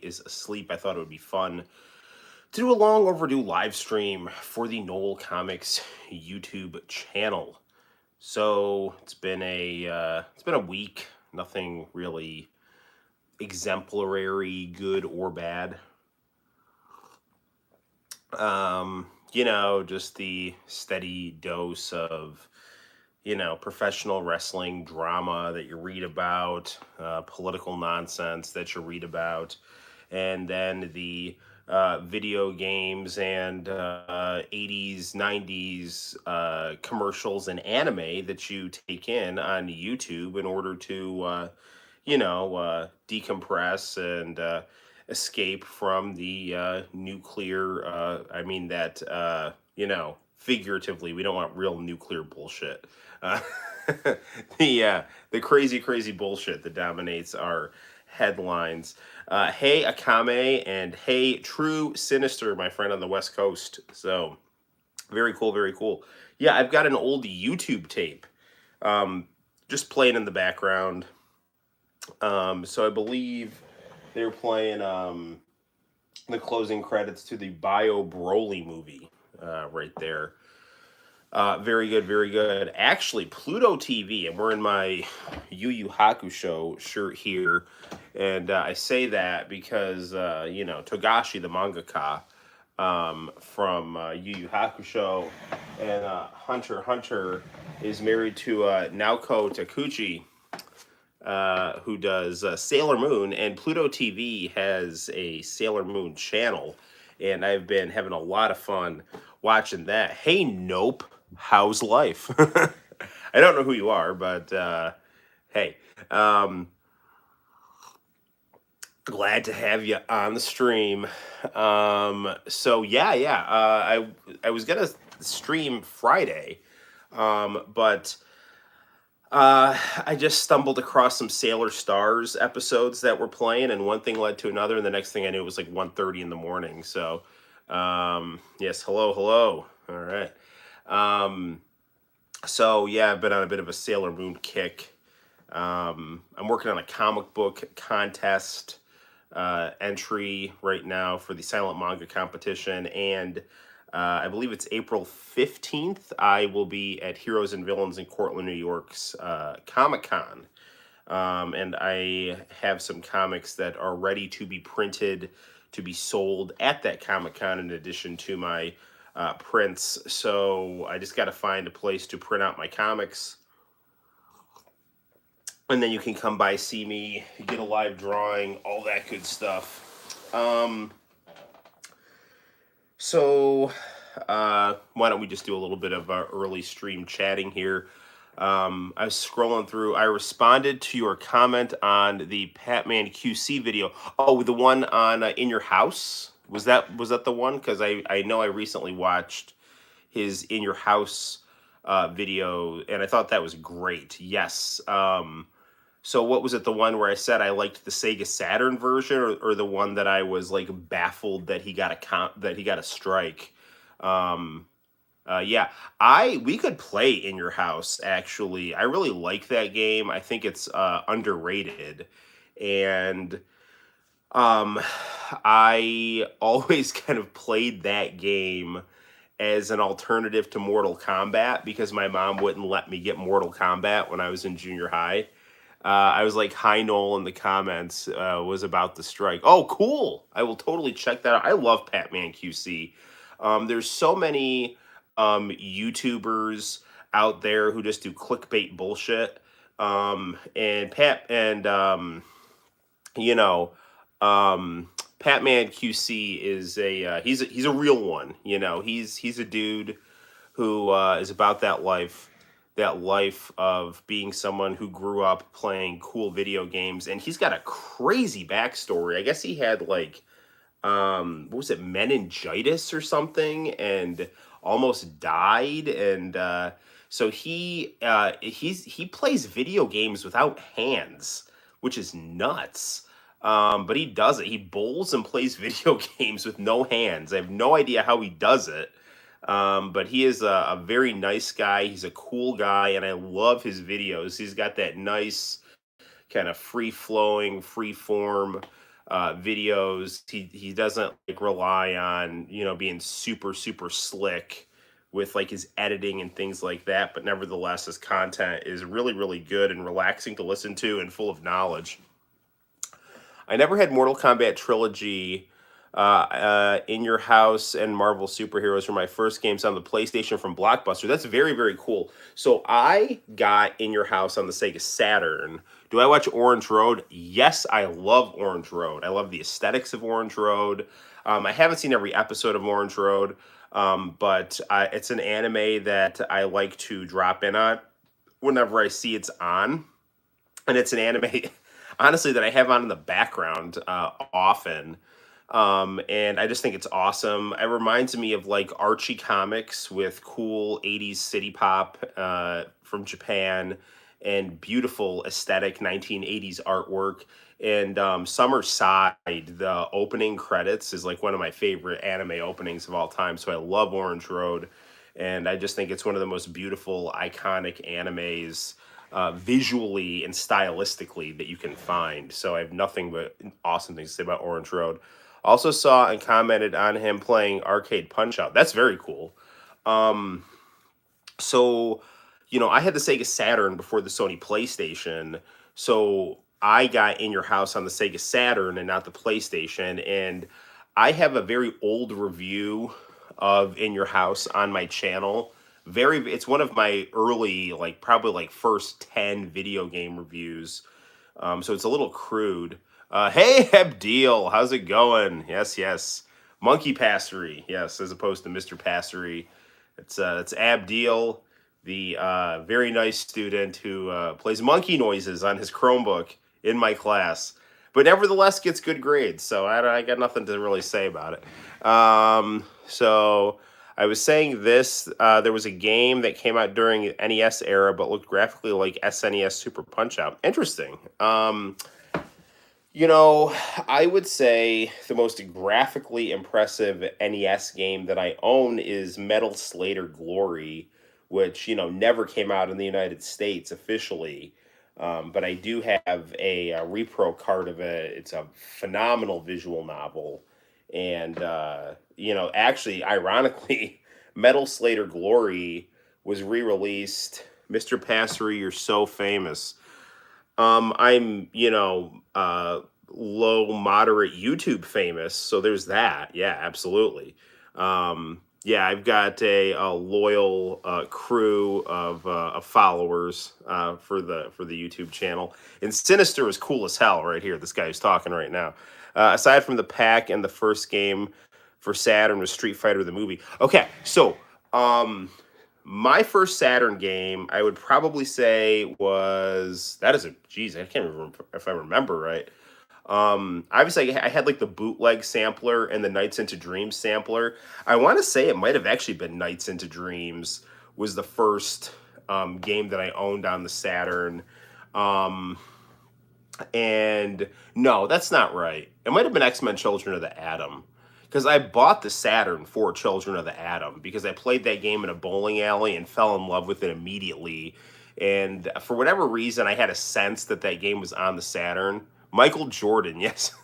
is asleep, I thought it would be fun to do a long overdue live stream for the Noel ComiX YouTube channel. So it's been a week. Nothing really exemplary, good or bad. Just the steady dose of professional wrestling drama that you read about, political nonsense that you read about, and then the video games and 80s, 90s commercials and anime that you take in on YouTube in order to, decompress and escape from the nuclear. Figuratively, we don't want real nuclear bullshit. Uh, the crazy bullshit that dominates our headlines. Hey Akame and hey True Sinister, my friend on the West Coast. So very cool, very cool. Yeah, I've got an old YouTube tape, just playing in the background. So I believe they were playing the closing credits to the Bio Broly movie right there. Very good, very good. Actually, Pluto TV, and we're in my Yu Yu Hakusho shirt here, and I say that because Togashi, the mangaka from Yu Yu Hakusho, and Hunter x Hunter is married to Naoko Takuchi, who does Sailor Moon, and Pluto TV has a Sailor Moon channel, and I've been having a lot of fun watching that. Hey, Nope, how's life? I don't know who you are, but hey, glad to have you on the stream. So yeah, I was gonna stream Friday, but I just stumbled across some Sailor Stars episodes that were playing, and one thing led to another, and the next thing I knew it was like 1:30 in the morning. So, yes, hello. All right. So yeah, I've been on a bit of a Sailor Moon kick. I'm working on a comic book contest entry right now for the silent manga competition, and I believe it's April 15th. I will be at Heroes and Villains in Cortland, New York's Comic Con. And I have some comics that are ready to be printed to be sold at that Comic Con in addition to my prints. So I just got to find a place to print out my comics. And then you can come by, see me, get a live drawing, all that good stuff. So why don't we just do a little bit of early stream chatting here? I was scrolling through. I responded to your comment on the Patman QC video. Oh, the one on In Your House. Was that the one? Because I know I recently watched his In Your House video, and I thought that was great. Yes. So what was it? The one where I said I liked the Sega Saturn version, or the one that I was like baffled that he got a strike? Yeah, we could play In Your House. Actually, I really like that game. I think it's underrated, and I always kind of played that game as an alternative to Mortal Kombat because my mom wouldn't let me get Mortal Kombat when I was in junior high. I was like, "Hi Noel" in the comments was about the strike. Oh, cool! I will totally check that out. I love Patman QC. There's so many YouTubers out there who just do clickbait bullshit. And you know, Patman QC is he's a real one. He's a dude who is about that life of being someone who grew up playing cool video games, and he's got a crazy backstory. I guess he had like what was it, meningitis or something, and almost died, and so he plays video games without hands, which is nuts. But he does it. He bowls and plays video games with no hands. I have no idea how he does it. But he is a very nice guy. He's a cool guy, and I love his videos. He's got that nice kind of free flowing, free form videos. He doesn't like rely on, you know, being super super slick with like his editing and things like that, but nevertheless his content is really really good and relaxing to listen to and full of knowledge. I never had Mortal Kombat Trilogy. In Your House and Marvel Superheroes were my first games on the PlayStation from Blockbuster. That's very, very cool. So I got In Your House on the Sega Saturn. Do I watch Orange Road? Yes, I love Orange Road. I love the aesthetics of Orange Road. I haven't seen every episode of Orange Road, but it's an anime that I like to drop in on whenever I see it's on, and it's an anime honestly that I have on in the background often. And I just think it's awesome. It reminds me of like Archie comics with cool 80s city pop from Japan and beautiful aesthetic 1980s artwork. And Summer Side, the opening credits, is like one of my favorite anime openings of all time. So I love Orange Road. And I just think it's one of the most beautiful, iconic animes visually and stylistically that you can find. So I have nothing but awesome things to say about Orange Road. Also saw and commented on him playing Arcade Punch Out. That's very cool. So, you know, I had the Sega Saturn before the Sony PlayStation. So I got In Your House on the Sega Saturn and not the PlayStation. And I have a very old review of In Your House on my channel. It's one of my early, like probably like first 10 video game reviews. So it's a little crude. Hey, Abdeel, how's it going? Yes, yes. Monkey Passery, yes, as opposed to Mr. Passery. It's Abdeel, the very nice student who plays monkey noises on his Chromebook in my class, but nevertheless gets good grades. So I got nothing to really say about it. So I was saying this. There was a game that came out during the NES era, but looked graphically like SNES Super Punch Out. Interesting. You know, I would say the most graphically impressive NES game that I own is Metal Slater Glory, which, you know, never came out in the United States officially. But I do have a repro card of it. It's a phenomenal visual novel. And, you know, actually, ironically, Metal Slater Glory was re released. Mr. Passery, you're so famous. I'm, you know, low, moderate YouTube famous, so there's that. Yeah, absolutely. Yeah, I've got a loyal crew of followers for the YouTube channel. And Sinister is cool as hell right here. This guy who's talking right now. Aside from the pack and the first game for Saturn was Street Fighter the movie. Okay, so my first Saturn game, I would probably say was geez, I can't remember if I remember right. Obviously I had like the bootleg sampler and the Nights into Dreams sampler. I want to say it might have actually been Nights into Dreams was the first game that I owned on the Saturn. And no, that's not right. It might have been X-Men Children of the Atom. Because I bought the Saturn for Children of the Atom because I played that game in a bowling alley and fell in love with it immediately. And for whatever reason, I had a sense that that game was on the Saturn. Michael Jordan, yes.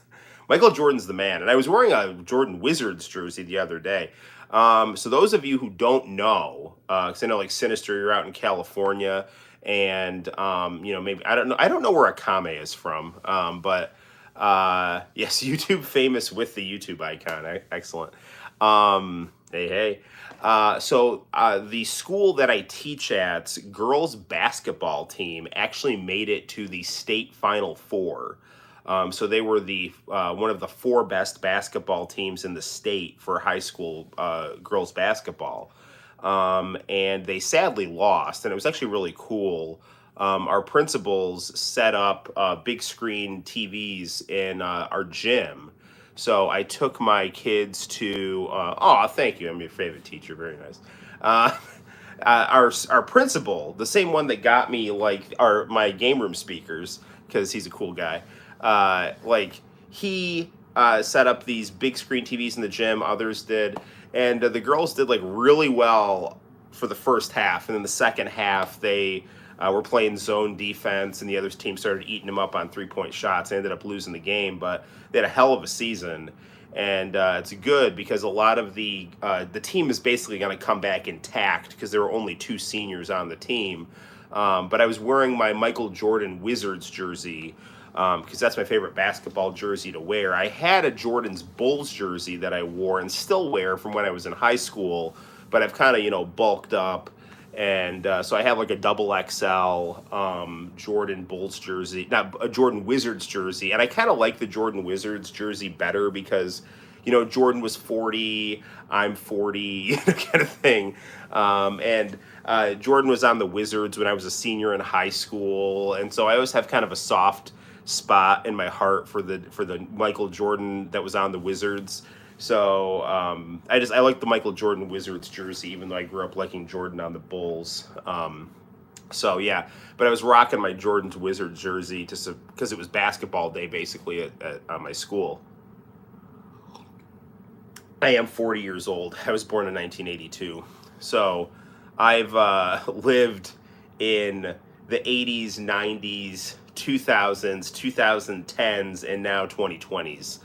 Michael Jordan's the man. And I was wearing a Jordan Wizards jersey the other day. So those of you who don't know, because I know like Sinister, you're out in California, and you know, maybe I don't know where Akame is from, but yes, YouTube famous with the YouTube icon. Excellent. Hey, hey. The school that I teach at's girls basketball team actually made it to the state Final Four. So they were the one of the four best basketball teams in the state for high school girls basketball. And they sadly lost, and it was actually really cool. Our principals set up big screen TVs in our gym. So I took my kids to, oh, thank you. I'm your favorite teacher. Very nice. Uh, our principal, the same one that got me like my game room speakers, because he's a cool guy. Like he set up these big screen TVs in the gym. Others did, and the girls did like really well for the first half, and then the second half they were playing zone defense, and the other team started eating them up on 3-point shots. They ended up losing the game, but they had a hell of a season. And it's good because a lot of the team is basically going to come back intact because there were only 2 seniors on the team. But I was wearing my Michael Jordan Wizards jersey because that's my favorite basketball jersey to wear. I had a Jordan's Bulls jersey that I wore and still wear from when I was in high school, but I've kind of, bulked up. And so I have like a double XL Jordan Bulls jersey, not a Jordan Wizards jersey. And I kind of like the Jordan Wizards jersey better because, Jordan was 40, I'm 40, kind of thing. And Jordan was on the Wizards when I was a senior in high school. And so I always have kind of a soft spot in my heart for the Michael Jordan that was on the Wizards. So I like the Michael Jordan Wizards jersey, even though I grew up liking Jordan on the Bulls. So yeah, but I was rocking my Jordan's Wizards jersey because it was basketball day basically at my school. I am 40 years old. I was born in 1982. So I've lived in the 80s, 90s, 2000s, 2010s, and now 2020s.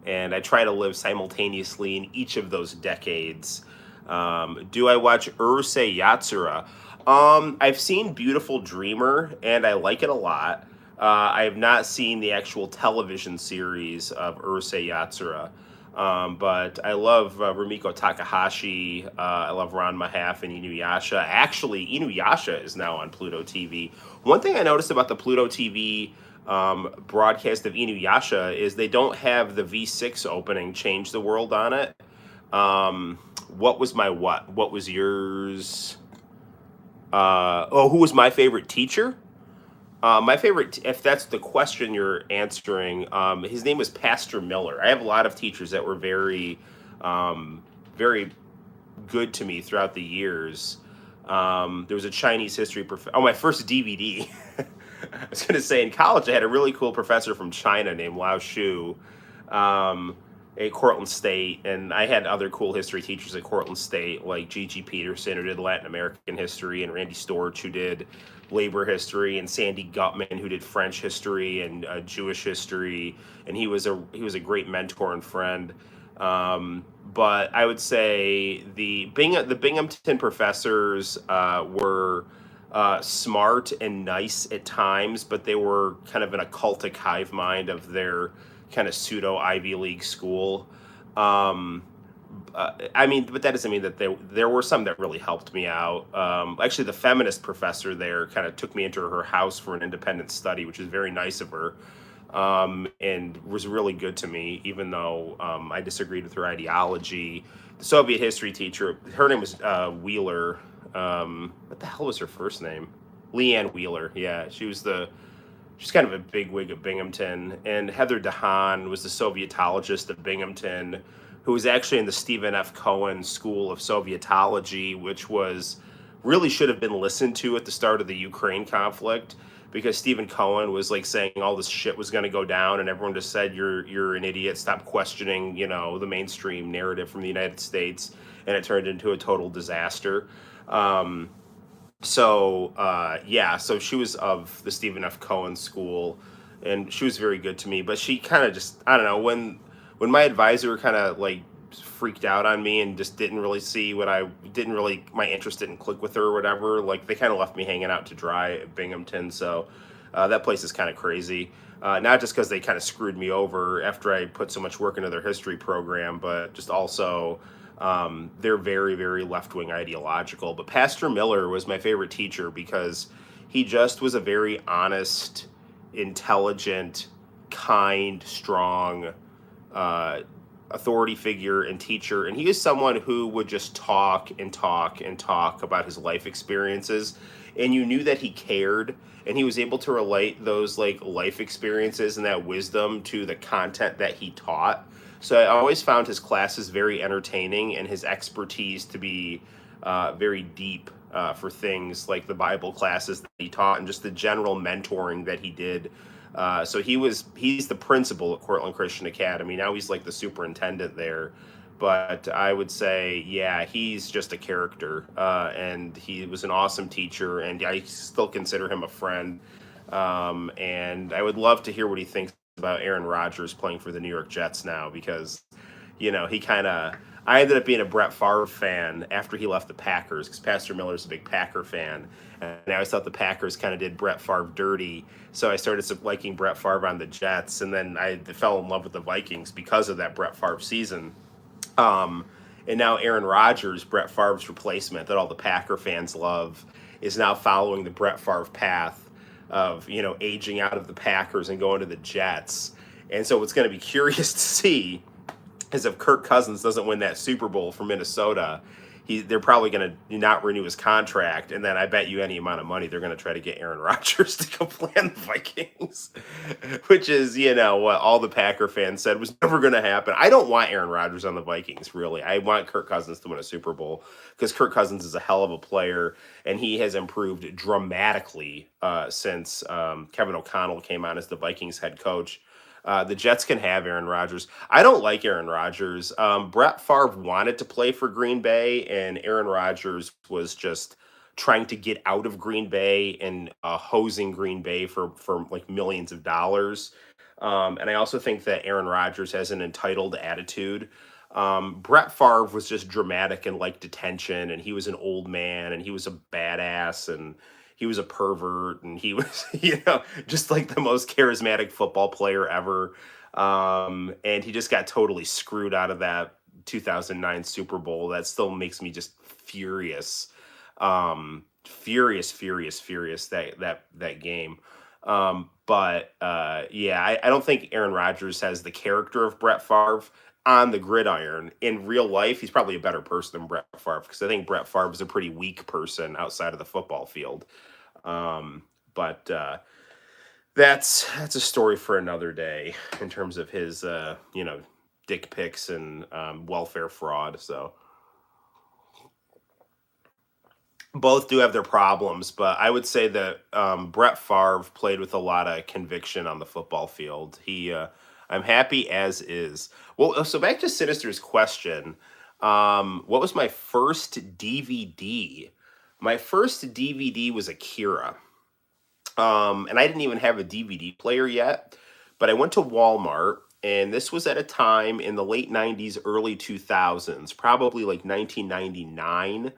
And I try to live simultaneously in each of those decades. Do I watch Urusei Yatsura? I've seen Beautiful Dreamer, and I like it a lot. I have not seen the actual television series of Urusei Yatsura. But I love Rumiko Takahashi. I love Ran Mahaf and Inuyasha. Actually, Inuyasha is now on Pluto TV. One thing I noticed about the Pluto TV broadcast of Inuyasha is they don't have the V6 opening Change the World on it. What was my what? What was yours? Who was my favorite teacher? My favorite, if that's the question you're answering, his name was Pastor Miller. I have a lot of teachers that were very, very good to me throughout the years. There was a Chinese history professor. Oh, my first DVD. I was going to say in college, I had a really cool professor from China named Lao Shu at Cortland State. And I had other cool history teachers at Cortland State, like Gigi Peterson, who did Latin American history, and Randy Storch, who did labor history, and Sandy Gutman, who did French history and Jewish history. And he was a great mentor and friend. But I would say the Binghamton professors were smart and nice at times, but they were kind of in a cultic hive mind of their kind of pseudo Ivy League school. But that doesn't mean that there were some that really helped me out. Actually, the feminist professor there kind of took me into her house for an independent study, which is very nice of her, and was really good to me, even though I disagreed with her ideology. The Soviet history teacher, her name was Wheeler. What the hell was her first name? Leanne Wheeler. Yeah, she's kind of a bigwig at Binghamton. And Heather DeHaan was the Sovietologist at Binghamton, who was actually in the Stephen F. Cohen School of Sovietology, which really should have been listened to at the start of the Ukraine conflict, because Stephen Cohen was like saying all this shit was going to go down, and everyone just said, you're an idiot, stop questioning, the mainstream narrative from the United States, and it turned into a total disaster. So she was of the Stephen F. Cohen School, and she was very good to me, but she kind of just, I don't know, when my advisor kind of like freaked out on me and just didn't really see my interest didn't click with her or whatever, like they kind of left me hanging out to dry at Binghamton. So that place is kind of crazy. Not just because they kind of screwed me over after I put so much work into their history program, but just also they're very, very left-wing ideological. But Pastor Miller was my favorite teacher because he just was a very honest, intelligent, kind, strong authority figure and teacher. And he is someone who would just talk and talk and talk about his life experiences. And you knew that he cared, and he was able to relate those like life experiences and that wisdom to the content that he taught. So I always found his classes very entertaining, and his expertise to be very deep for things like the Bible classes that he taught and just the general mentoring that he did. So he's the principal at Cortland Christian Academy. Now he's like the superintendent there. but I would say, yeah, he's just a character, and he was an awesome teacher, and I still consider him a friend. And I would love to hear what he thinks about Aaron Rodgers playing for the New York Jets now, because he kind of. I ended up being a Brett Favre fan after he left the Packers because Pastor Miller's a big Packer fan, and I always thought the Packers kind of did Brett Favre dirty. So I started liking Brett Favre on the Jets, and then I fell in love with the Vikings because of that Brett Favre season. Um, and now Aaron Rodgers, Brett Favre's replacement that all the Packer fans love, is now following the Brett Favre path of aging out of the Packers and going to the Jets. And so what's going to be curious to see is if Kirk Cousins doesn't win that Super Bowl for Minnesota, they're probably going to not renew his contract, and then I bet you any amount of money they're going to try to get Aaron Rodgers to go play on the Vikings, which is what all the Packer fans said was never going to happen. I don't want Aaron Rodgers on the Vikings, really. I want Kirk Cousins to win a Super Bowl because Kirk Cousins is a hell of a player, and he has improved dramatically since Kevin O'Connell came on as the Vikings head coach. The Jets can have Aaron Rodgers. I don't like Aaron Rodgers. Brett Favre wanted to play for Green Bay, and Aaron Rodgers was just trying to get out of Green Bay and hosing Green Bay for like millions of dollars. And I also think that Aaron Rodgers has an entitled attitude. Brett Favre was just dramatic and liked attention, and he was an old man, and he was a badass, and he was a pervert, and he was, just like the most charismatic football player ever. And he just got totally screwed out of that 2009 Super Bowl. That still makes me just furious. Furious that game. But yeah, I don't think Aaron Rodgers has the character of Brett Favre on the gridiron. In real life, he's probably a better person than Brett Favre, because I think Brett Favre is a pretty weak person outside of the football field. But that's a story for another day in terms of his dick pics and welfare fraud. So both do have their problems, but I would say that Brett Favre played with a lot of conviction on the football field. I'm happy as is. Well, so back to Sinister's question. What was my first DVD? My first DVD was Akira. And I didn't even have a DVD player yet, but I went to Walmart, and this was at a time in the late 90s, early 2000s, probably like 1999,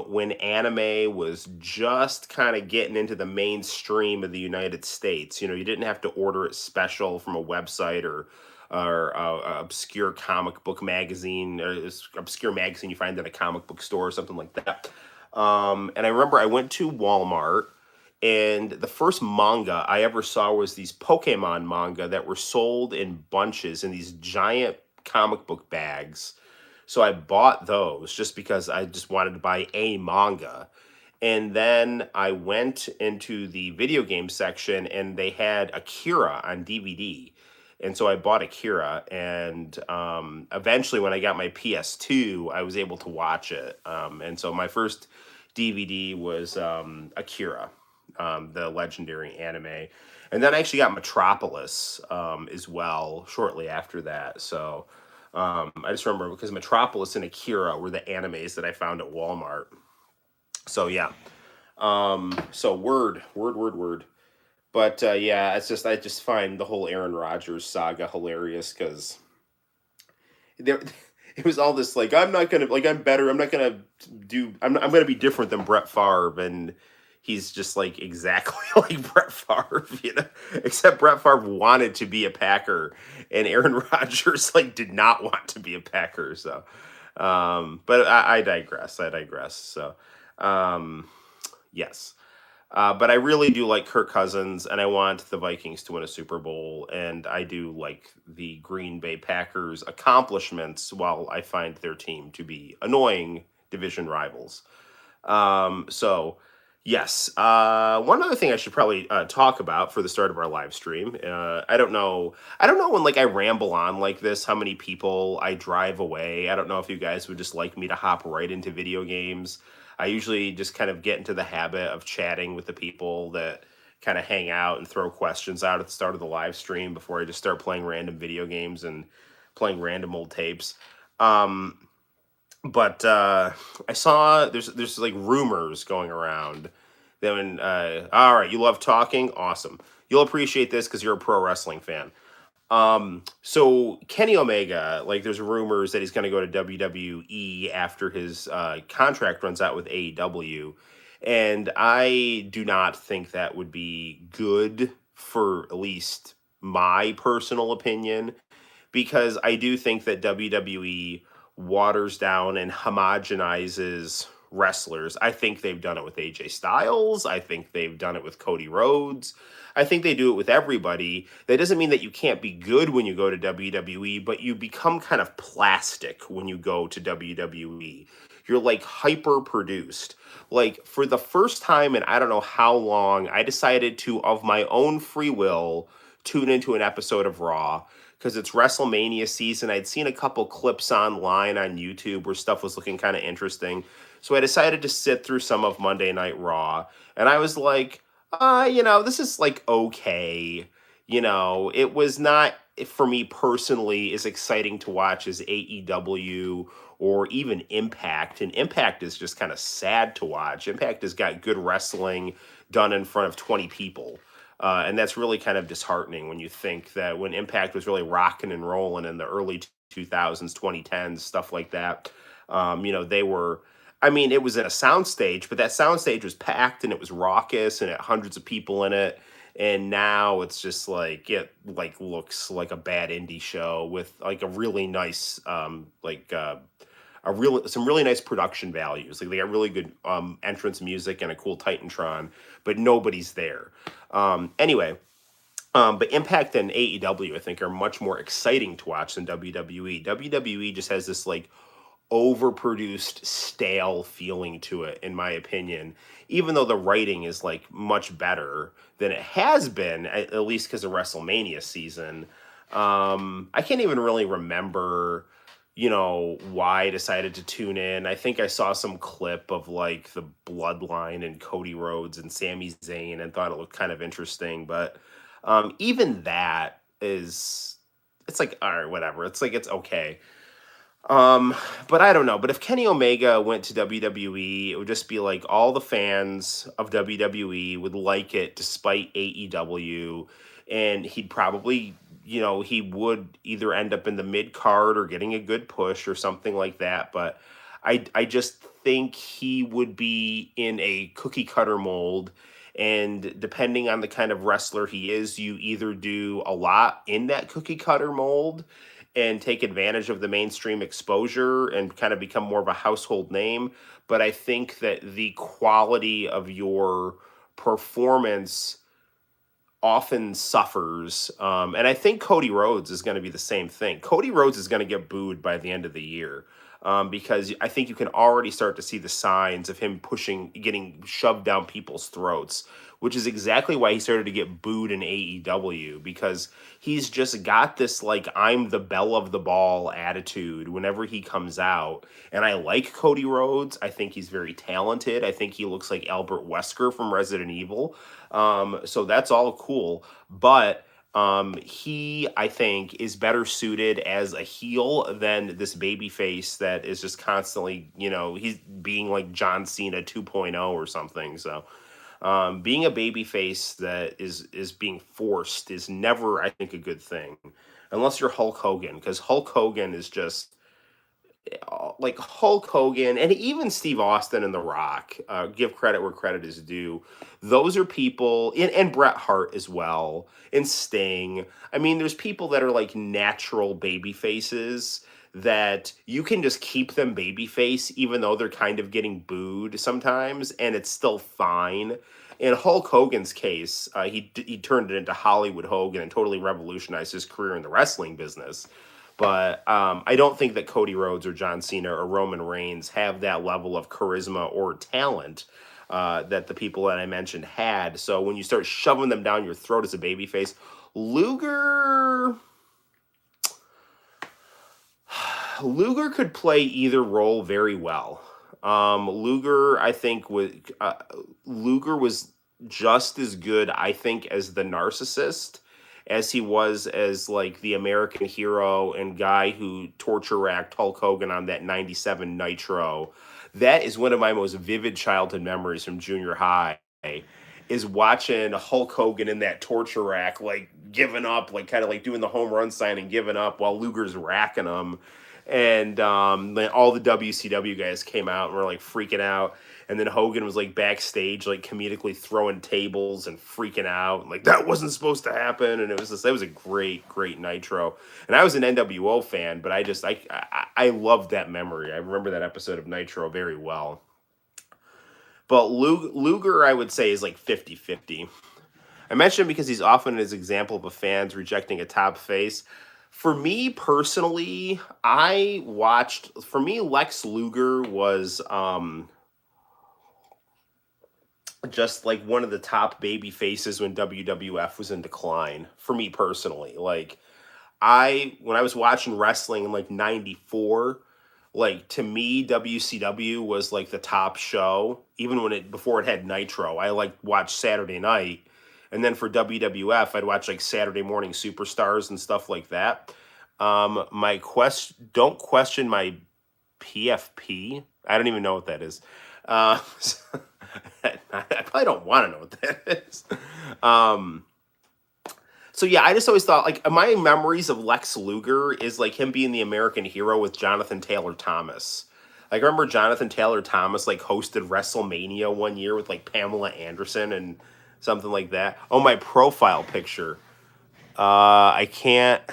when anime was just kind of getting into the mainstream of the United States. You didn't have to order it special from a website or obscure comic book magazine, or obscure magazine you find at a comic book store or something like that. And I remember I went to Walmart, and the first manga I ever saw was these Pokemon manga that were sold in bunches in these giant comic book bags. So I bought those just because I just wanted to buy a manga. And then I went into the video game section, and they had Akira on DVD. And so I bought Akira, and eventually when I got my PS2, I was able to watch it. And so my first DVD was Akira, the legendary anime. And then I actually got Metropolis as well shortly after that. So I just remember because Metropolis and Akira were the animes that I found at Walmart. So yeah. So word. But yeah, I just find the whole Aaron Rodgers saga hilarious because there it was all this like, I'm not gonna, like, I'm better, I'm not gonna I'm gonna be different than Brett Favre, and he's just like exactly like Brett Favre. Except Brett Favre wanted to be a Packer, and Aaron Rodgers like did not want to be a Packer. So but I digress. So yes. But I really do like Kirk Cousins, and I want the Vikings to win a Super Bowl, and I do like the Green Bay Packers' accomplishments, while I find their team to be annoying division rivals. So, yes. One other thing I should probably talk about for the start of our live stream. I don't know. I don't know when like I ramble on like this, how many people I drive away. I don't know if you guys would just like me to hop right into video games. I usually just kind of get into the habit of chatting with the people that kind of hang out and throw questions out at the start of the live stream before I just start playing random video games and playing random old tapes. Um, but I saw there's like rumors going around that when all right, you love talking, awesome. You'll appreciate this because you're a pro wrestling fan. So Kenny Omega, like there's rumors that he's going to go to WWE after his contract runs out with AEW, and I do not think that would be good for at least my personal opinion, because I do think that WWE waters down and homogenizes wrestlers. I think they've done it with AJ Styles. I think they've done it with Cody Rhodes. I think they do it with everybody. That doesn't mean that you can't be good when you go to WWE, but you become kind of plastic when you go to WWE. You're like hyper produced. Like for the first time in I don't know how long, I decided to, of my own free will, tune into an episode of Raw because it's WrestleMania season. I'd seen a couple clips online on YouTube where stuff was looking kind of interesting. So I decided to sit through some of Monday Night Raw. And I was like, this is like okay. It was not, for me personally, as exciting to watch as AEW or even Impact. And Impact is just kind of sad to watch. Impact has got good wrestling done in front of 20 people. And that's really kind of disheartening when you think that when Impact was really rocking and rolling in the early 2000s, 2010s, stuff like that, they were, I mean, it was in a soundstage, but that soundstage was packed and it was raucous and it had hundreds of people in it. And now it's just like, it like looks like a bad indie show with like a really nice, some really nice production values. Like they got really good entrance music and a cool Titantron, but nobody's there. Anyway, but Impact and AEW, I think, are much more exciting to watch than WWE. WWE just has this like overproduced, stale feeling to it, in my opinion. Even though the writing is like much better than it has been, at least because of WrestleMania season. I can't even really remember, why I decided to tune in. I think I saw some clip of like the Bloodline and Cody Rhodes and Sami Zayn and thought it looked kind of interesting. But even that is, it's like, all right, whatever. It's like, it's okay. But I don't know. But if Kenny Omega went to WWE, it would just be like all the fans of WWE would like it despite AEW, and he'd probably, he would either end up in the mid card or getting a good push or something like that. But I just think he would be in a cookie cutter mold. And depending on the kind of wrestler he is, you either do a lot in that cookie cutter mold and take advantage of the mainstream exposure and kind of become more of a household name. But I think that the quality of your performance often suffers. And I think Cody Rhodes is going to be the same thing. Cody Rhodes is going to get booed by the end of the year. Because I think you can already start to see the signs of him getting shoved down people's throats, which is exactly why he started to get booed in AEW, because he's just got this like I'm the belle of the ball attitude whenever he comes out. And I like Cody Rhodes. I think he's very talented. I think he looks like Albert Wesker from Resident Evil. So that's all cool. But he, I think, is better suited as a heel than this baby face that is just constantly, he's being like John Cena 2.0 or something. So being a baby face that is being forced is never, I think, a good thing. Unless you're Hulk Hogan, because Hulk Hogan is just like Hulk Hogan and even Steve Austin and The Rock, give credit where credit is due. Those are people, and Bret Hart as well, and Sting. I mean, there's people that are like natural baby faces that you can just keep them babyface even though they're kind of getting booed sometimes, and it's still fine. In Hulk Hogan's case, he turned it into Hollywood Hogan and totally revolutionized his career in the wrestling business. But I don't think that Cody Rhodes or John Cena or Roman Reigns have that level of charisma or talent that the people that I mentioned had. So when you start shoving them down your throat as a babyface, Luger Luger could play either role very well. Luger, I think, Luger was just as good, I think, as the narcissist, as he was as like the American hero and guy who torture racked Hulk Hogan on that 97 Nitro. That is one of my most vivid childhood memories from junior high, is watching Hulk Hogan in that torture rack, like giving up, like kind of like doing the home run sign and giving up while Luger's racking him. And then all the WCW guys came out and were like freaking out. And then Hogan was like backstage, like comedically throwing tables and freaking out, and like that wasn't supposed to happen. And it was just, that was a great, great Nitro. And I was an NWO fan, but I loved that memory. I remember that episode of Nitro very well. But Luger, I would say, is like 50-50. I mentioned him because he's often an example of a fans rejecting a top face. For me personally, for me, Lex Luger was just like one of the top baby faces when WWF was in decline. For me personally, like when I was watching wrestling in like '94, like to me WCW was like the top show, even before it had Nitro. I like watched Saturday Night, and then for WWF I'd watch like Saturday Morning Superstars and stuff like that. Don't question my PFP. I don't even know what that is. I probably don't want to know what that is. So yeah, I just always thought like my memories of Lex Luger is like him being the American hero with Jonathan Taylor Thomas. Like I remember Jonathan Taylor Thomas like hosted WrestleMania one year with like Pamela Anderson and something like that. Oh, my profile picture. I can't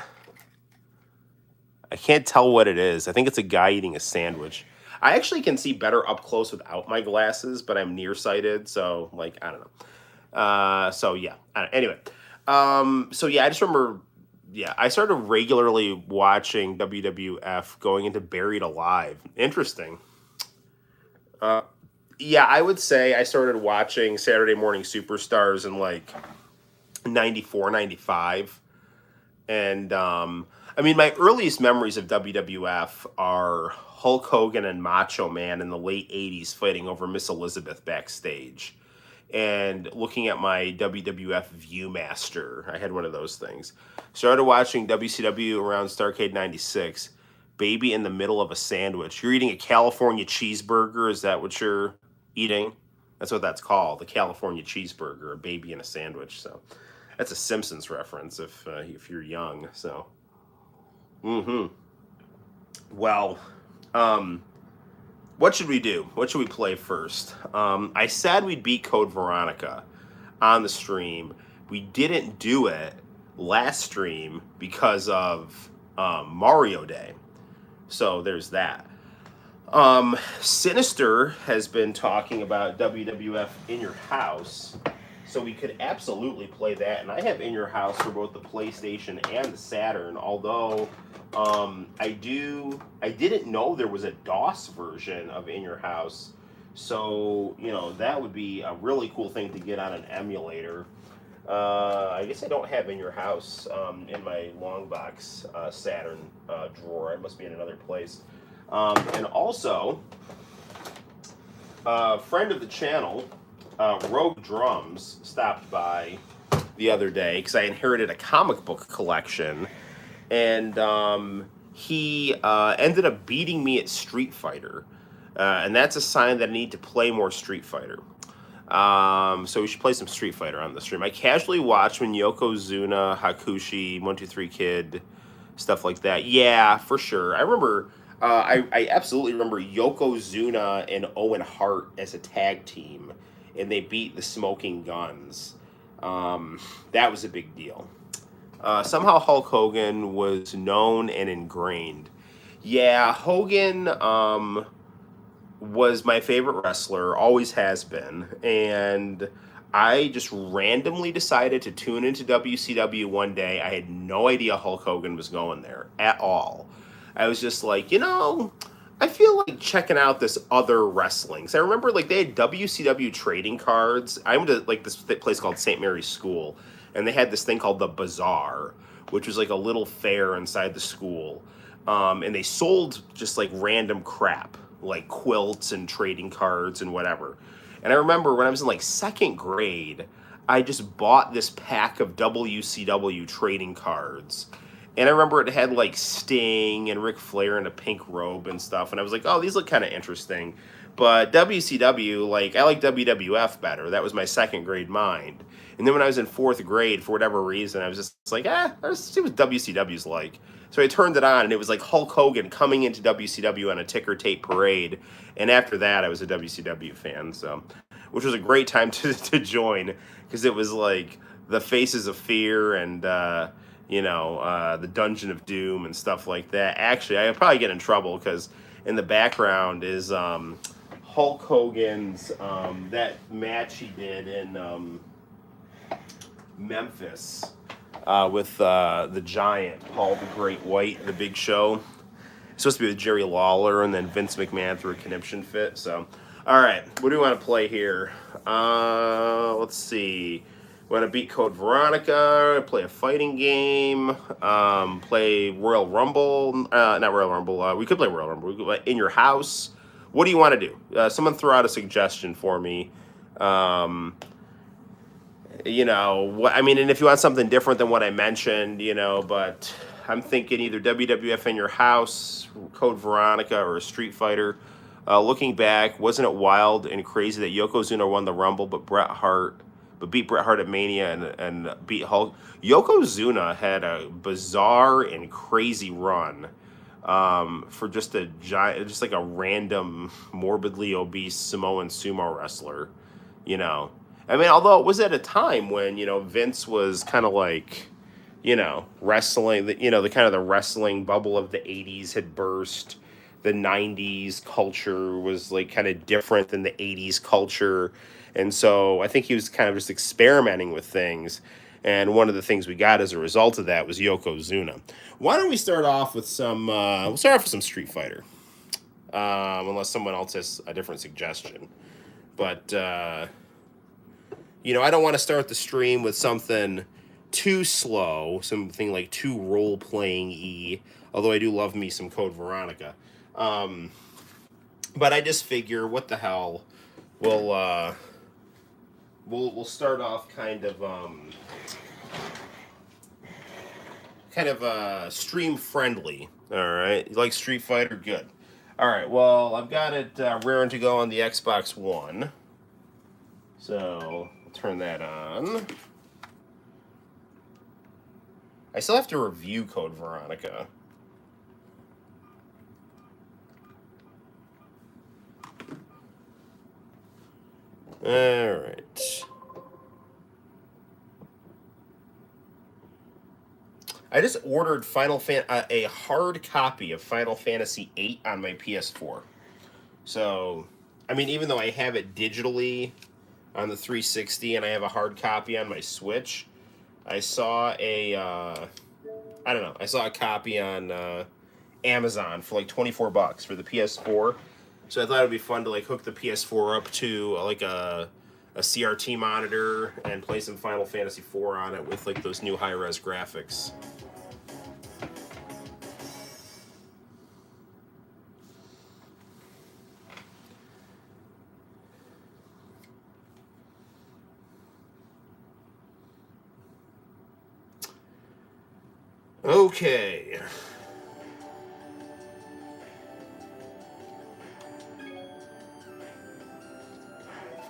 tell what it is. I think it's a guy eating a sandwich. I actually can see better up close without my glasses, but I'm nearsighted, so like I don't know. So yeah. Anyway, so yeah, I just remember. Yeah, I started regularly watching WWF going into Buried Alive. Interesting. Yeah, I would say I started watching Saturday Morning Superstars in like 94, 95. And I mean, my earliest memories of WWF are Hulk Hogan and Macho Man in the late 80s fighting over Miss Elizabeth backstage. And looking at my WWF Viewmaster, I had one of those things. Started watching WCW around Starrcade 96. Baby in the middle of a sandwich. You're eating a California cheeseburger? Is that what you're eating? That's what that's called, the California cheeseburger, a baby in a sandwich. So that's a Simpsons reference if you're young. So, well, what should we do? What should we play first? I said we'd beat Code Veronica on the stream. We didn't do it last stream because of Mario Day. So there's that. Sinister has been talking about WWF In Your House. So we could absolutely play that. And I have In Your House for both the PlayStation and the Saturn. Although I didn't know there was a DOS version of In Your House. So, that would be a really cool thing to get on an emulator. I guess I don't have In Your House in my long box Saturn drawer. It must be in another place. And also, a friend of the channel, Rogue Drums, stopped by the other day because I inherited a comic book collection, and he ended up beating me at Street Fighter, and that's a sign that I need to play more Street Fighter. So we should play some Street Fighter on the stream. I casually watch when Yokozuna, Hakushi, 123 Kid, stuff like that. Yeah, for sure. I remember. I absolutely remember Yokozuna and Owen Hart as a tag team, and they beat the Smoking Guns. That was a big deal. Somehow Hulk Hogan was known and ingrained. Yeah, Hogan was my favorite wrestler, always has been, and I just randomly decided to tune into WCW one day. I had no idea Hulk Hogan was going there at all. I was just like, I feel like checking out this other wrestling. So I remember like they had WCW trading cards. I went to like this place called St. Mary's School, and they had this thing called the Bazaar, which was like a little fair inside the school. And they sold just like random crap, like quilts and trading cards and whatever. And I remember when I was in like second grade, I just bought this pack of WCW trading cards. And I remember it had like Sting and Ric Flair in a pink robe and stuff. And I was like, oh, these look kind of interesting. But WCW, like, I like WWF better. That was my second grade mind. And then when I was in fourth grade, for whatever reason, I was just like, let's see what WCW's like. So I turned it on, and it was like Hulk Hogan coming into WCW on a ticker tape parade. And after that, I was a WCW fan. So, which was a great time to join, because it was like the Faces of Fear and the Dungeon of Doom and stuff like that. Actually, I would probably get in trouble because in the background is Hulk Hogan's that match he did in Memphis with the Giant, Paul the Great White, the Big Show. It's supposed to be with Jerry Lawler, and then Vince McMahon threw a conniption fit. So, all right, what do we want to play here? Let's see. We want to beat Code Veronica, play a fighting game, play Royal Rumble. Not Royal Rumble. We could play Royal Rumble. We could play In Your House. What do you want to do? Someone throw out a suggestion for me. And if you want something different than what I mentioned, but I'm thinking either WWF In Your House, Code Veronica, or a Street Fighter. Looking back, wasn't it wild and crazy that Yokozuna won the Rumble, but beat Bret Hart at Mania and beat Hulk? Yokozuna had a bizarre and crazy run for just like a random, morbidly obese Samoan sumo wrestler, I mean, although it was at a time when, Vince was kind of like, wrestling, the kind of the wrestling bubble of the 80s had burst. The 90s culture was like kind of different than the 80s culture. And so I think he was kind of just experimenting with things. And one of the things we got as a result of that was Yokozuna. Why don't we start off with we'll start off with some Street Fighter. Unless someone else has a different suggestion. But, I don't want to start the stream with something too slow, something like too role-playing-y, although I do love me some Code Veronica. But I just figure, what the hell, we'll start off kind of stream friendly. All right, you like Street Fighter? Good. All right, well, I've got it raring to go on the Xbox One, so I'll turn that on. I still have to review Code Veronica. All right. I just ordered a hard copy of Final Fantasy VIII on my PS4. So, I mean, even though I have it digitally on the 360 and I have a hard copy on my Switch, I saw I saw a copy on Amazon for like $24 for the PS4. So I thought it would be fun to like hook the PS4 up to like a CRT monitor and play some Final Fantasy IV on it with like those new high-res graphics. Okay.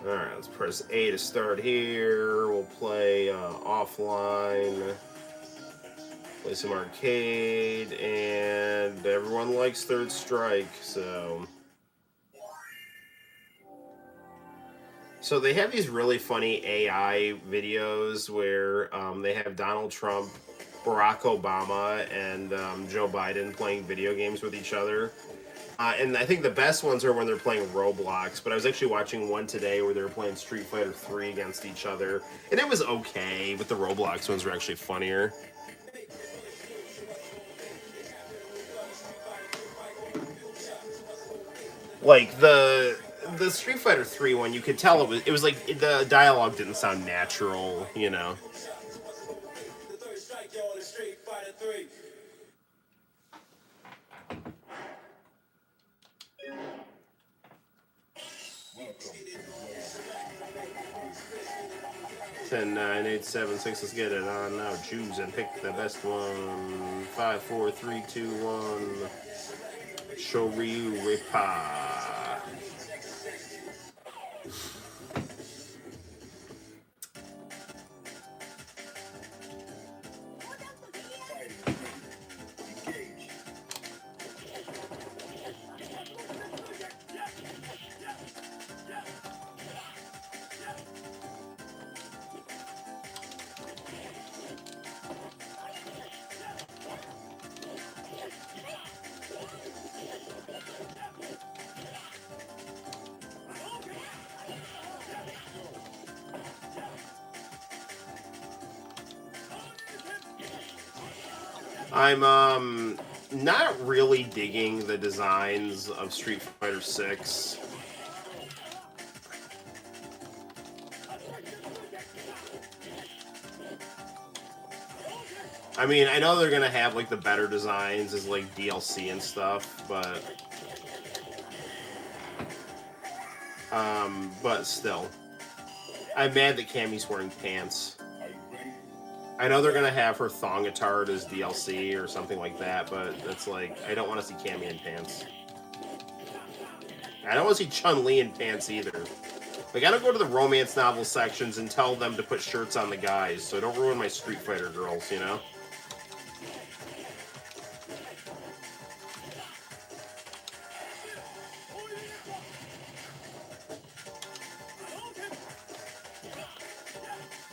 Alright, let's press A to start here. We'll play offline. Play some arcade. And everyone likes Third Strike, so... So they have these really funny AI videos where they have Donald Trump, Barack Obama, and Joe Biden playing video games with each other. And I think the best ones are when they're playing Roblox, but I was actually watching one today where they were playing Street Fighter 3 against each other, and it was okay, but the Roblox ones were actually funnier. Like, the Street Fighter 3 one, you could tell it was like, the dialogue didn't sound natural, 10, 9, 8, 7, 6. Let's get it on now. Choose and pick the best one. 5, 4, 3, 2, 1. Shoryu Ripa. I'm not really digging the designs of Street Fighter 6. I mean, I know they're gonna have like the better designs as like DLC and stuff, but still, I'm mad that Cammy's wearing pants. I know they're gonna have her Thongatard as DLC or something like that, but it's like I don't want to see Cammy in pants. I don't want to see Chun-Li in pants either. Like, I don't go to the romance novel sections and tell them to put shirts on the guys, so don't ruin my Street Fighter girls, you know?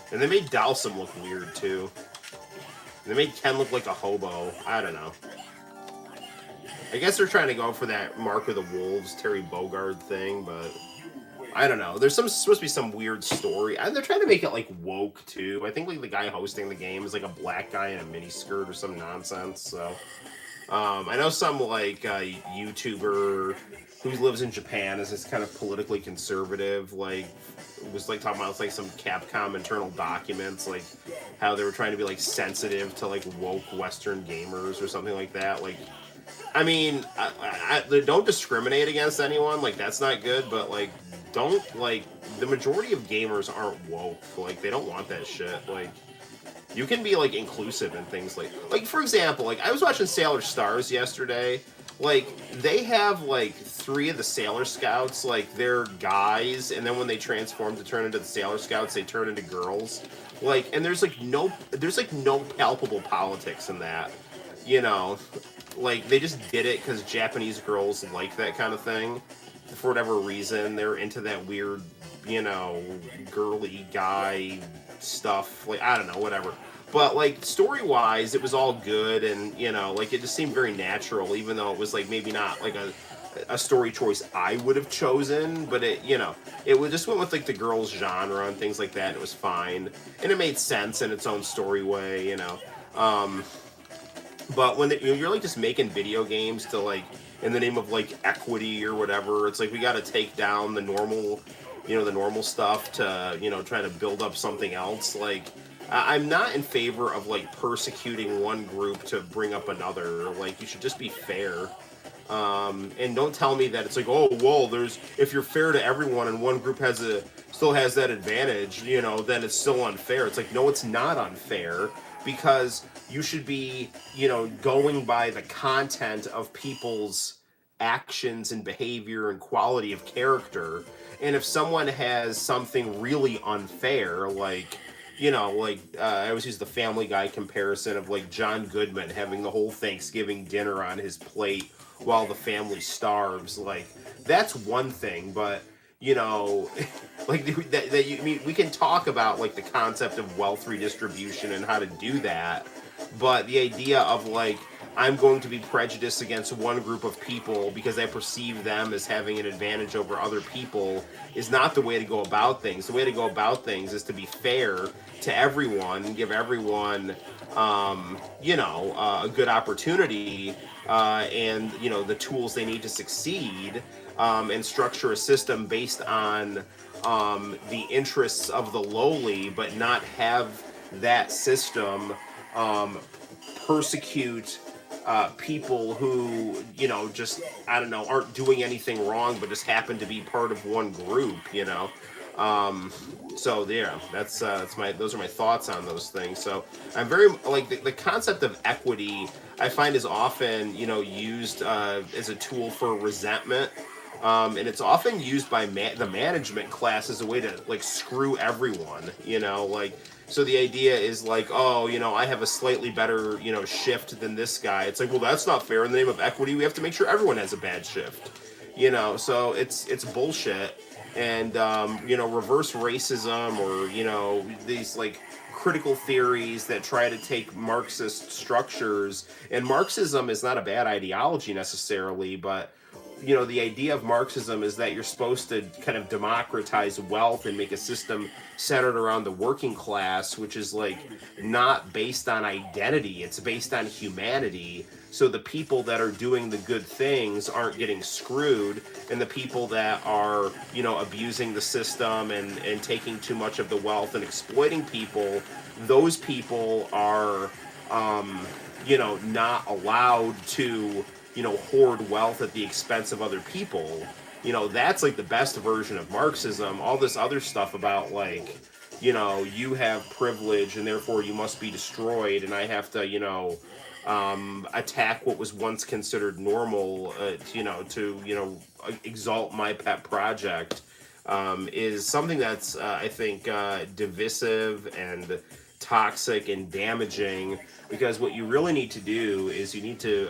And they made Dhalsim look weird, too. They made Ken look like a hobo. I don't know. I guess they're trying to go for that Mark of the Wolves, Terry Bogard thing, but I don't know. There's supposed to be some weird story. And they're trying to make it, like, woke, too. I think, like, the guy hosting the game is, like, a black guy in a miniskirt or some nonsense, so... I know some, like, YouTuber who lives in Japan is kind of politically conservative, like, was, like, talking about, like, some Capcom internal documents, like, how they were trying to be, like, sensitive to, like, woke Western gamers or something like that. Like, I mean, don't discriminate against anyone, like, that's not good, but, like, don't, like, the majority of gamers aren't woke. Like, they don't want that shit. Like, you can be, like, inclusive in things like, for example, like, I was watching Sailor Stars yesterday. Like, they have, like, 3 of the Sailor Scouts, like, they're guys, and then when they transform to turn into the Sailor Scouts, they turn into girls. Like, and there's no palpable politics in that, you know? Like, they just did it because Japanese girls like that kind of thing. For whatever reason, they're into that weird, you know, girly guy stuff. Like, I don't know, whatever. But, like, story-wise, it was all good, and, you know, like, it just seemed very natural, even though it was, like, maybe not, like, a story choice I would have chosen, but it, you know, it just went with, like, the girls' genre and things like that, and it was fine. And it made sense in its own story way, you know. But when you're, like, just making video games to, like, in the name of, like, equity or whatever, it's like we got to take down the normal, you know, the normal stuff to, you know, try to build up something else. Like, I'm not in favor of, like, persecuting one group to bring up another. Like, you should just be fair. And don't tell me that it's like, oh, well, if you're fair to everyone and one group still has that advantage, you know, then it's still unfair. It's like, no, it's not unfair, because you should be, you know, going by the content of people's actions and behavior and quality of character. And if someone has something really unfair, like, you know, like, I always use the Family Guy comparison of, like, John Goodman having the whole Thanksgiving dinner on his plate while the family starves. Like, that's one thing, but, you know, like, I mean, we can talk about, like, the concept of wealth redistribution and how to do that, but the idea of, like, I'm going to be prejudiced against one group of people because I perceive them as having an advantage over other people is not the way to go about things. The way to go about things is to be fair to everyone and give everyone, you know, a good opportunity and, you know, the tools they need to succeed, and structure a system based on the interests of the lowly, but not have that system persecute people who, you know, just, I don't know, aren't doing anything wrong, but just happen to be part of one group, you know. So yeah, those are my thoughts on those things. So I'm very like the concept of equity. I find is often used as a tool for resentment, and it's often used by the management class as a way to like screw everyone. Like so the idea is like, oh, I have a slightly better shift than this guy. It's like, well, that's not fair. In the name of equity, we have to make sure everyone has a bad shift. So it's bullshit. And reverse racism, or these like critical theories that try to take Marxist structures. And Marxism is not a bad ideology necessarily, but the idea of Marxism is that you're supposed to kind of democratize wealth and make a system centered around the working class, which is like not based on identity, it's based on humanity. So the people that are doing the good things aren't getting screwed, and the people that are abusing the system and taking too much of the wealth and exploiting people, those people are not allowed to hoard wealth at the expense of other people. That's like the best version of Marxism. All this other stuff about like you have privilege and therefore you must be destroyed, and I have to attack what was once considered normal, to exalt my pet project, is something that's I think divisive and toxic and damaging. Because what you really need to do is you need to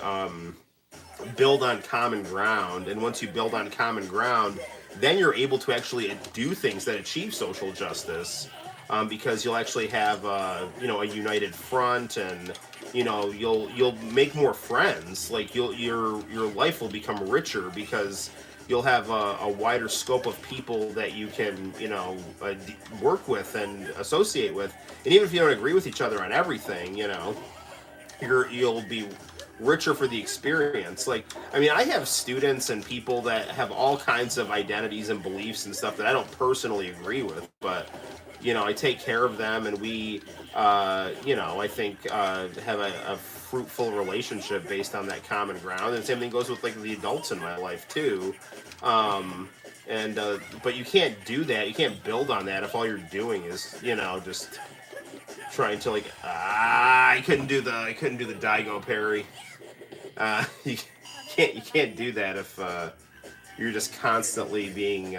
build on common ground, and once you build on common ground, then you're able to actually do things that achieve social justice, because you'll actually have a united front, and you'll make more friends. Like your life will become richer because you'll have a wider scope of people that you can work with and associate with. And even if you don't agree with each other on everything, you'll be richer for the experience. Like, I mean, I have students and people that have all kinds of identities and beliefs and stuff that I don't personally agree with, but I take care of them, and we I think have a fruitful relationship based on that common ground. And the same thing goes with like the adults in my life too. But you can't do that, you can't build on that if all you're doing is just trying to like I couldn't do the Daigo parry. You can't do that if you're just constantly being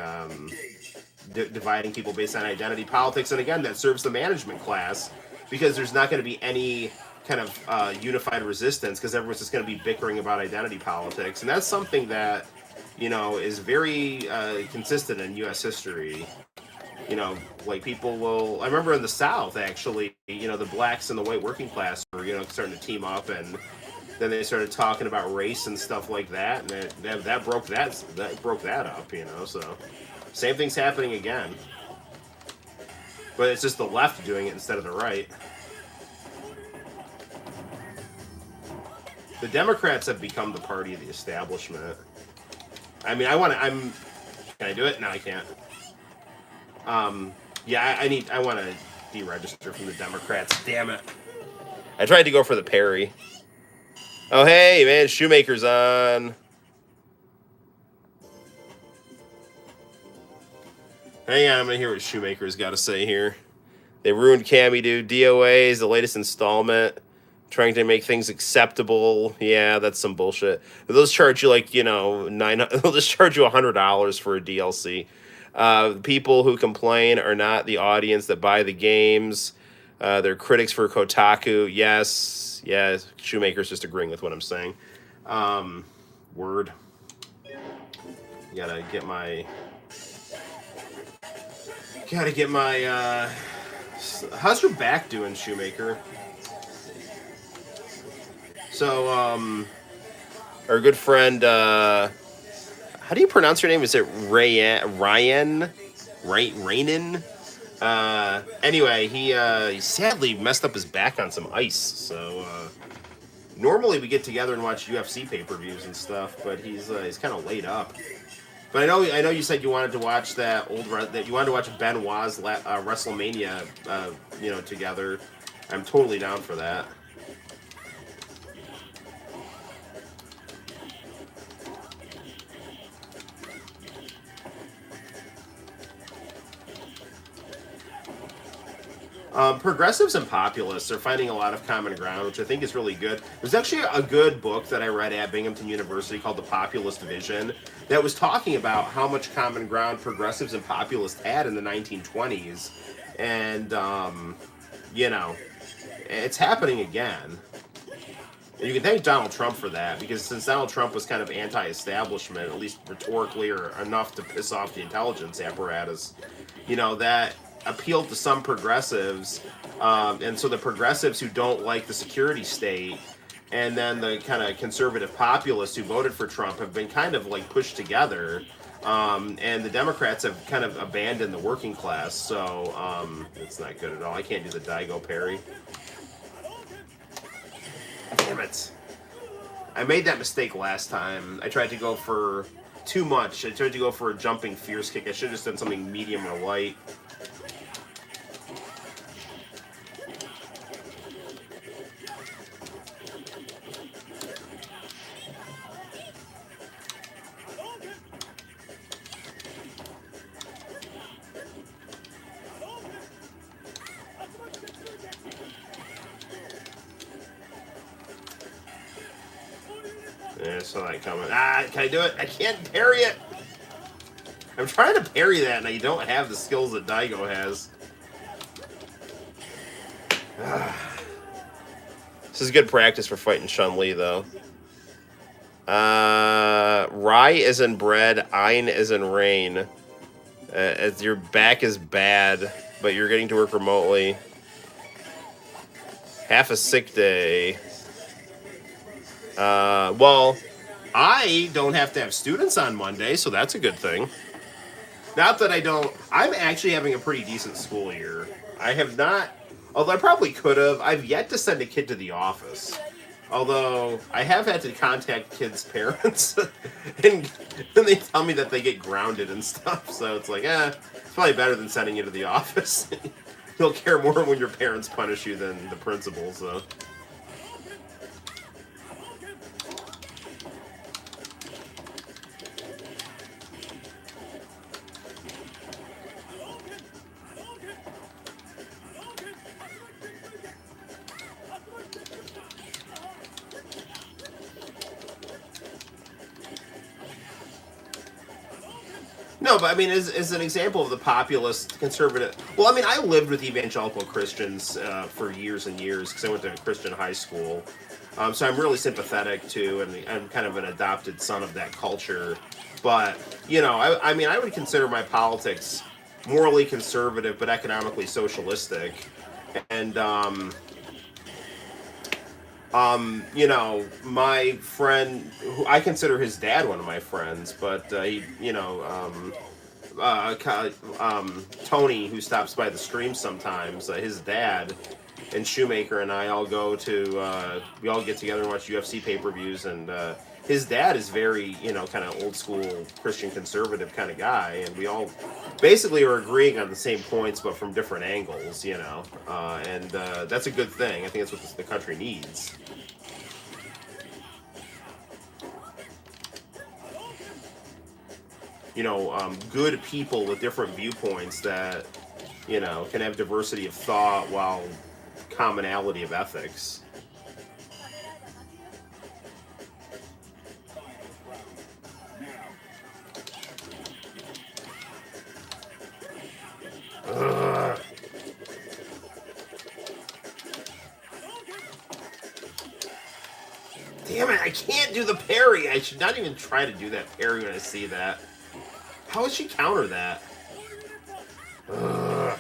dividing people based on identity politics. And again, that serves the management class, because there's not going to be any kind of unified resistance, because everyone's just going to be bickering about identity politics. And that's something that is very consistent in U.S. history. Like people will. I remember in the South, actually, the blacks and the white working class were, starting to team up, and then they started talking about race and stuff like that, and that broke that up. So same thing's happening again, but it's just the left doing it instead of the right. The Democrats have become the party of the establishment. I mean, can I do it? No, I can't. Yeah, I want to deregister from the Democrats. Damn it. I tried to go for the parry. Oh, hey, man, Shoemaker's on. Hang on, I'm going to hear what Shoemaker's got to say here. They ruined Cammy, dude. DOA is the latest installment. Trying to make things acceptable. Yeah, that's some bullshit. They'll just charge you like, they'll just charge you $100 for a DLC. People who complain are not the audience that buy the games. They're critics for Kotaku. Yes, Shoemaker's just agreeing with what I'm saying. Word. Gotta get my. How's your back doing, Shoemaker? So, our good friend, how do you pronounce your name? Is it Ryan? Rainin? Anyway, he sadly messed up his back on some ice. So, normally we get together and watch UFC pay-per-views and stuff, but he's kind of laid up. But I know you said you wanted to watch that you wanted to watch Benoit's WrestleMania, together. I'm totally down for that. Progressives and populists are finding a lot of common ground, which I think is really good. There's actually a good book that I read at Binghamton University called The Populist Vision that was talking about how much common ground progressives and populists had in the 1920s. And, you know, it's happening again. And you can thank Donald Trump for that, because since Donald Trump was kind of anti-establishment, at least rhetorically, or enough to piss off the intelligence apparatus, you know, that appealed to some progressives, and so the progressives who don't like the security state, and then the kind of conservative populists who voted for Trump have been kind of like pushed together, and the Democrats have kind of abandoned the working class. So it's not good at all. I can't do the Daigo parry. Damn it! I made that mistake last time. I tried to go for too much. I tried to go for a jumping fierce kick. I should have just done something medium or light. Yeah, I saw that coming. Ah, can I do it? I can't parry it! I'm trying to parry that, and I don't have the skills that Daigo has. This is good practice for fighting Chun-Li, though. Rai is in bread, Ein is in rain. Your back is bad, but you're getting to work remotely. Half a sick day. Well, I don't have to have students on Monday, so that's a good thing. Not that I don't. I'm actually having a pretty decent school year. I have not, although I probably could have. I've yet to send a kid to the office. Although I have had to contact kids' parents, and they tell me that they get grounded and stuff. So it's like, it's probably better than sending you to the office. You'll care more when your parents punish you than the principal. So. No, but I mean, as an example of the populist conservative. Well, I mean, I lived with evangelical Christians for years and years because I went to a Christian high school. So I'm really sympathetic to, and I'm kind of an adopted son of that culture. But, you know, I mean, I would consider my politics morally conservative but economically socialistic. And, you know, my friend, who I consider his dad one of my friends, but he, you know, Tony, who stops by the stream sometimes, his dad and Shoemaker and I all go to, we all get together and watch UFC pay-per-views, and his dad is very, you know, kind of old school Christian conservative kind of guy, and we all basically are agreeing on the same points but from different angles, you know, and that's a good thing. I think that's what the country needs. You know, good people with different viewpoints that, you know, can have diversity of thought while commonality of ethics. Ugh. Damn it, I can't do the parry. I should not even try to do that parry when I see that. How would she counter that? Ugh.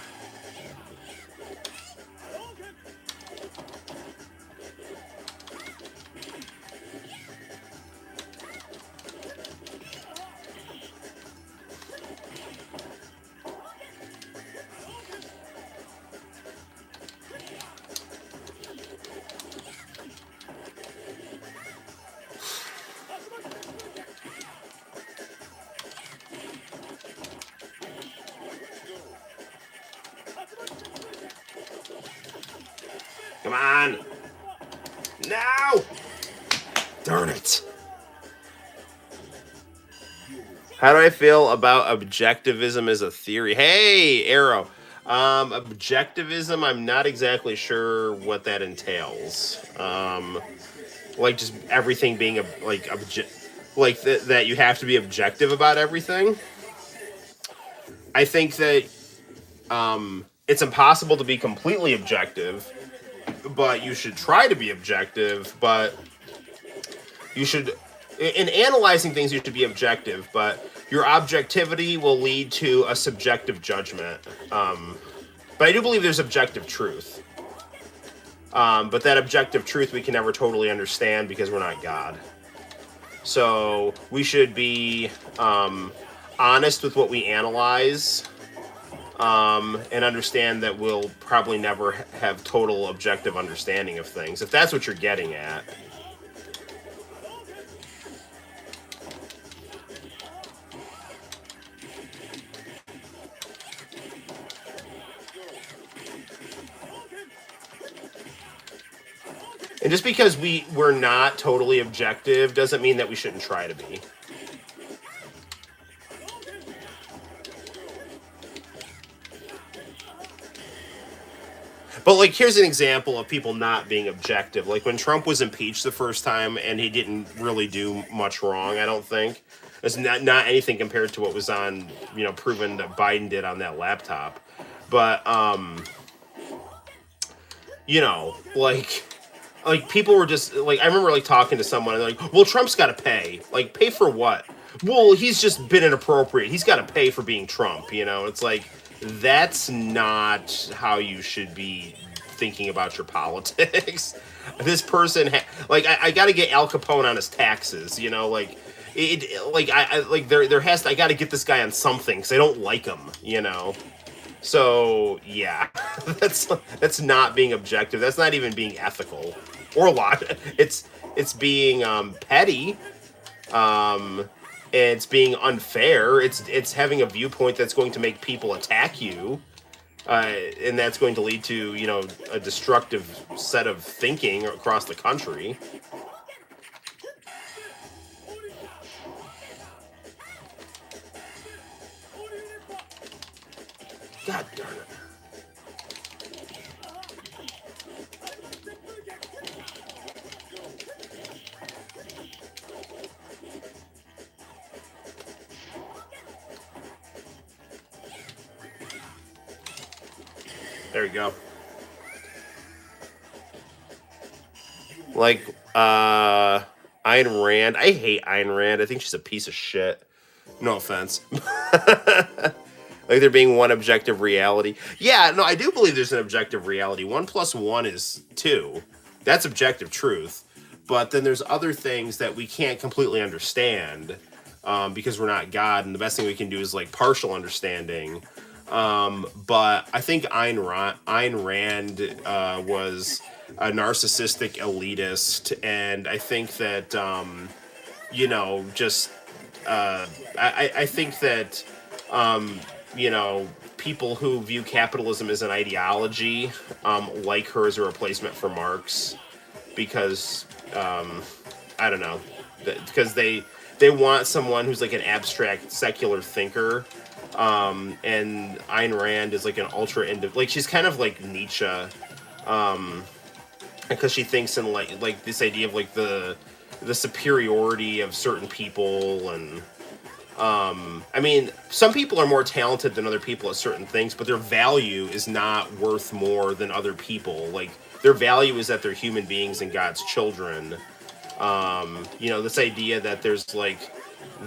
Come on! No! Darn it. How do I feel about objectivism as a theory? Hey, Arrow. Objectivism, I'm not exactly sure what that entails. Like just everything being like that you have to be objective about everything. I think that it's impossible to be completely objective, but you should try to be objective. But you should, in analyzing things, you should be objective. But your objectivity will lead to a subjective judgment. But I do believe there's objective truth. But that objective truth we can never totally understand because we're not God. So we should be honest with what we analyze, and understand that we'll probably never have total objective understanding of things, if that's what you're getting at. And just because we're not totally objective doesn't mean that we shouldn't try to be. But like, here's an example of people not being objective. Like when Trump was impeached the first time, and he didn't really do much wrong. I don't think it's not anything compared to what was on, proven that Biden did on that laptop. But like people were just like, I remember like talking to someone and like, well, Trump's got to pay. Like, pay for what? Well, he's just been inappropriate. He's got to pay for being Trump. It's like, that's not how you should be thinking about your politics. This person, I got to get Al Capone on his taxes. Like there has to, I got to get this guy on something because I don't like him. So yeah, that's not being objective. That's not even being ethical or logical. It's being petty. It's being unfair. It's having a viewpoint that's going to make people attack you, and that's going to lead to a destructive set of thinking across the country. God darn it. There you go. Like, Ayn Rand. I hate Ayn Rand. I think she's a piece of shit. No offense. Like there being one objective reality. Yeah, no, I do believe there's an objective reality. 1 + 1 is 2. That's objective truth. But then there's other things that we can't completely understand, because we're not God, and the best thing we can do is like partial understanding. But I think Ayn Rand was a narcissistic elitist, and I think that just I think that people who view capitalism as an ideology, like her as a replacement for Marx, because I don't know, because they want someone who's like an abstract secular thinker, and Ayn Rand is like an like she's kind of like Nietzsche, because she thinks in like this idea of like the superiority of certain people. And I mean, some people are more talented than other people at certain things, but their value is not worth more than other people. Like, their value is that they're human beings and God's children. This idea that there's like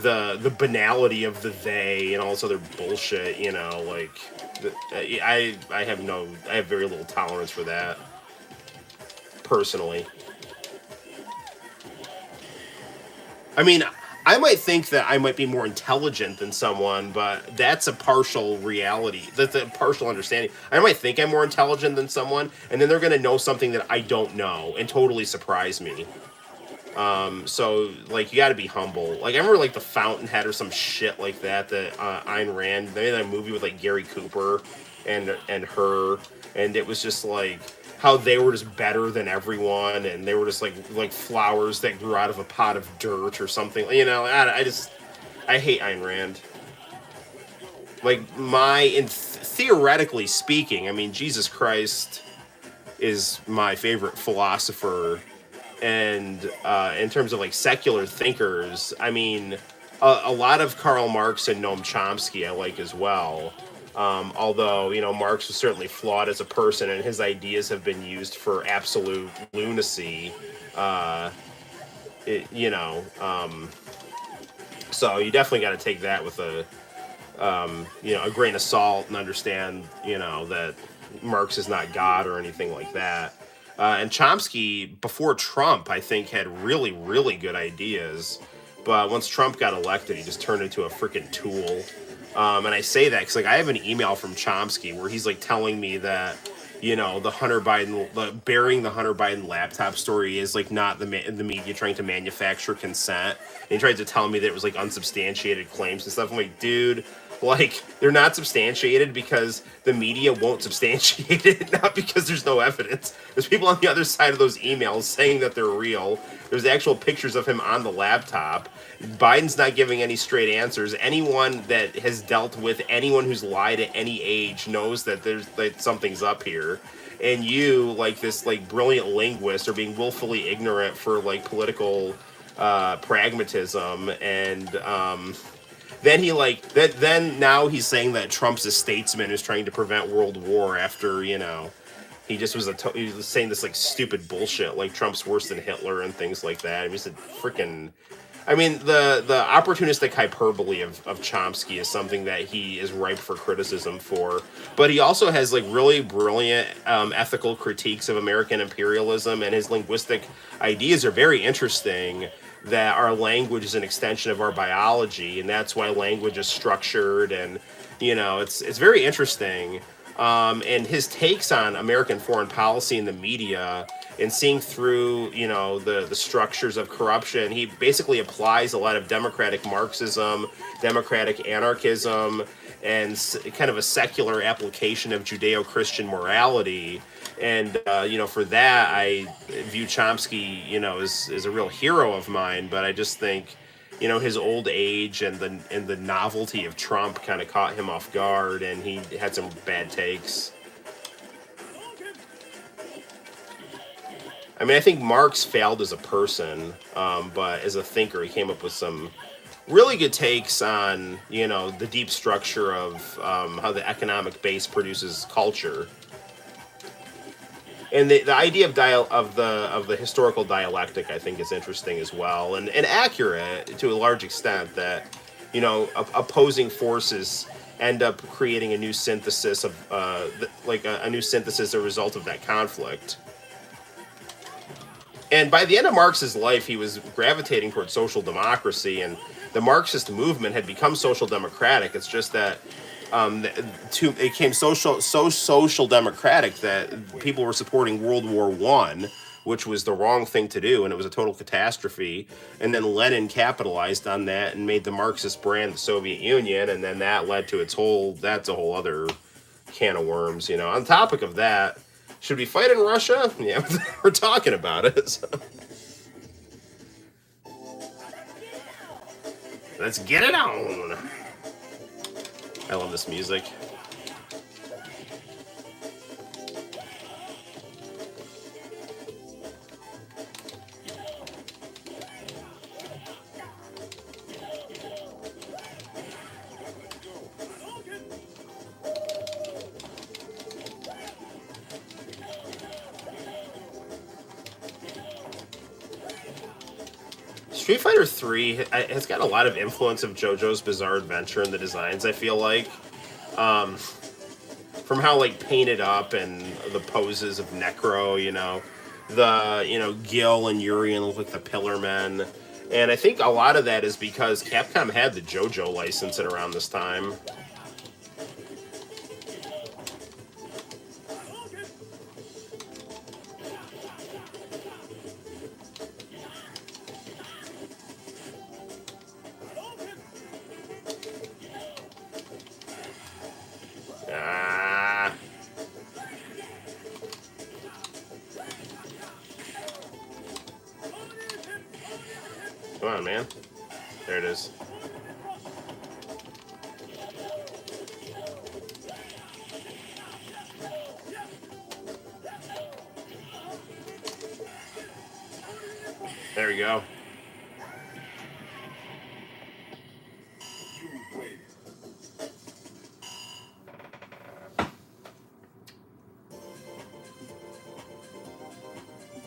the banality of the they and all this other bullshit. I have very little tolerance for that, personally. I mean, I might think that I might be more intelligent than someone, but that's a partial reality. That's a partial understanding. I might think I'm more intelligent than someone, and then they're going to know something that I don't know and totally surprise me. So, like, you got to be humble. Like, I remember, like, The Fountainhead or some shit like that Ayn Rand, they made that movie with, like, Gary Cooper and her, and it was just, like, how they were just better than everyone, and they were just like flowers that grew out of a pot of dirt or something. I hate Ayn Rand. Like, my theoretically speaking, I mean, Jesus Christ is my favorite philosopher, and in terms of like secular thinkers, I mean, a lot of Karl Marx and Noam Chomsky I like as well. Although, you know, Marx was certainly flawed as a person, and his ideas have been used for absolute lunacy. Uh, you know, so you definitely got to take that with a, you know, a grain of salt, and understand, you know, that Marx is not God or anything like that. And Chomsky, before Trump, I think had really, really good ideas. But once Trump got elected, he just turned into a freaking tool. And I say that because, like, I have an email from Chomsky where he's, like, telling me that, you know, burying the Hunter Biden laptop story is, like, not the media trying to manufacture consent. And he tried to tell me that it was, like, unsubstantiated claims and stuff. I'm like, dude, like, they're not substantiated because the media won't substantiate it, not because there's no evidence. There's people on the other side of those emails saying that they're real. There's actual pictures of him on the laptop. Biden's not giving any straight answers. Anyone that has dealt with anyone who's lied at any age knows that that something's up here. And you, like this like brilliant linguist, are being willfully ignorant for like political pragmatism. And then he like that. Then now he's saying that Trump's a statesman who's trying to prevent world war after, you know, he just was he was saying this like stupid bullshit like Trump's worse than Hitler and things like that. I mean, it's a freaking. I mean, the opportunistic hyperbole of Chomsky is something that he is ripe for criticism for. But he also has like really brilliant ethical critiques of American imperialism, and his linguistic ideas are very interesting. That our language is an extension of our biology, and that's why language is structured, and you know, it's very interesting. And his takes on American foreign policy and the media, and seeing through, you know, the structures of corruption, he basically applies a lot of democratic Marxism, democratic anarchism, and kind of a secular application of Judeo-Christian morality. And you know, for that, I view Chomsky, you know, as a real hero of mine. But I just think, you know, his old age and the novelty of Trump kind of caught him off guard, and he had some bad takes. I mean, I think Marx failed as a person, but as a thinker, he came up with some really good takes on, you know, the deep structure of how the economic base produces culture. And the idea of the historical dialectic, I think, is interesting as well, and accurate to a large extent. That, you know, opposing forces end up creating a new synthesis of a new synthesis as a result of that conflict. And by the end of Marx's life, he was gravitating towards social democracy, and the Marxist movement had become social democratic. It's just that it became social democratic that people were supporting World War I, which was the wrong thing to do, and it was a total catastrophe. And then Lenin capitalized on that and made the Marxist brand the Soviet Union, and then that led to that's a whole other can of worms, you know. On topic of that, should we fight in Russia? Yeah, we're talking about it. So. Let's get it on. I love this music. Street Fighter 3 has got a lot of influence of JoJo's Bizarre Adventure in the designs, I feel like. From how, like, painted up and the poses of Necro, you know. You know, Gil and Urien look like the Pillar Men. And I think a lot of that is because Capcom had the JoJo license at around this time. Come on, man. There it is. There we go.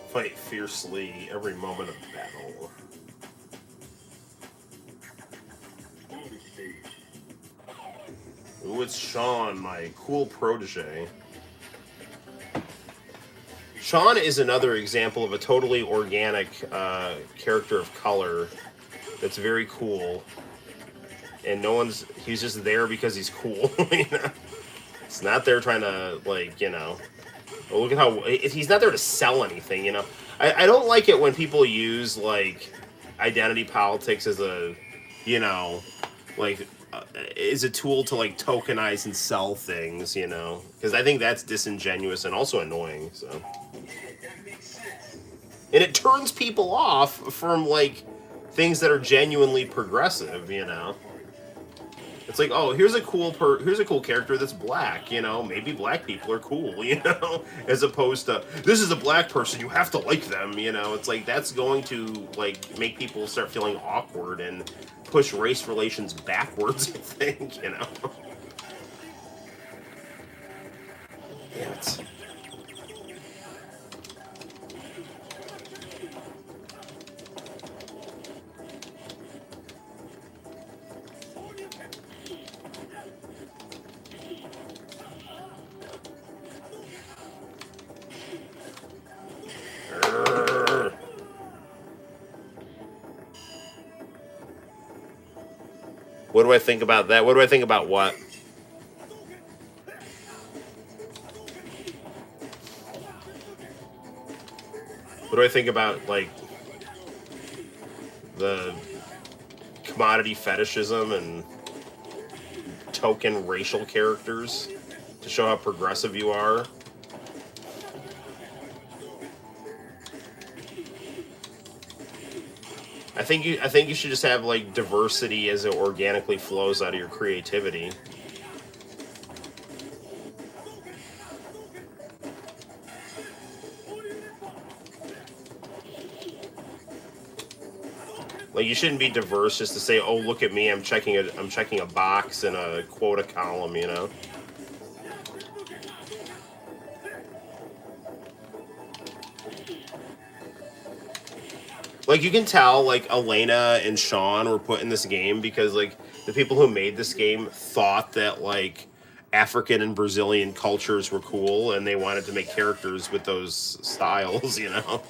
Fight fiercely every moment of battle. Ooh, it's Sean, my cool protege. Sean is another example of a totally organic character of color that's very cool. And he's just there because he's cool. You know? It's not there trying to, like, you know. Well, look at how he's not there to sell anything, you know. I don't like it when people use like identity politics as a, you know, like is a tool to like tokenize and sell things, you know, because I think that's disingenuous and also annoying. So, and it turns people off from like things that are genuinely progressive, you know. It's like, oh, here's a cool character that's black, you know. Maybe black people are cool, you know, as opposed to this is a black person, you have to like them, you know. It's like that's going to like make people start feeling awkward and push race relations backwards. I think, you know. Yeah, it's... What do I think about that? What do I think about what? What do I think about like the commodity fetishism and token racial characters to show how progressive you are? I think you should just have like diversity as it organically flows out of your creativity. Like you shouldn't be diverse just to say, "Oh, look at me! I'm checking a box in a quota column," you know. Like you can tell, like Elena and Sean were put in this game because like the people who made this game thought that like African and Brazilian cultures were cool, and they wanted to make characters with those styles, you know.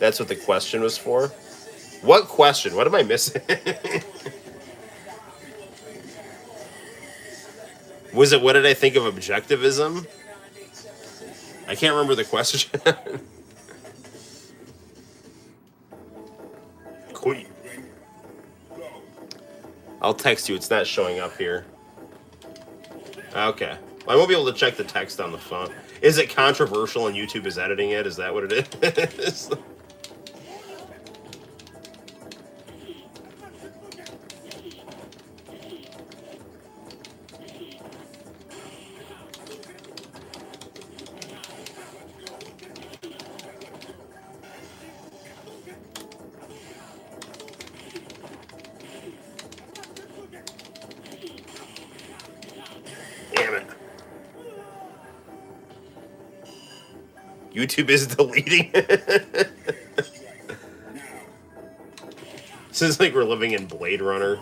That's what the question was for. What question? What am I missing? Was it what did I think of objectivism? I can't remember the question. Queen. I'll text you. It's not showing up here. Okay. Well, I won't be able to check the text on the phone. Is it controversial and YouTube is editing it? Is that what it is? Damn it. YouTube is deleting it. This is like we're living in Blade Runner.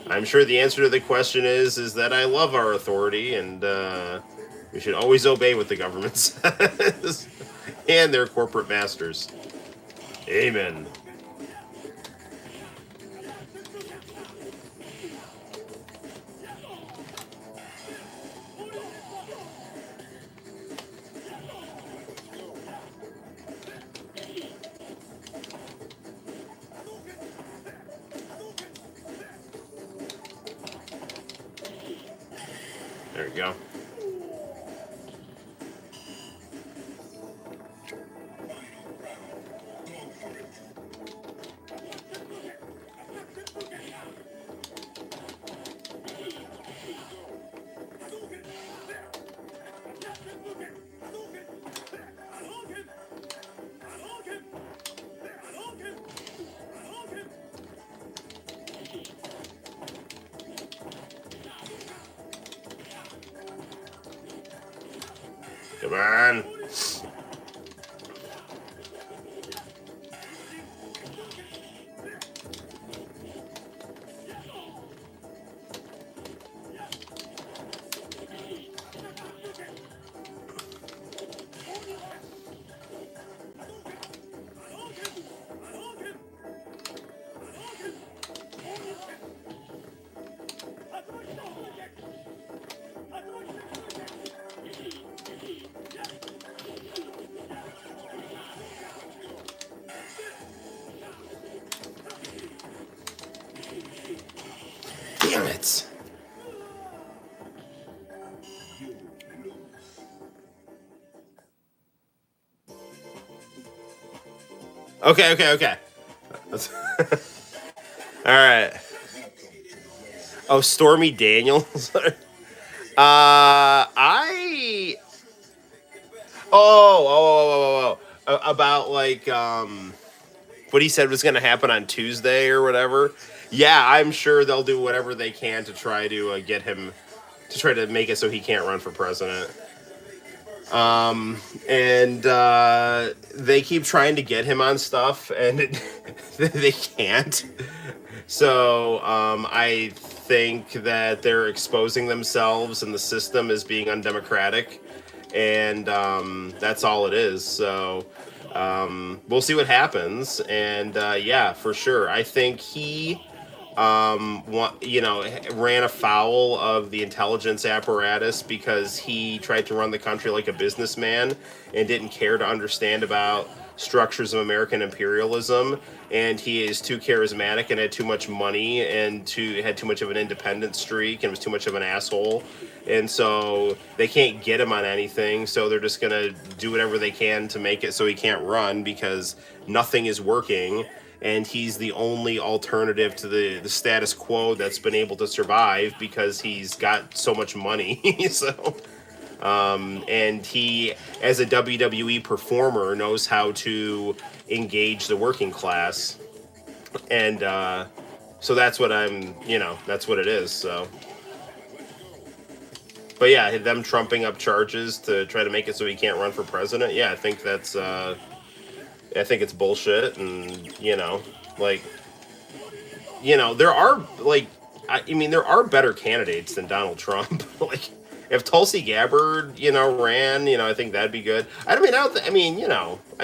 I'm sure the answer to the question is that I love our authority and we should always obey what the government says and their corporate masters. Amen. There we go. Come on. Damn it. Okay. All right. Oh, Stormy Daniels. I. About like what he said was going to happen on Tuesday or whatever. Yeah, I'm sure they'll do whatever they can to try to get him to try to make it so he can't run for president. And they keep trying to get him on stuff, and they can't. So I think that they're exposing themselves and the system as being undemocratic, and that's all it is. So we'll see what happens. And yeah, for sure, I think he ran afoul of the intelligence apparatus because he tried to run the country like a businessman and didn't care to understand about structures of American imperialism. And he is too charismatic and had too much money and had too much of an independent streak and was too much of an asshole. And so they can't get him on anything. So they're just going to do whatever they can to make it so he can't run because nothing is working. And he's the only alternative to the status quo that's been able to survive because he's got so much money. So, and he, as a WWE performer, knows how to engage the working class. And so that's what that's what it is. So, but yeah, them trumping up charges to try to make it so he can't run for president. Yeah, I think that's, I think it's bullshit. And, like, there are, like, I mean, there are better candidates than Donald Trump. Like, if Tulsi Gabbard, ran, I think that'd be good. I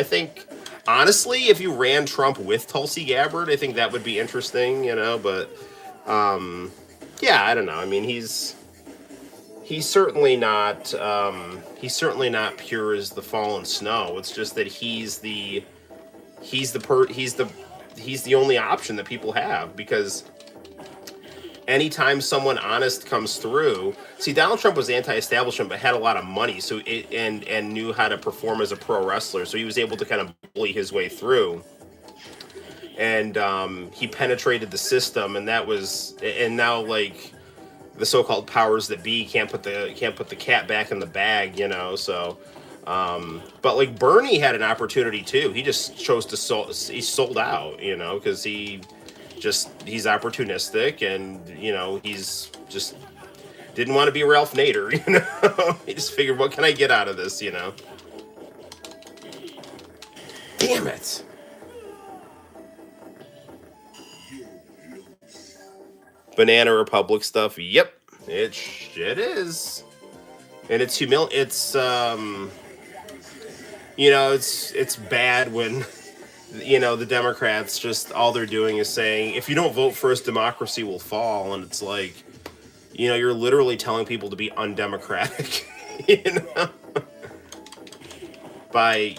think, honestly, if you ran Trump with Tulsi Gabbard, I think that would be interesting, but, yeah, I don't know. I mean, he's certainly not, pure as the fallen snow. It's just that he's the only option that people have, because anytime someone honest comes through, see, Donald Trump was anti-establishment but had a lot of money, so and knew how to perform as a pro wrestler, so he was able to kind of bully his way through, and he penetrated the system, and now, like, the so-called powers that be can't put the cat back in the bag, so. But like Bernie had an opportunity too. He just chose to he sold out, because he's opportunistic, and he's just didn't want to be Ralph Nader, He just figured, what can I get out of this, Damn it. Banana Republic stuff. Yep, it is, and it's it's bad when the Democrats just all they're doing is saying, if you don't vote for us, democracy will fall, and it's like, you're literally telling people to be undemocratic, by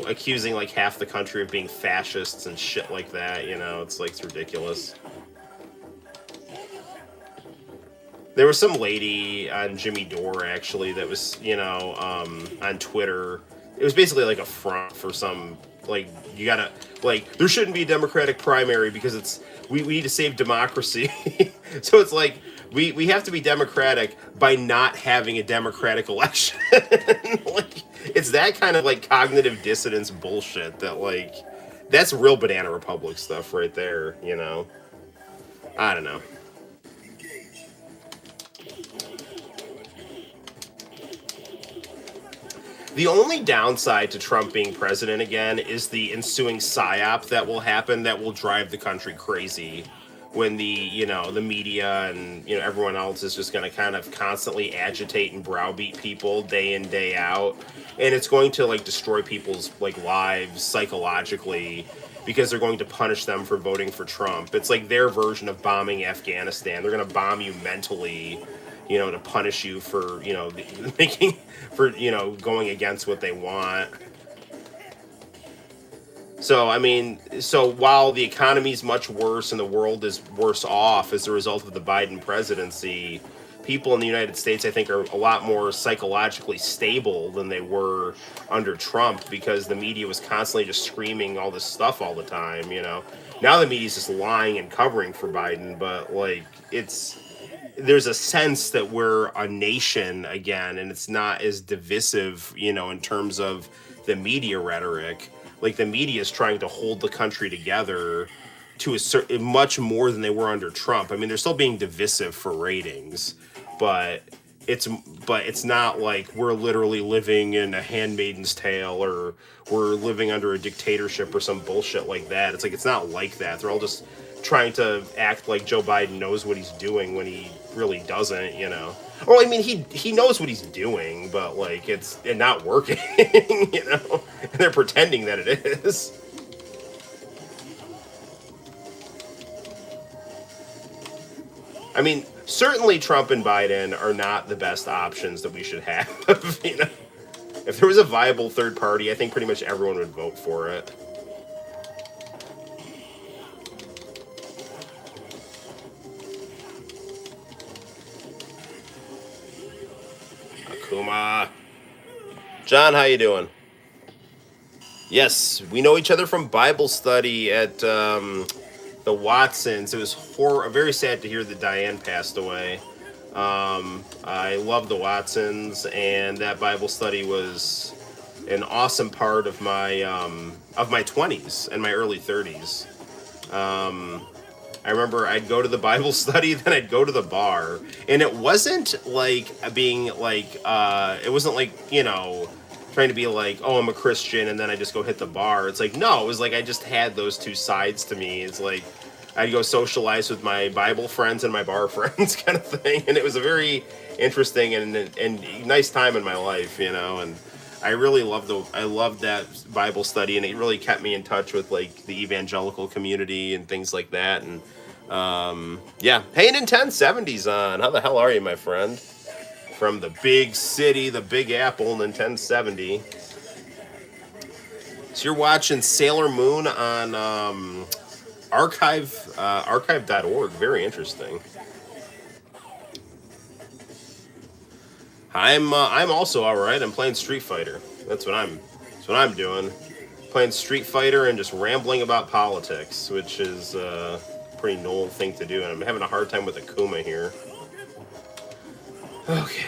accusing like half the country of being fascists and shit like that. It's like, it's ridiculous. There was some lady on Jimmy Dore, actually, that was, on Twitter. It was basically like a front for some, like, you gotta, like, there shouldn't be a Democratic primary because we need to save democracy. So it's like, we have to be democratic by not having a democratic election. Like, it's that kind of, like, cognitive dissonance bullshit that, like, that's real Banana Republic stuff right there, I don't know. The only downside to Trump being president again is the ensuing psyop that will happen that will drive the country crazy when the media and everyone else is just going to kind of constantly agitate and browbeat people day in day out, and it's going to like destroy people's like lives psychologically because they're going to punish them for voting for Trump. It's like their version of bombing Afghanistan. They're going to bomb you mentally, to punish you for, making, for, going against what they want. So, I mean, so while the economy's much worse and the world is worse off as a result of the Biden presidency, people in the United States, I think, are a lot more psychologically stable than they were under Trump because the media was constantly just screaming all this stuff all the time, Now the media's just lying and covering for Biden, but, like, there's a sense that we're a nation again, and it's not as divisive, in terms of the media rhetoric. Like the media is trying to hold the country together to a certain much more than they were under Trump. I mean, they're still being divisive for ratings, but it's not like we're literally living in a Handmaid's Tale or we're living under a dictatorship or some bullshit like that. It's like it's not like that. They're all just trying to act like Joe Biden knows what he's doing when he really doesn't, Well, I mean, he knows what he's doing, but like it's not working, And they're pretending that it is. I mean, certainly Trump and Biden are not the best options that we should have, If there was a viable third party, I think pretty much everyone would vote for it. Akuma. John, how you doing? Yes, we know each other from Bible study at the Watsons. It was very sad to hear that Diane passed away. I love the Watsons, and that Bible study was an awesome part of my 20s and my early 30s. I remember I'd go to the Bible study, then I'd go to the bar, and it wasn't like being like it wasn't like trying to be like, oh, I'm a Christian, and then I just go hit the bar. It's like, no, it was like I just had those two sides to me. It's like I'd go socialize with my Bible friends and my bar friends kind of thing, and it was a very interesting and nice time in my life, And I really loved that Bible study, and it really kept me in touch with like the evangelical community and things like that. And yeah, hey, Nintendo 70's on. How the hell are you, my friend? From the big city, the Big Apple, Nintendo 70. So you're watching Sailor Moon on archive.org. Very interesting. I'm also all right. I'm playing Street Fighter. That's what I'm doing. Playing Street Fighter and just rambling about politics, which is a pretty Noel thing to do. And I'm having a hard time with Akuma here. Okay.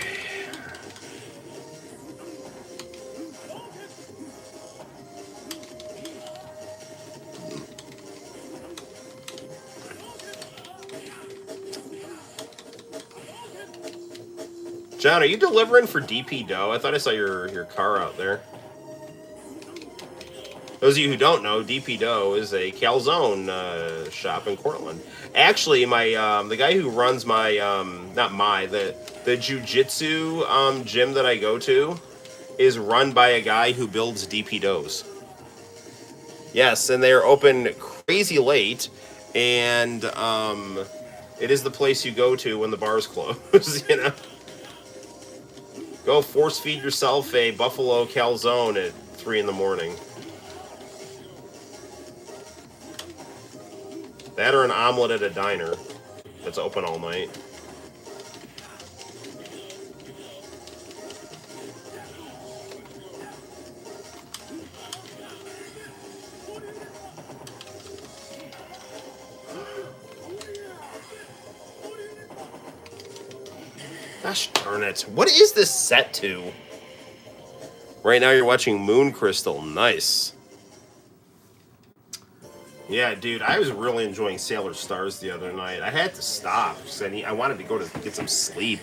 John, are you delivering for DP Dough? I thought I saw your car out there. Those of you who don't know, DP Dough is a calzone shop in Cortland. Actually, my the guy who runs my the jiu-jitsu gym that I go to is run by a guy who builds DP Doughs. Yes, and they are open crazy late, and it is the place you go to when the bars close, Go force feed yourself a buffalo calzone at 3 in the morning. That or an omelet at a diner that's open all night. Gosh darn it. What is this set to? Right now you're watching Moon Crystal. Nice. Yeah, dude, I was really enjoying Sailor Stars the other night. I had to stop because I wanted to go to get some sleep.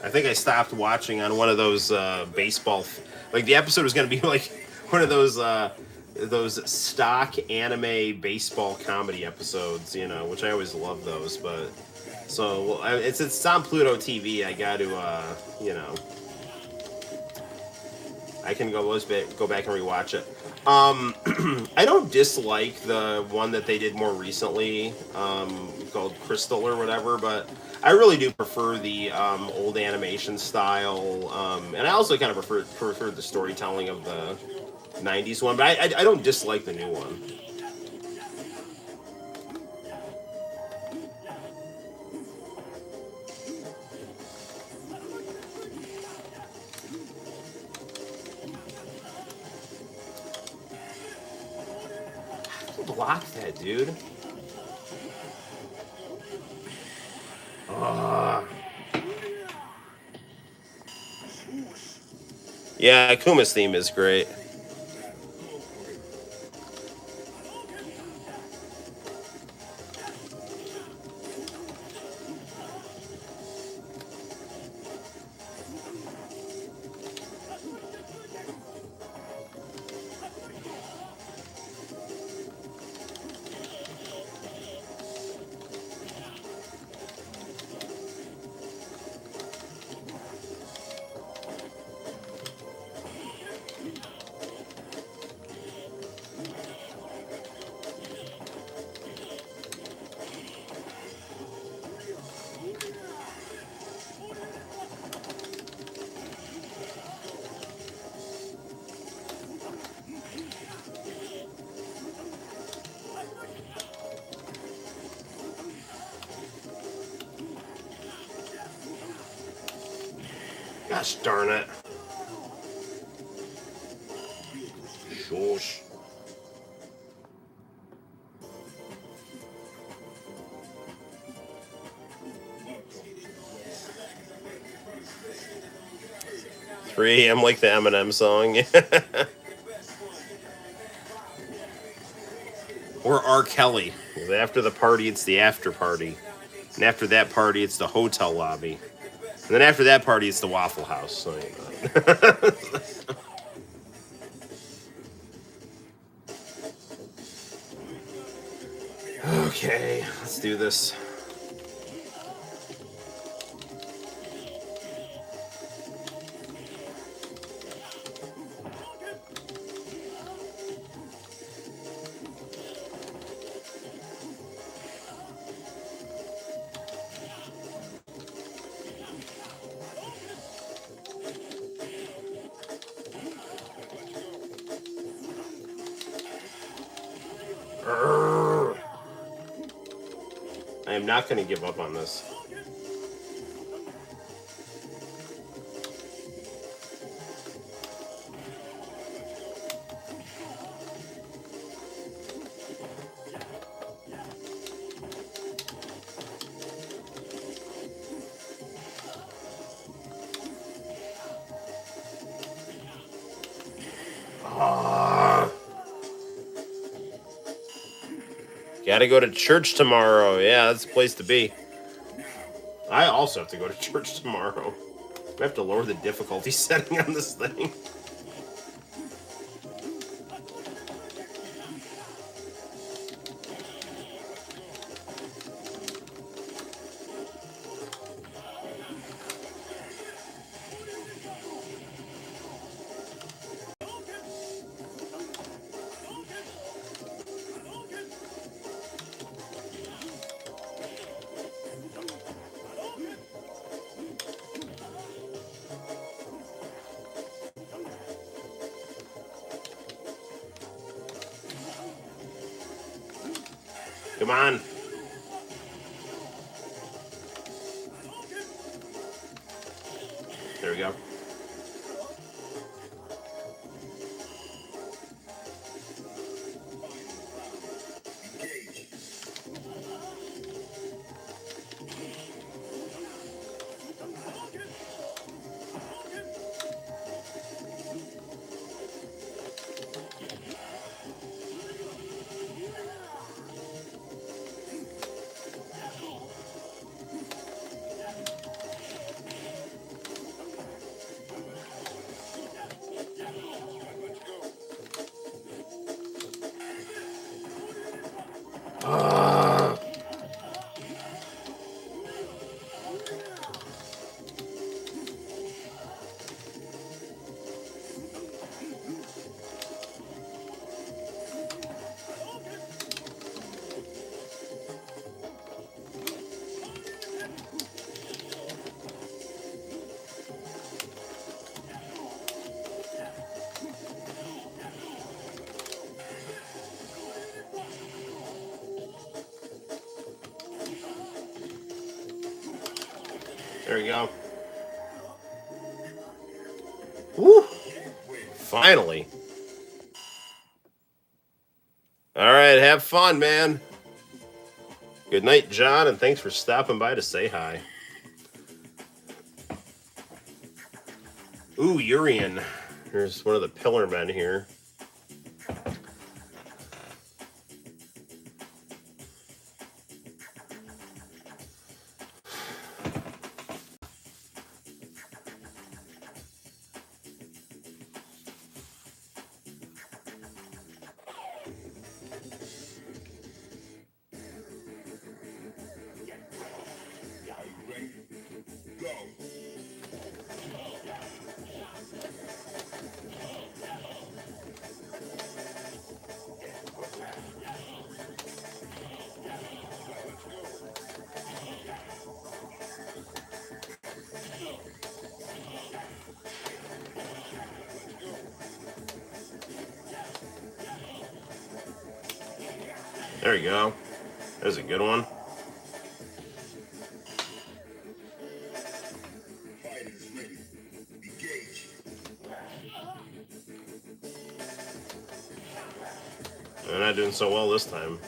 I think I stopped watching on one of those baseball. Like the episode was going to be like one of those stock anime baseball comedy episodes, which I always love those. But so well, it's on Pluto TV. I got to I can go back and rewatch it. I don't dislike the one that they did more recently, called Crystal or whatever, but I really do prefer the old animation style, and I also kind of prefer the storytelling of the '90s one. But I don't dislike the new one. Block that, dude. Yeah, Kuma's theme is great. Gosh darn it. Shush. Three, I'm like the Eminem song. Or R. Kelly. After the party, it's the after party. And after that party, it's the hotel lobby. And then after that party, it's the Waffle House. So, okay, let's do this. I am not going to give up on this. Gotta go to church tomorrow. Yeah, that's the place to be. I also have to go to church tomorrow. I have to lower the difficulty setting on this thing. Come on. There we go. we go. Woo! Finally. All right, have fun, man. Good night, John, and thanks for stopping by to say hi. Ooh, Urian. Here's one of the pillar men here. There you go. There's a good one. They're not doing so well this time.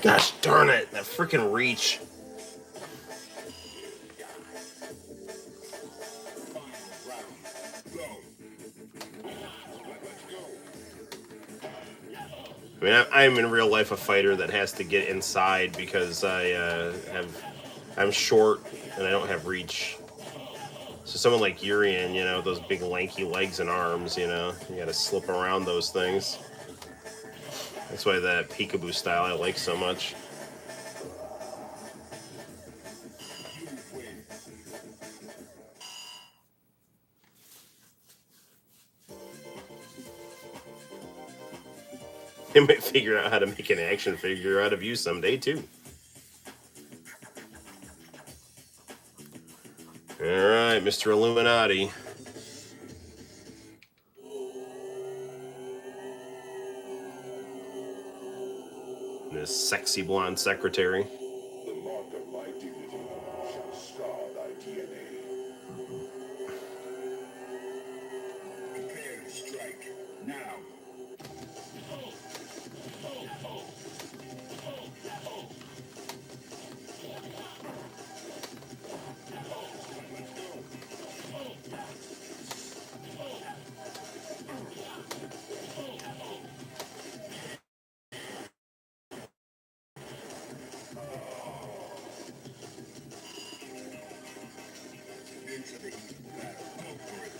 Gosh darn it, that freaking reach. I mean, I'm in real life a fighter that has to get inside because I'm short and I don't have reach. So someone like Urian, you know, those big lanky legs and arms, you know, you gotta slip around those things. That's why that peekaboo style I like so much. I might figure out how to make an action figure out of you someday, too. Alright, Mr. Illuminati. This sexy blonde secretary. The mark of my dignity shall scar thy DNA. Prepare to strike now. Into the heat of battle. Go for it.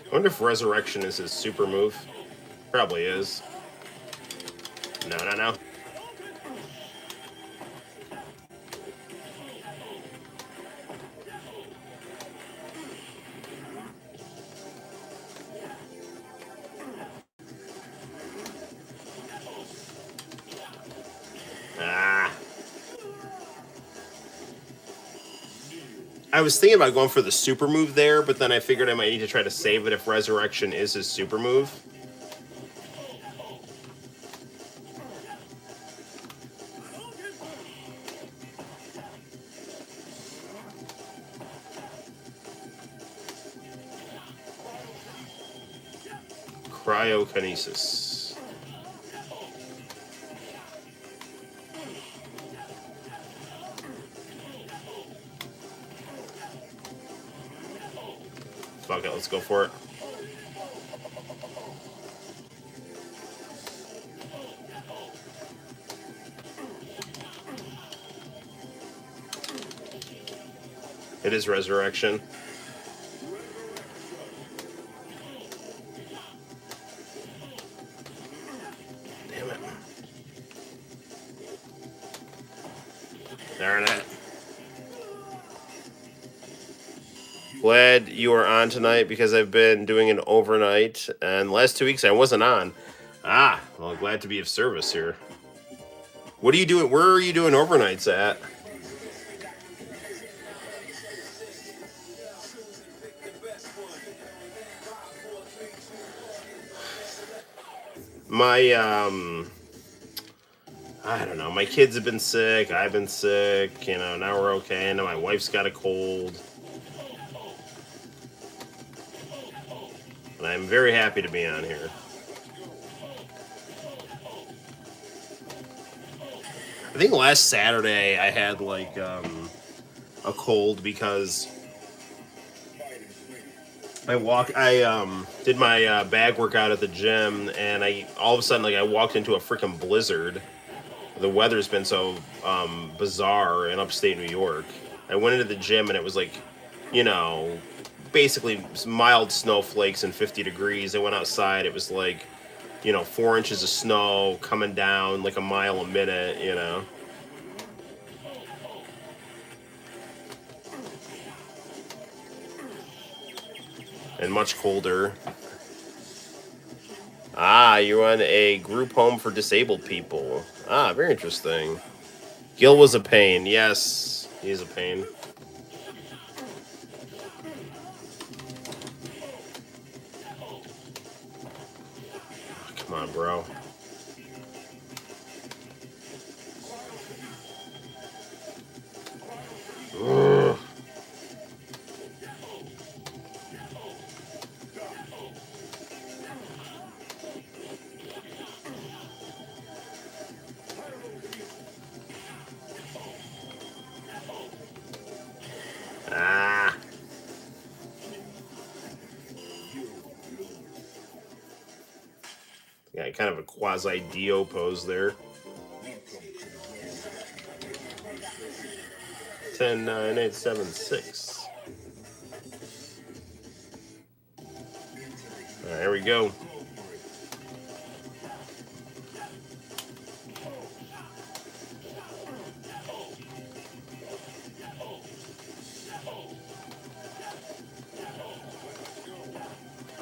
I wonder if Resurrection is his super move. Probably is. No. I was thinking about going for the super move there, but then I figured I might need to try to save it if Resurrection is his super move. Cryokinesis. Fuck it, let's go for it. It is Resurrection. Damn it. Darn it. Glad you are on tonight because I've been doing an overnight, and the last 2 weeks I wasn't on. Ah, well, glad to be of service here. What are you doing? Where are you doing overnights at? My, I don't know. My kids have been sick. I've been sick. You know, now we're okay. Now my wife's got a cold. And I'm very happy to be on here. I think last Saturday I had like a cold because I did my bag workout at the gym, and I all of a sudden, like, I walked into a freaking blizzard. The weather's been so bizarre in upstate New York. I went into the gym and it was like, you know, basically mild snowflakes and 50 degrees. I went outside, it was like, you know, 4 inches of snow coming down like a mile a minute, you know. And much colder. Ah, you run a group home for disabled people. Ah, very interesting. Gil was a pain. Yes, he's a pain. Come on, bro. Ugh. Ah. Yeah, kind of a quasi Dio pose there. 10, 9, 8, 7, 6. Right, here we go.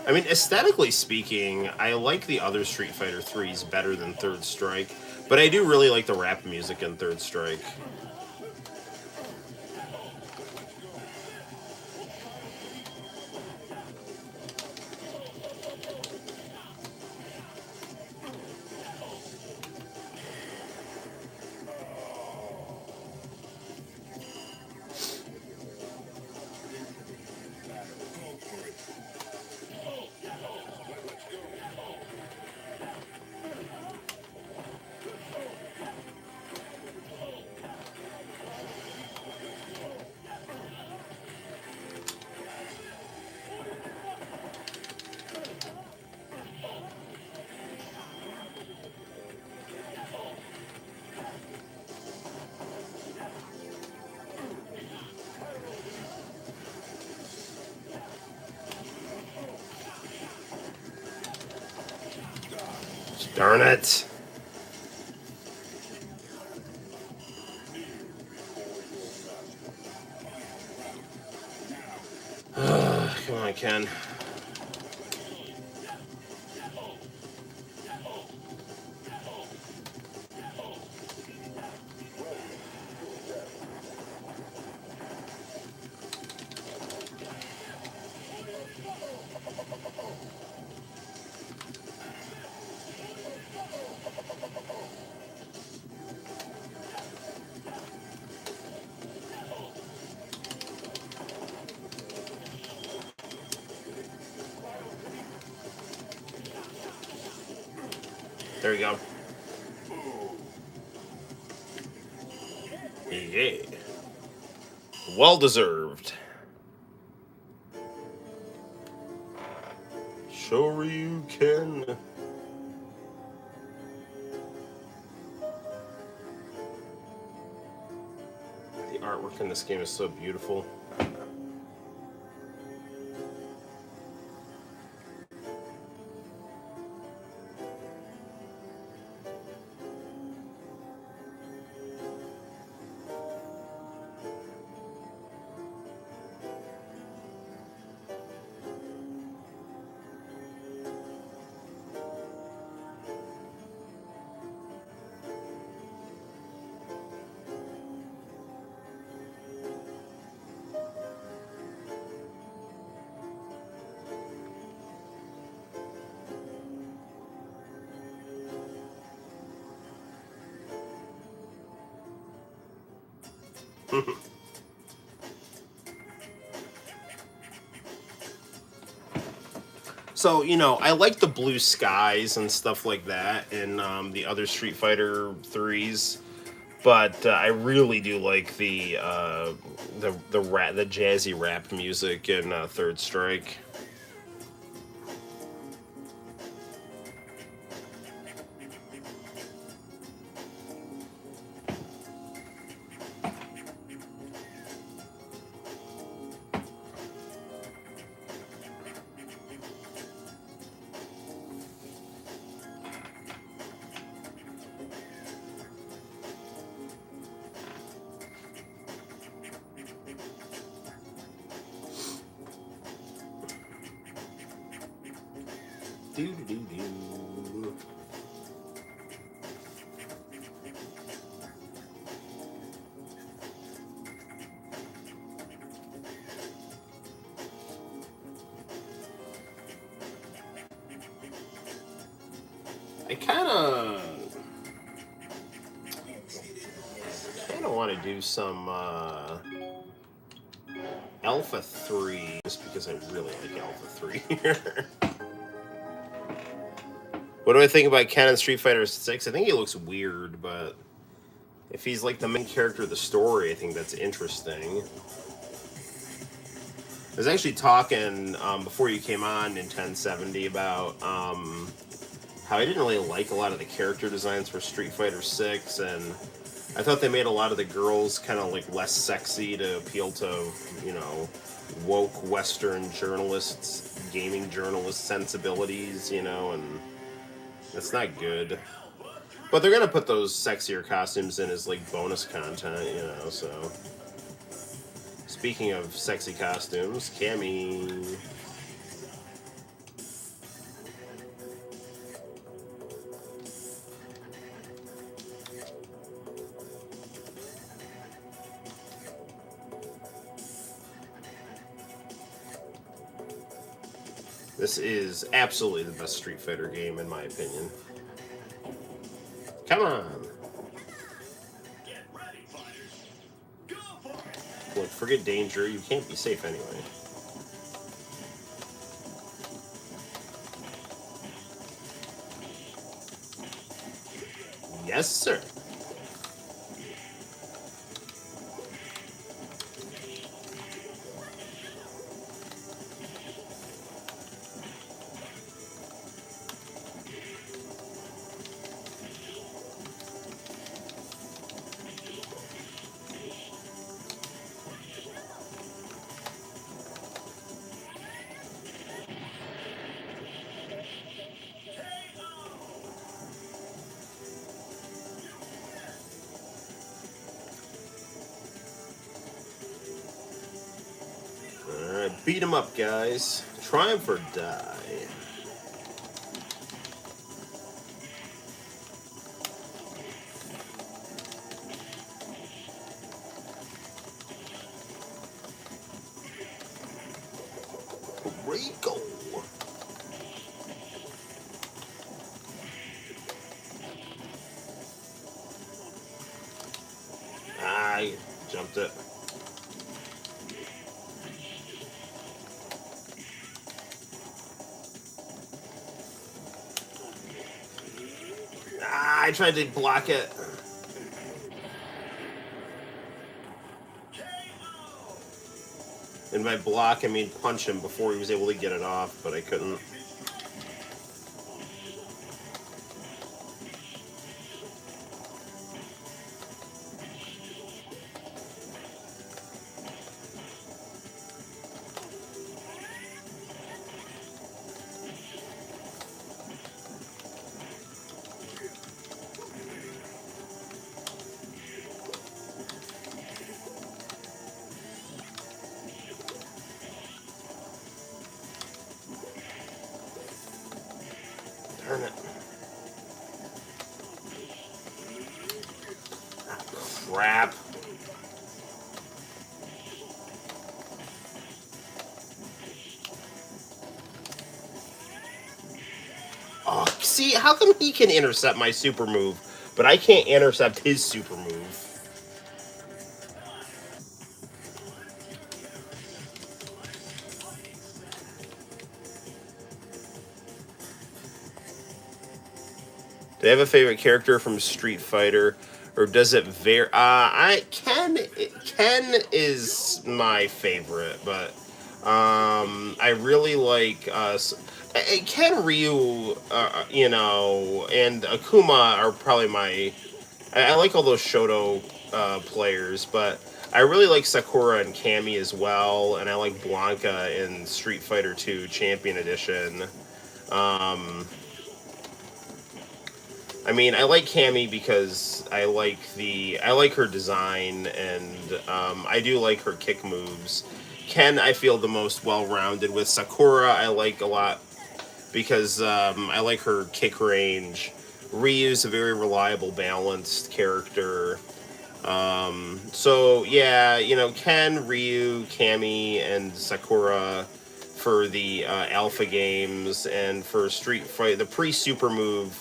I mean, aesthetically speaking, I like the other Street Fighter 3s better than Third Strike, but I do really like the rap music in Third Strike. Darn it. Come on, Ken. There we go. Yeah. Well deserved. Shoryuken. The artwork in this game is so beautiful. So, you know, I like the blue skies and stuff like that in the other Street Fighter threes, but I really do like the jazzy rap music in Third Strike. Do do do do. I kind of want to do some Alpha 3 just because I really like Alpha 3 here. What do I think about Ken in Street Fighter 6? I think he looks weird, but if he's like the main character of the story, I think that's interesting. I was actually talking before you came on in 1070 about how I didn't really like a lot of the character designs for Street Fighter 6, and I thought they made a lot of the girls kind of like less sexy to appeal to, you know, woke Western journalists, gaming journalist sensibilities, you know, and that's not good. But they're gonna put those sexier costumes in as like bonus content, you know, so. Speaking of sexy costumes, Cammy. This is absolutely the best Street Fighter game in my opinion. Come on. Look, forget danger. You can't be safe anyway. Yes, sir. Alright, beat him up, guys. Triumph or die. Rico. I jumped it. I tried to block it. And by block, I mean punch him before he was able to get it off, but I couldn't. Darn it. Crap. Oh, see, how come he can intercept my super move, but I can't intercept his super move? Do they have a favorite character from Street Fighter, or does it vary? Ken is my favorite, but I really like Ken, Ryu, and Akuma are probably my. I like all those Shoto players, but I really like Sakura and Cammy as well, and I like Blanca in Street Fighter 2 Champion Edition. Um, I mean, I like Cammy because I like her design, and I do like her kick moves. Ken, I feel the most well-rounded with. Sakura, I like a lot because I like her kick range. Ryu's a very reliable, balanced character. So yeah, Ken, Ryu, Cammy, and Sakura for the Alpha games, and for Street Fight, the pre-Super Move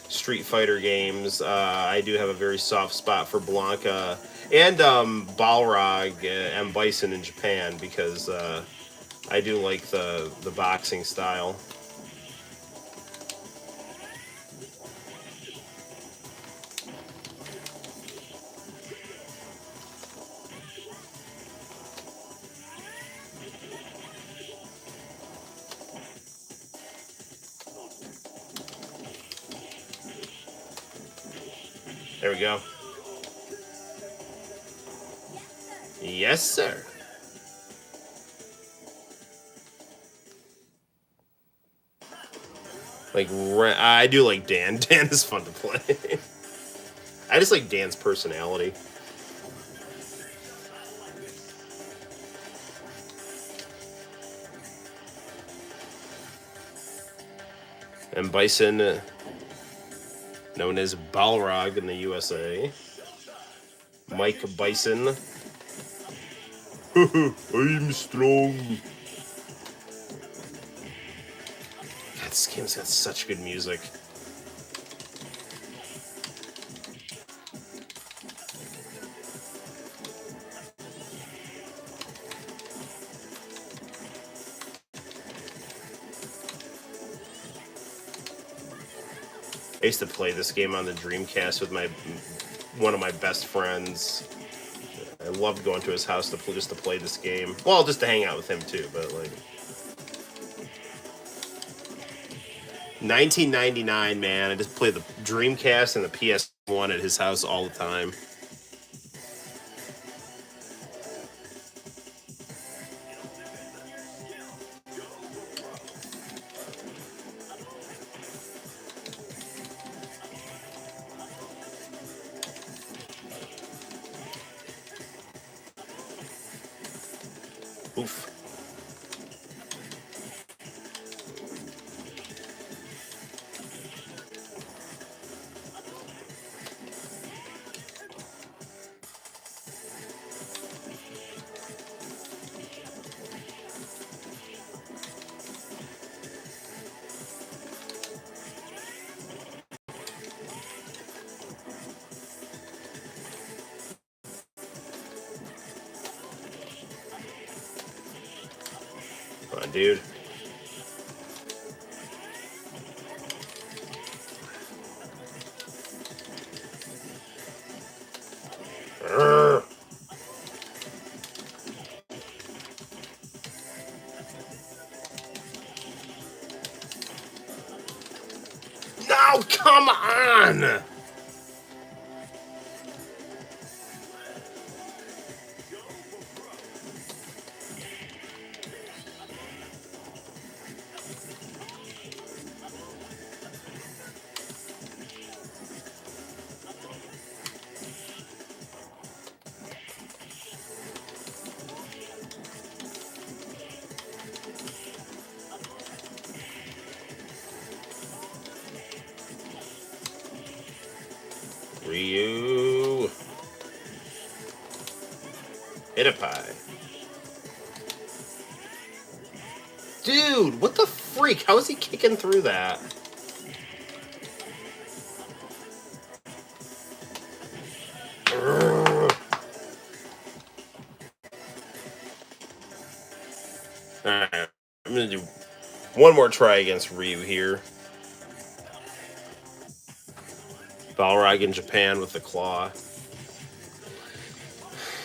Street Fighter games. I do have a very soft spot for Blanca and Balrog and Bison in Japan because I do like the boxing style. There we go. Yes, sir. Like I do like Dan. Dan is fun to play. I just like Dan's personality. And Bison, known as Balrog in the USA. Mike Bison. I'm strong. God, this game's got such good music. I used to play this game on the Dreamcast with one of my best friends. I loved going to his house just to play this game. Well, just to hang out with him too, but like 1999, man. I just played the Dreamcast and the PS1 at his house all the time. Oof. Come on, dude. Urgh. No, come on! Ryu. Hit a pie. Dude, what the freak? How is he kicking through that? Urgh. Alright, I'm gonna do one more try against Ryu here. Balrog in Japan with the claw.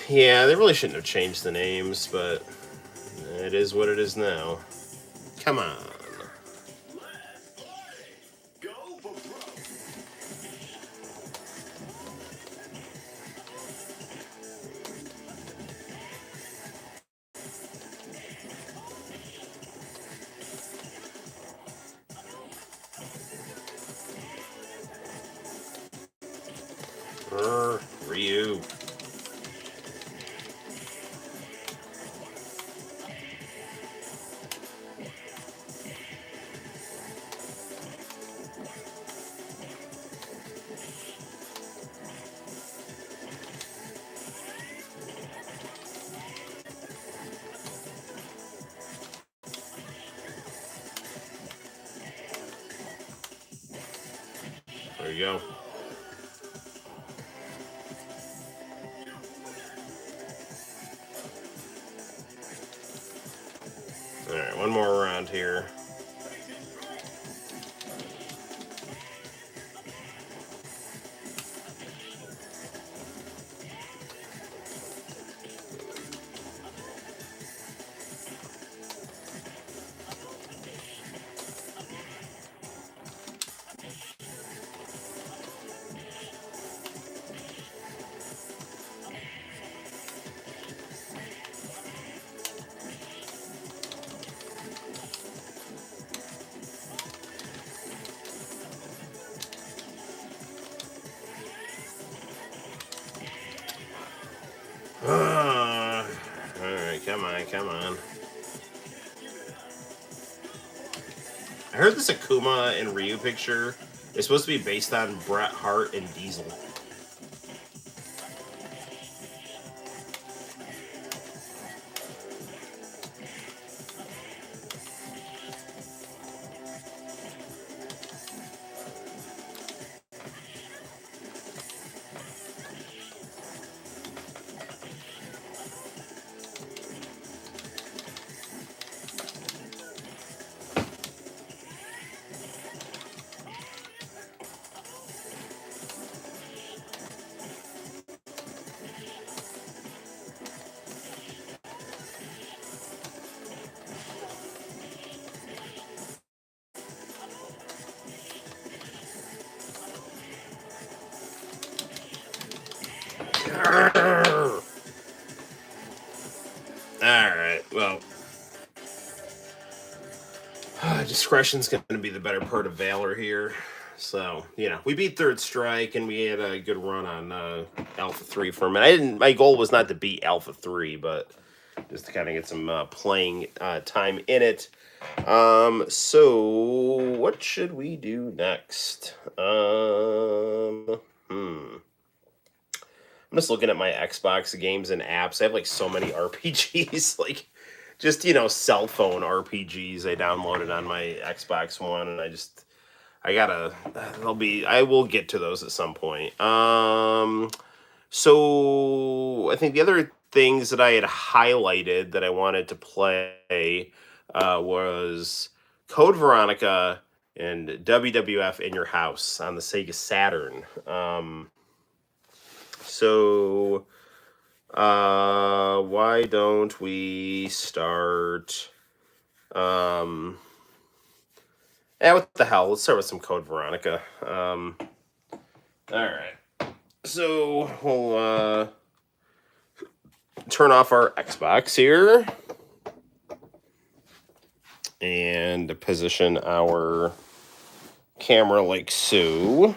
Yeah, they really shouldn't have changed the names, but it is what it is now. Come on. Ryu. There you go. Alright, one more round here. Alright, come on, come on. I heard this Akuma and Ryu picture is supposed to be based on Bret Hart and Diesel. Alright, well. Discretion's going to be the better part of valor here. So, we beat Third Strike, and we had a good run on Alpha 3 for a minute. My goal was not to beat Alpha 3, but just to kind of get some playing time in it. So, what should we do next? I'm just looking at my Xbox games and apps. I have, so many RPGs, just, cell phone RPGs I downloaded on my Xbox One, and I will get to those at some point. So I think the other things that I had highlighted that I wanted to play was Code Veronica and WWF in Your House on the Sega Saturn. So why don't we start? What the hell? Let's start with some Code Veronica. All right. So we'll turn off our Xbox here and position our camera like so.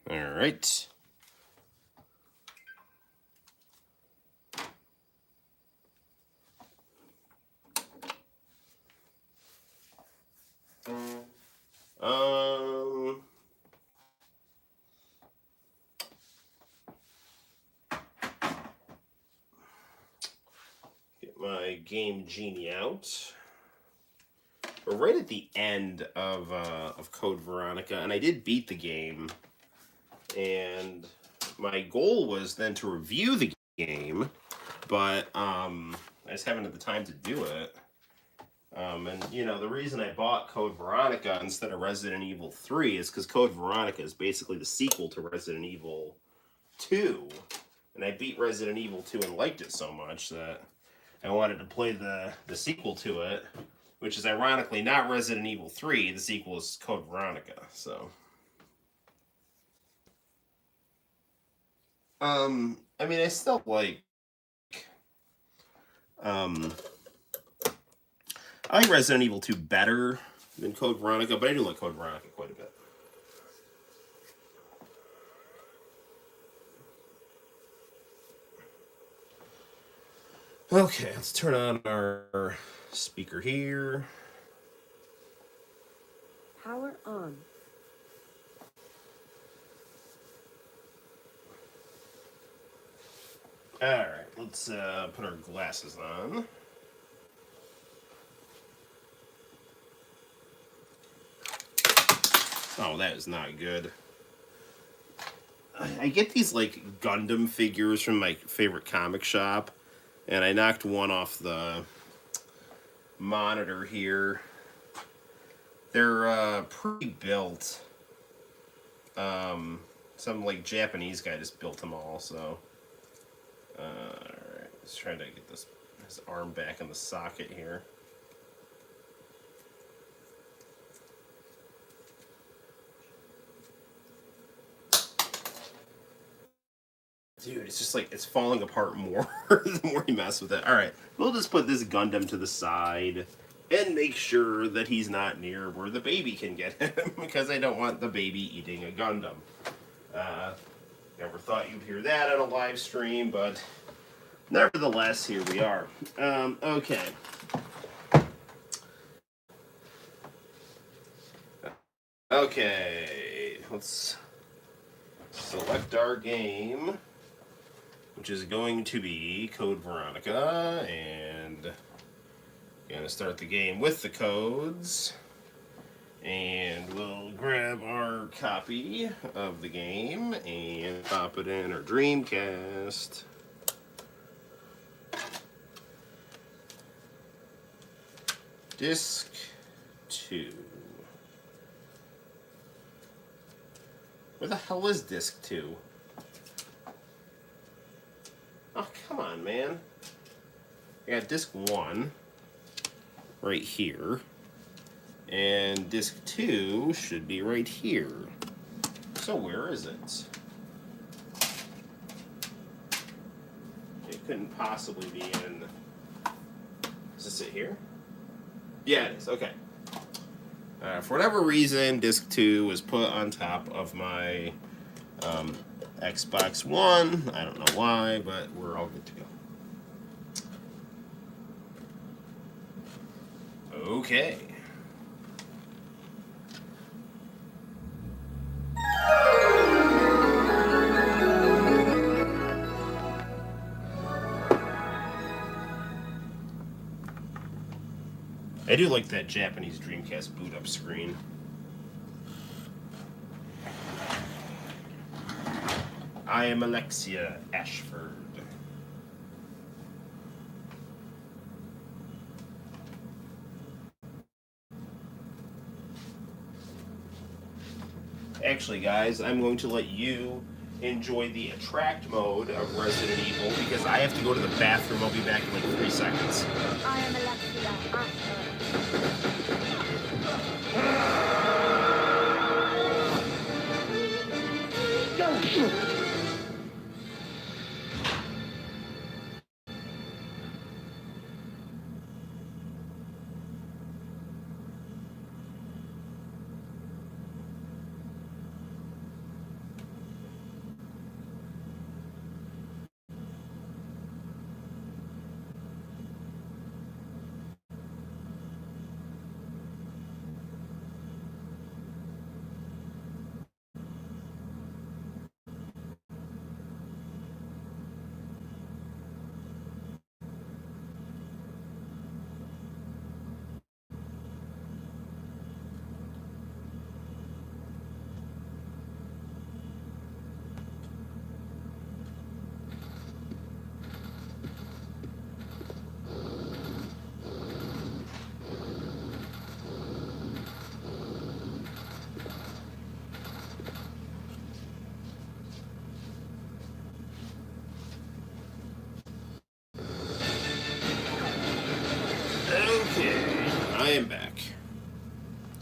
All right. Get my Game Genie out. We're right at the end of Code Veronica, and I did beat the game. And my goal was then to review the game, but I just haven't had the time to do it. And you know, the reason I bought Code Veronica instead of Resident Evil 3 is because Code Veronica is basically the sequel to Resident Evil 2. And I beat Resident Evil 2 and liked it so much that I wanted to play the sequel to it, which is ironically not Resident Evil 3. The sequel is Code Veronica. So, I mean, I still like, um, I like Resident Evil 2 better than Code Veronica, but I do like Code Veronica quite a bit. Okay, let's turn on our speaker here. Power on. Alright, let's put our glasses on. Oh, that is not good. I get these, like, Gundam figures from my favorite comic shop, and I knocked one off the monitor here. They're pre-built. Some, like, Japanese guy just built them all, so... Alright, let's try to get his arm back in the socket here. Dude, it's just like, it's falling apart more the more you mess with it. Alright, we'll just put this Gundam to the side and make sure that he's not near where the baby can get him, because I don't want the baby eating a Gundam. Never thought you'd hear that on a live stream, but nevertheless, here we are. Okay. Okay, let's select our game, which is going to be Code Veronica, and gonna start the game with the codes. And we'll grab our copy of the game and pop it in our Dreamcast. Disc 2. Where the hell is Disc 2? Oh, come on, man. I got Disc 1 right here. And Disc 2 should be right here. So where is it? It couldn't possibly be in... Does it sit here? Yeah, it is. Okay. For whatever reason, Disc 2 was put on top of my Xbox One. I don't know why, but we're all good to go. Okay. I do like that Japanese Dreamcast boot up screen. I am Alexia Ashford. Actually, guys, I'm going to let you enjoy the attract mode of Resident Evil because I have to go to the bathroom. I'll be back in like 3 seconds. I am Alexia Ashford.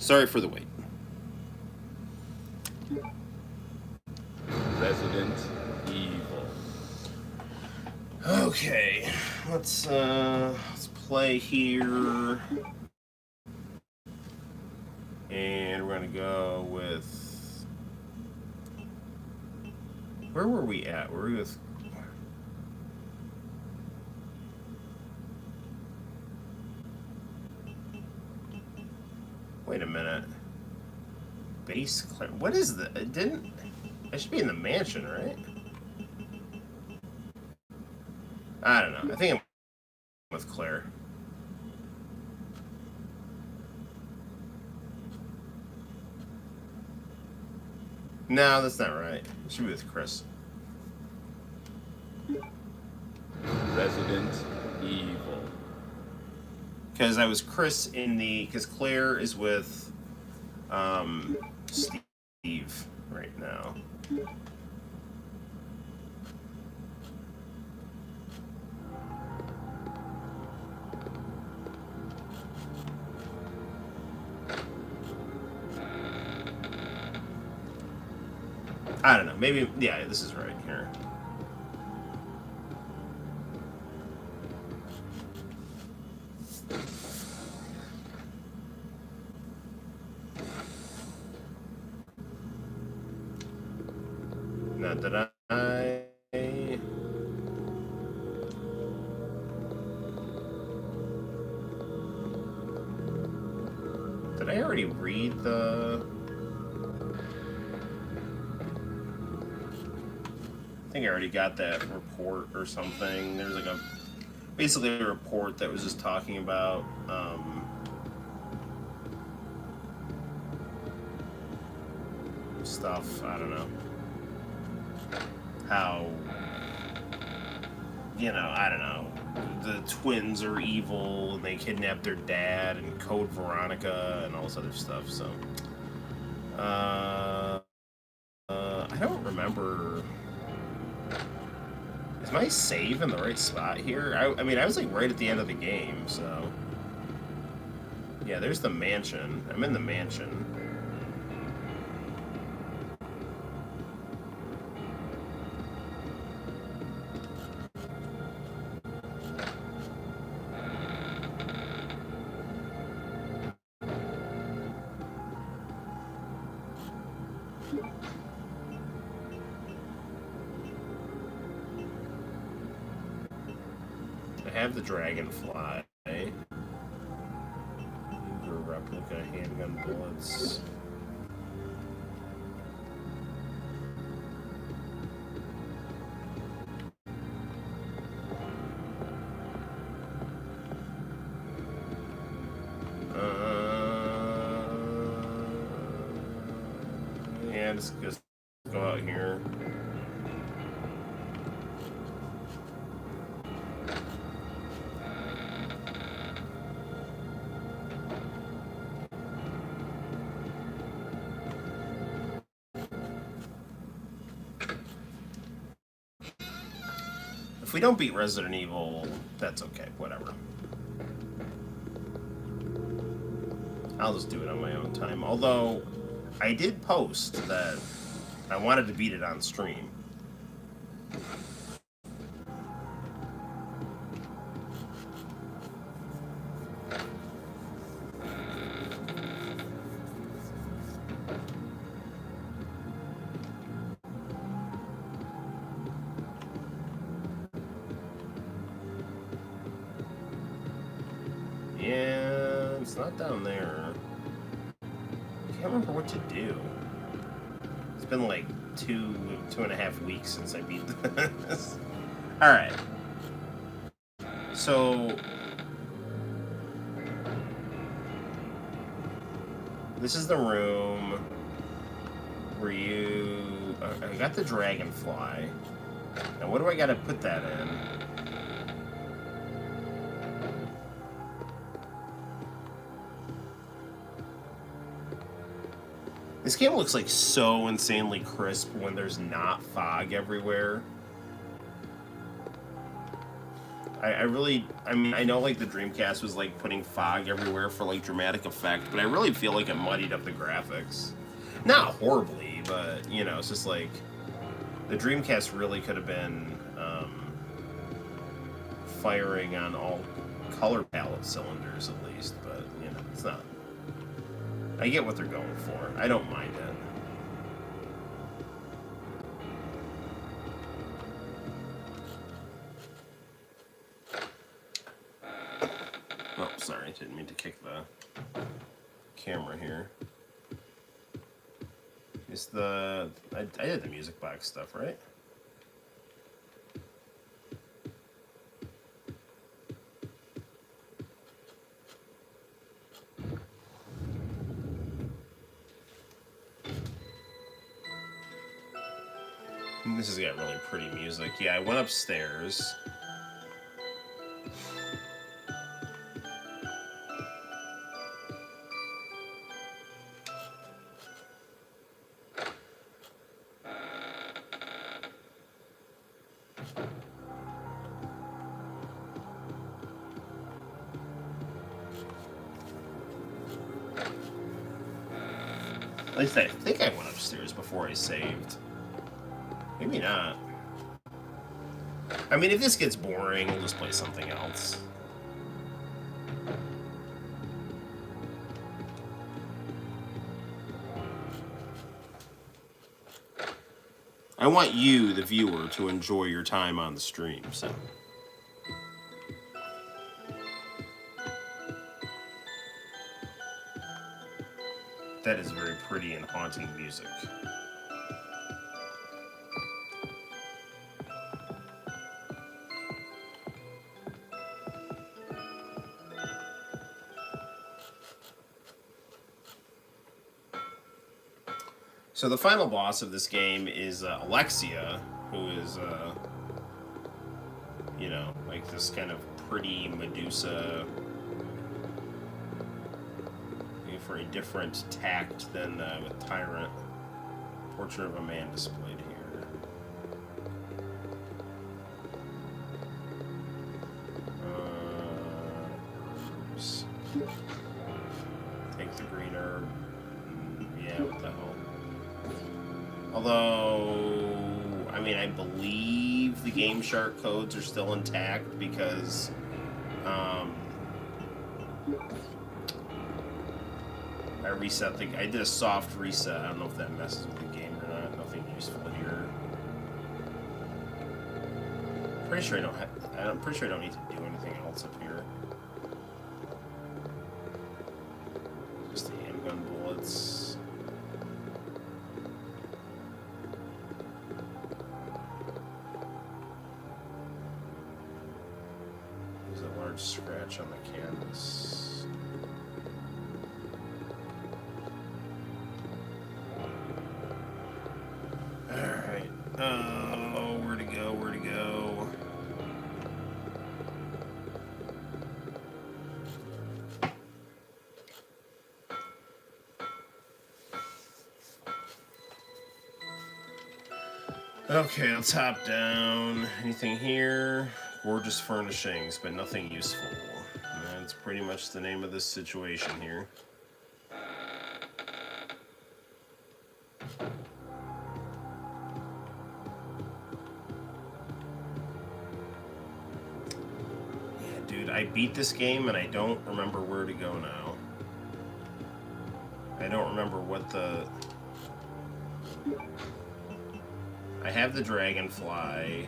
Sorry for the wait. Resident Evil. Okay, let's play here, and we're gonna go with. Where were we at? Were we with? Wait a minute. Base Claire. What is the? It didn't. I should be in the mansion, right? I don't know. I think I'm with Claire. No, that's not right. It should be with Chris. Resident Evil. Because I was Chris in the. Because Claire is with Steve right now. I don't know. Maybe, yeah, this is right here. Not that I... Did I already read the... I think I already got that report or something. There's like basically a report that was just talking about stuff. I don't know how, I don't know. The twins are evil and they kidnap their dad and Code Veronica and all this other stuff. So, I don't remember. Is my save in the right spot here? I mean, I was like right at the end of the game, so. Yeah, there's the mansion. I'm in the mansion. I have the dragonfly. Uber replica handgun bullets. Yeah, just go out here. If we don't beat Resident Evil, that's okay, whatever. I'll just do it on my own time. Although, I did post that I wanted to beat it on stream. Yeah, it's not down there. I can't remember what to do. It's been like 2.5 weeks since I beat this. Alright. So... this is the room where you... I got the dragonfly. Now what do I gotta put that in? This game looks like so insanely crisp when there's not fog everywhere. I really, I mean, I know like the Dreamcast was like putting fog everywhere for like dramatic effect, but I really feel like it muddied up the graphics. Not horribly, but you know, it's just like the Dreamcast really could have been firing on all color palette cylinders at least, but you know, it's not. I get what they're going for. I don't mind it. Oh, sorry, didn't mean to kick the camera here. Is the I did the music box stuff, right? This has got really pretty music. Yeah, I went upstairs. At least I think I went upstairs before I saved. Maybe not. I mean, if this gets boring, we'll just play something else. I want you, the viewer, to enjoy your time on the stream, so. That is very pretty and haunting music. So the final boss of this game is Alexia, who is, you know, like this kind of pretty Medusa, for a different tact than with Tyrant. Portrait of a man displayed here. Herbs. Take the green herb. Yeah, what the hell? Although, I mean, I believe the Game Shark codes are still intact because, I reset the. I did a soft reset. I don't know if that messes with the game or not. Nothing useful here. Pretty sure I don't. I'm pretty sure I don't need to do anything else up here. Just the handgun bullets. There's a large scratch on the canvas. Alright. Oh, where to go? Where to go? Okay, let's hop down. Anything here? Gorgeous furnishings, but nothing useful. That's pretty much the name of this situation here. Yeah, dude, I beat this game and I don't remember where to go now. I don't remember what the... I have the dragonfly,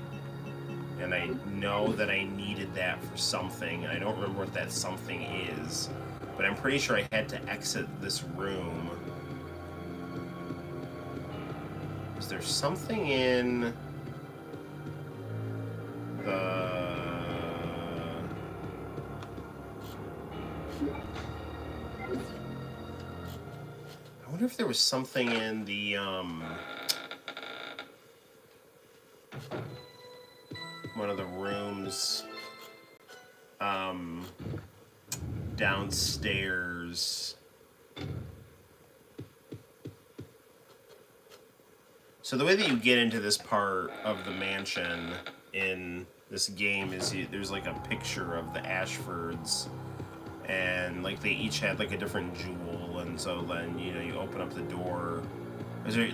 and I know that I needed that for something, and I don't remember what that something is, but I'm pretty sure I had to exit this room. Is there something in the... I wonder if there was something in the, one of the rooms downstairs. So the way that you get into this part of the mansion in this game is there's like a picture of the Ashfords, and like they each had like a different jewel, and so then you open up the door,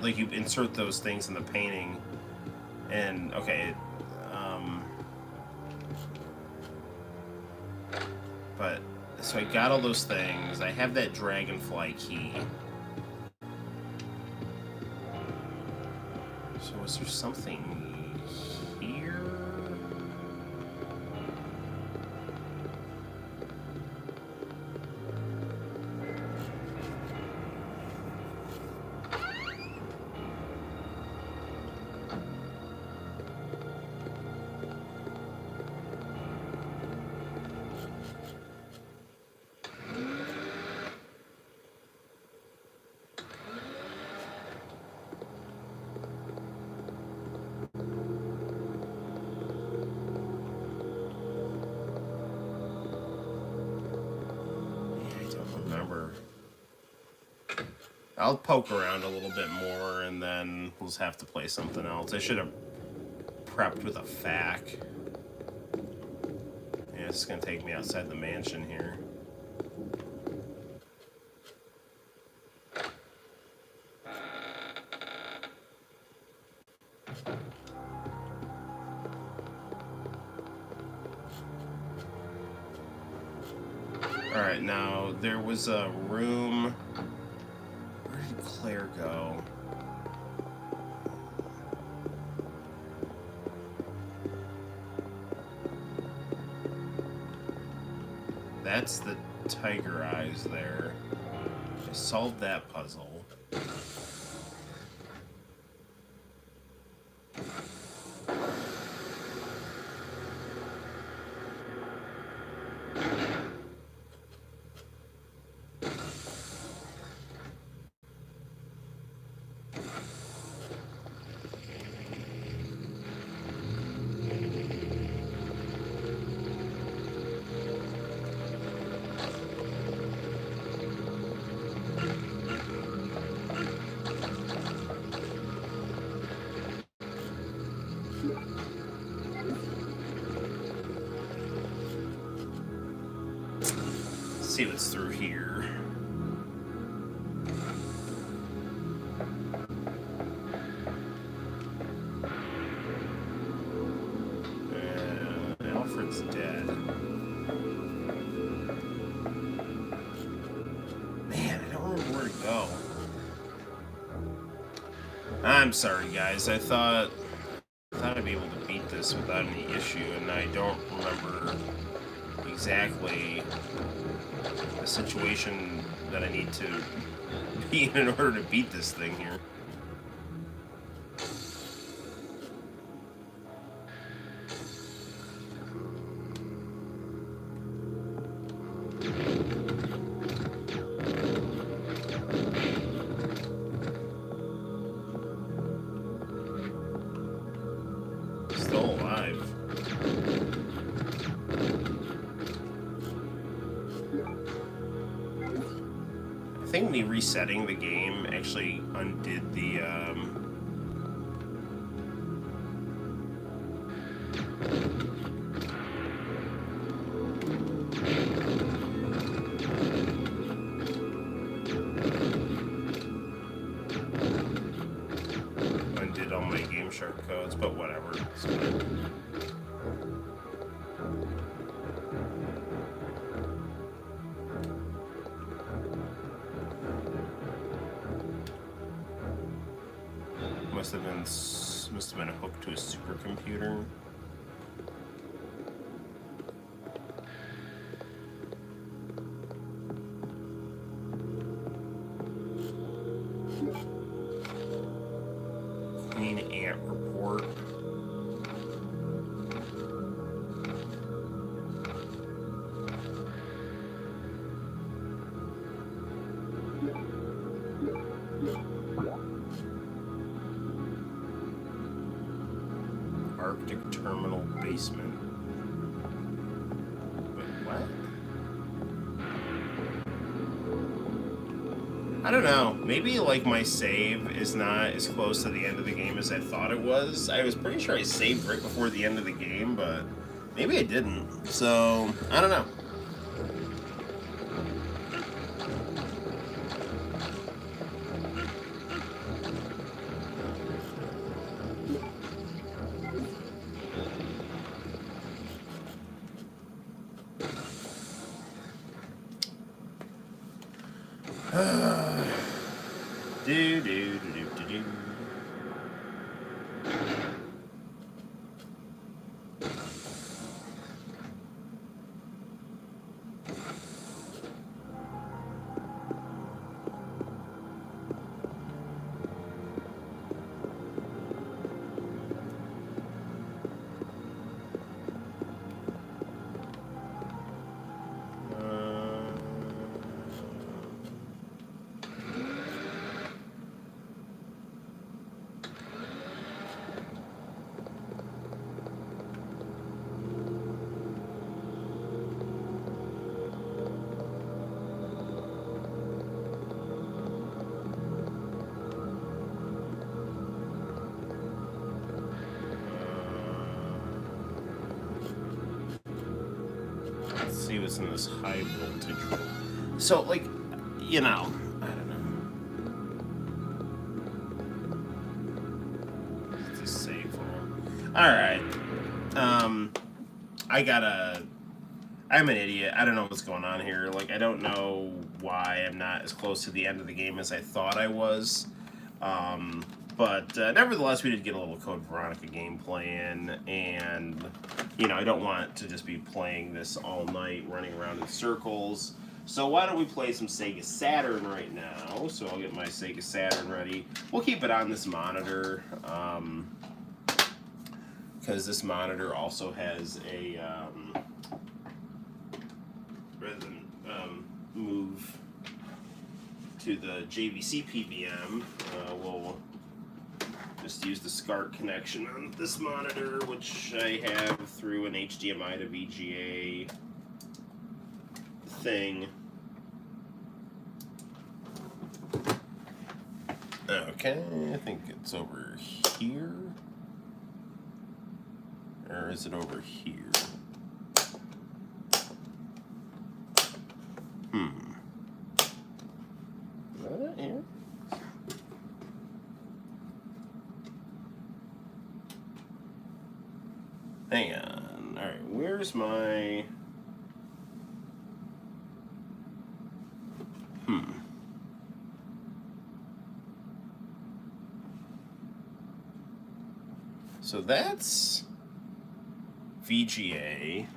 like you insert those things in the painting, and okay, but so I got all those things. I have that dragonfly key. So is there something here? I'll poke around a little bit more, and then we'll just have to play something else. I should have prepped with a FAQ. Yeah, it's gonna take me outside the mansion here. Alright, now there was a room. Where did Claire go? That's the tiger eyes there. I solved that puzzle. See what's through here. Alfred's dead. Man, I don't remember where to go. I'm sorry, guys. I thought I'd be able to beat this without any issue, and I don't remember exactly the situation that I need to be in order to beat this thing here. Still alive. I think me resetting the game actually undid the undid all my Game Shark codes, but whatever. It's fine. Must have been hooked to a supercomputer. Queen Ant report. Arctic Terminal basement. Wait, what? How don't know. Maybe like my save is not as close to the end of the game as I thought it was. I was pretty sure I saved right before the end of the game, but maybe I didn't. So I don't know. Do do do do do do. Let's see what's in this high voltage room. So, like, you know, I don't know. It's a safe room. Alright. I'm an idiot. I don't know what's going on here. Like, I don't know why I'm not as close to the end of the game as I thought I was. But nevertheless, we did get a little Code Veronica gameplay in, and, you know, I don't want to just be playing this all night, running around in circles. So why don't we play some Sega Saturn right now? So I'll get my Sega Saturn ready. We'll keep it on this monitor, because this monitor also has a, rather than move to the JVC PVM, we'll just use the SCART connection on this monitor, which I have through an HDMI to VGA thing. Okay, I think it's over here. Or is it over here? Is that it here? Hang on. Alright, where's my... So that's VGA.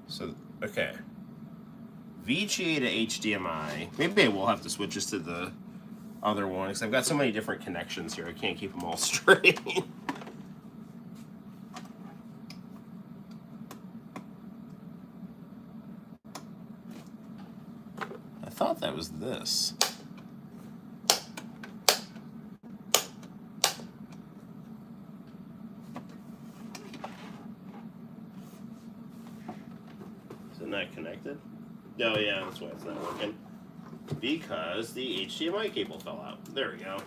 So, okay. VGA to HDMI. Maybe we'll have to switch this to the other one, because I've got so many different connections here, I can't keep them all straight. I thought that was this. Is it not connected? Oh yeah, that's why it's not working. Because the HDMI cable fell out. There we go.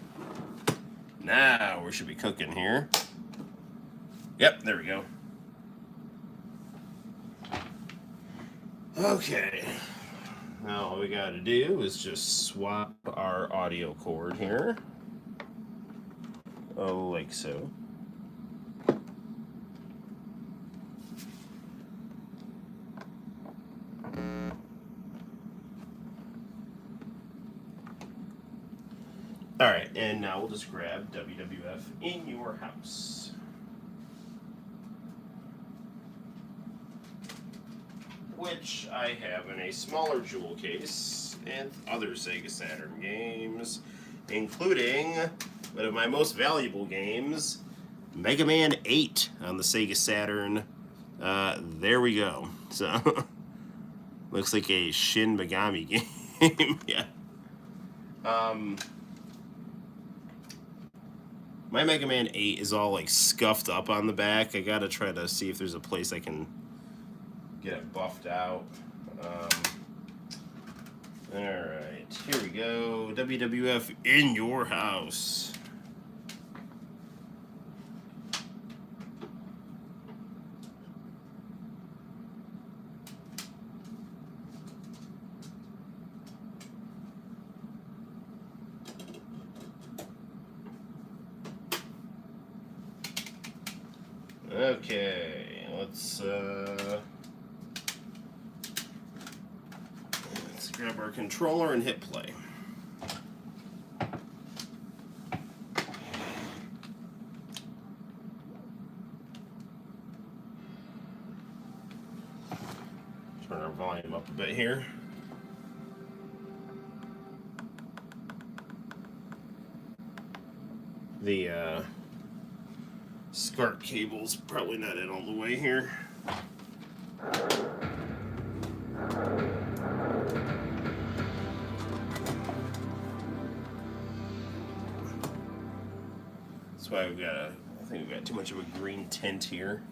Now we should be cooking here. Yep, there we go. Okay. Now all we gotta do is just swap our audio cord here. Oh, like so. Alright, and now we'll just grab WWF in your house. Which I have in a smaller jewel case and other Sega Saturn games, including one of my most valuable games, Mega Man 8 on the Sega Saturn. There we go. So, looks like a Shin Megami game. Yeah. My Mega Man 8 is all like scuffed up on the back. I gotta try to see if there's a place I can get it buffed out. All right, here we go. WWF in your house. Okay, let's grab our controller and hit play. Turn our volume up a bit here. The SCART cable's probably not in all the way here. That's why I think we've got too much of a green tint here.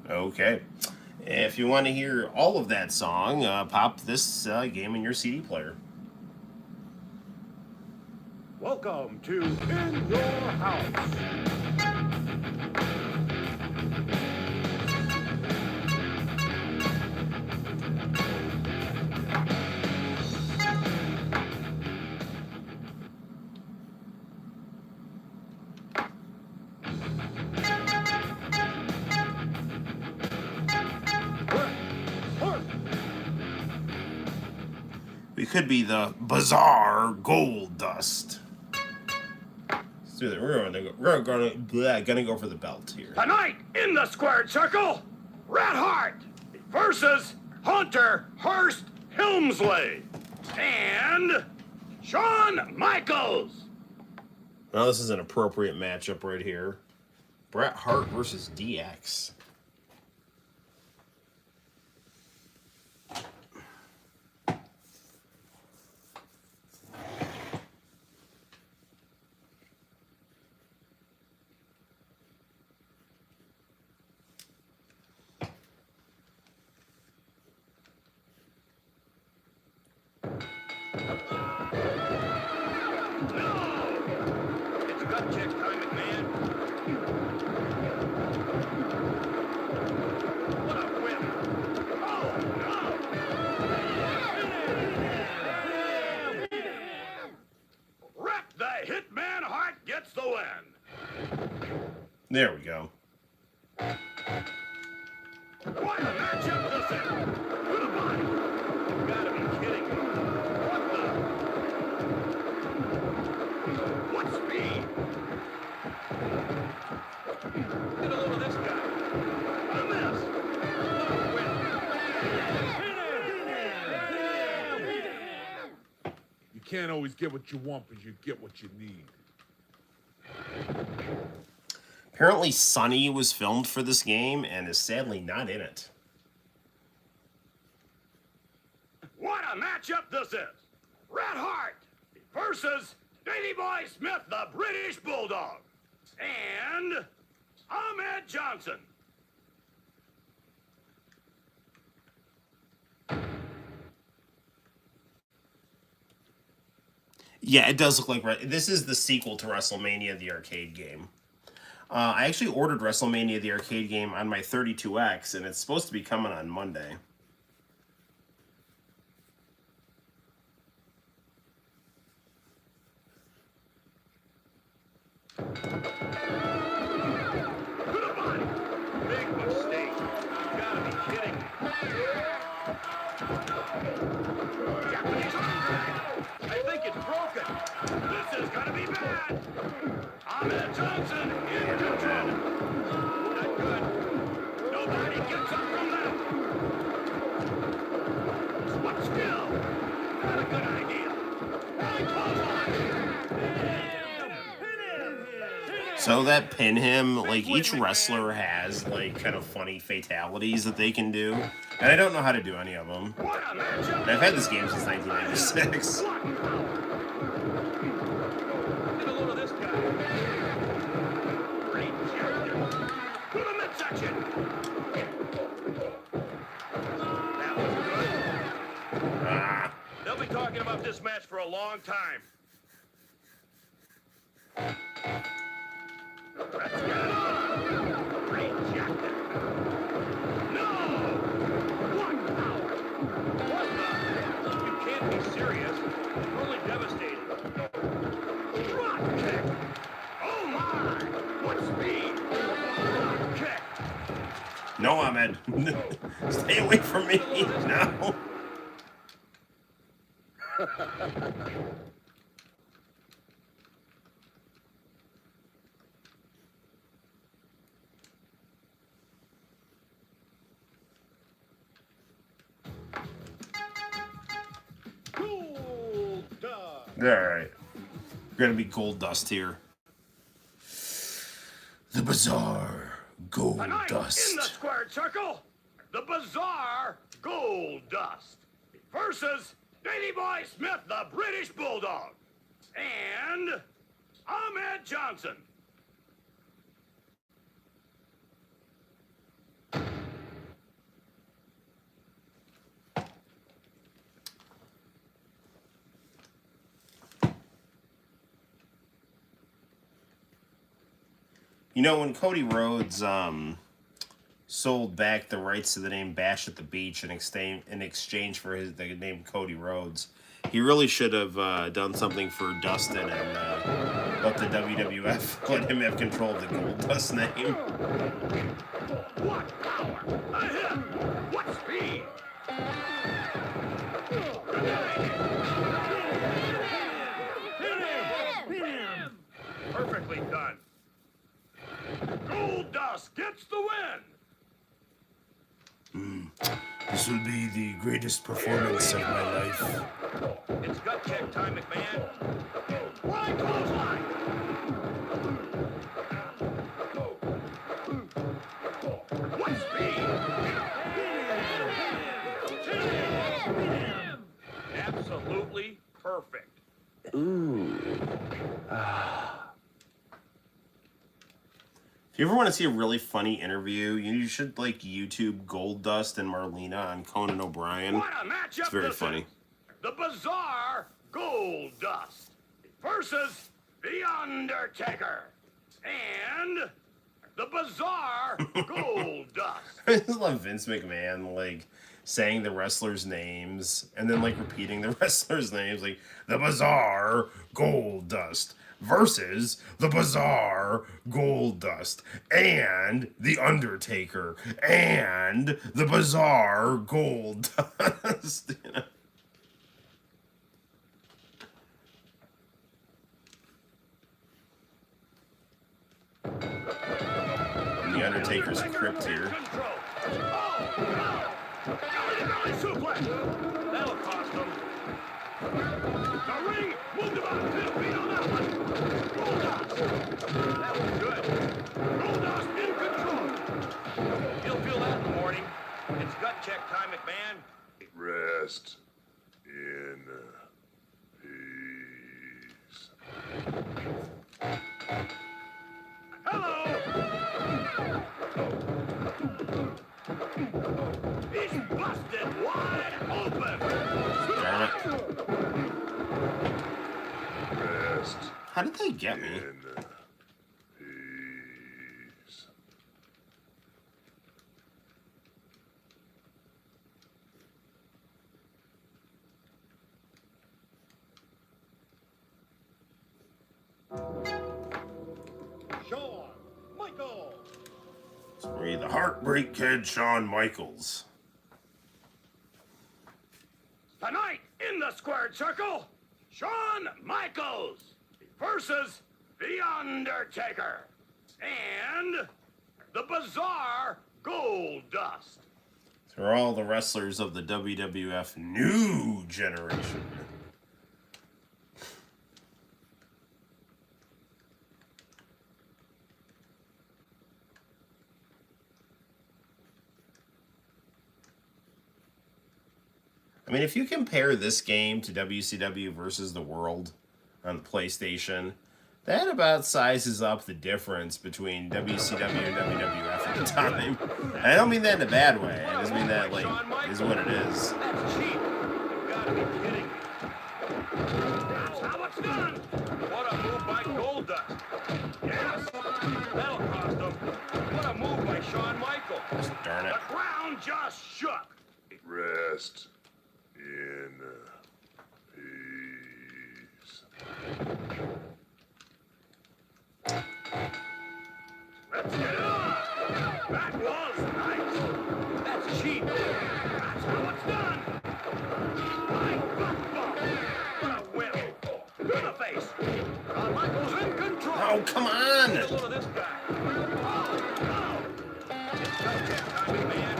Okay. If you want to hear all of that song, pop this game in your CD player. Welcome to In Your House. We could be the bizarre gold dust. Let's do that. We're gonna go for the belt here. Tonight in the squared circle, Red Heart versus Hunter Hearst Helmsley and Shawn Michaels. Well, this is an appropriate matchup right here. Bret Hart versus DX. It's gut check time, McMahon. What a whip. Oh, no. Rep the Hitman Hart gets the win. There we go. What a matchup this is. To the body. You gotta be kidding me. What the? What speed? Get a load of this guy. A miss. What a win. You can't always get what you want, but you get what you need. Apparently, Sonny was filmed for this game and is sadly not in it. What a matchup this is. Red Hart versus Davey Boy Smith, the British Bulldog, and Ahmed Johnson. Yeah, it does look like this is the sequel to WrestleMania, the arcade game. I actually ordered WrestleMania, the arcade game, on my 32X, and it's supposed to be coming on Monday. To the body. Big mistake. Gotta be to be bad. Ahmed Johnson in control. Not good. Nobody gets up from that. What skill? Not a good idea. Very close. So that pin him, like each wrestler has like kind of funny fatalities that they can do, and I don't know how to do any of them. What a matchup. And I've had this game since 1996. Get a load of this guy. Rejected. To the midsection. That was good. Ah, They'll be talking about this match for a long time. Let's get it on. Rejected. No! What power? What the? You can't be serious. Totally devastating. Drop kick. Oh my! What speed? Drop kick. no, Ahmed, stay away from me. No. Cool dog. All right, we're gonna be gold dust here. The bizarre gold Tonight in the dust. squared circle, the bizarre Gold Dust versus Davey Boy Smith, the British Bulldog, and Ahmed Johnson. You know, when Cody Rhodes sold back the rights to the name Bash at the Beach in exchange for the name Cody Rhodes, he really should have done something for Dustin and let the WWF let him have control of the Gold Dust name. What power? A hit. What speed? Perfectly done. Gold Dust gets the win. This will be the greatest performance of my life. It's gut check time, McMahon. Flying clothesline. What speed? Absolutely perfect. If you ever want to see a really funny interview, you should like YouTube Gold Dust and Marlena on Conan O'Brien. What a matchup! It's very this funny. is. The bizarre Gold Dust versus The Undertaker. And the bizarre Gold Dust. I just love Vince McMahon like saying the wrestlers' names and then like repeating the wrestlers' names, like the bizarre Gold Dust versus the bizarre Gold Dust and the Undertaker and the bizarre Gold Dust. You know? The Undertaker's crypt here. Control. Oh, no. Belly suplex. That'll cost him. The ring moved about 10 feet on that one. Gold Dust. That was good. Gold Dust in control. He'll feel that in the morning. It's gut check time, McMahon. Rest in peace. Hello! He's busted wide open! Darn it. Rest How did they get me? in peace. Shawn Michaels! Sorry, the Heartbreak Kid, Shawn Michaels. Tonight in the squared circle, Shawn Michaels versus The Undertaker and the Bizarre Gold Dust. For all the wrestlers of the WWF New Generation. I mean, if you compare this game to WCW versus the World on the PlayStation, that about sizes up the difference between WCW and WWF at the time. And I don't mean that in a bad way. I just mean that, like, is what it is. That's cheap. You gotta be kidding me. That's how it's done. What a move by Goldust. Yes, that'll cost him. What a move by Shawn Michaels. Darn it. The ground just shook. Rest in peace. Let's get it on. That was nice. That's cheap. That's how it's done. My football. What a win. To the face. Shawn Michaels in control. Oh, come on! Get a load of this guy. Oh, no. It's tough that timing, man.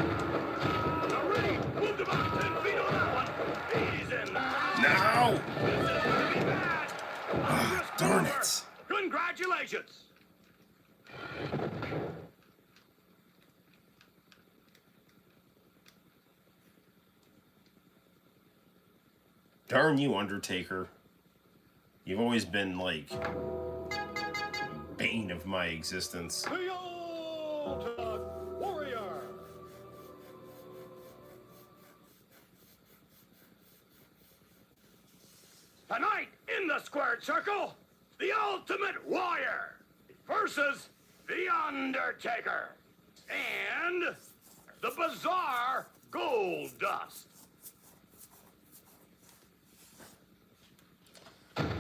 The ring moved about 10 feet on that one. He's in the house. No! This is going to be bad. Ah, darn it. Congratulations. Darn you, Undertaker. You've always been, like, bane of my existence. The Ultimate Warrior. Tonight in the squared circle, the Ultimate Warrior versus the Undertaker and the Bizarre Gold Dust.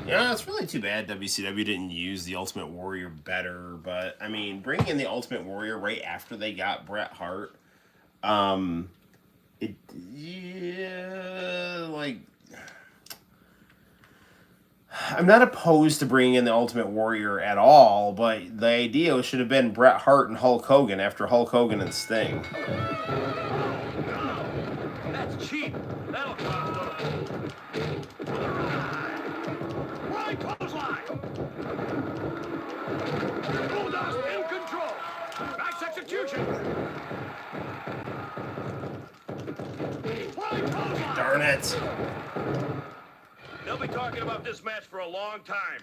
Yeah, it's really too bad WCW didn't use the Ultimate Warrior better, but I mean, bringing in the Ultimate Warrior right after they got Bret Hart, like, I'm not opposed to bringing in the Ultimate Warrior at all, but the idea should have been Bret Hart and Hulk Hogan after Hulk Hogan and Sting. That's cheap. That'll cost them. To the right. Right clothesline. Goldust in control. Nice execution. Right clothesline. Darn it! They'll be talking about this match for a long time.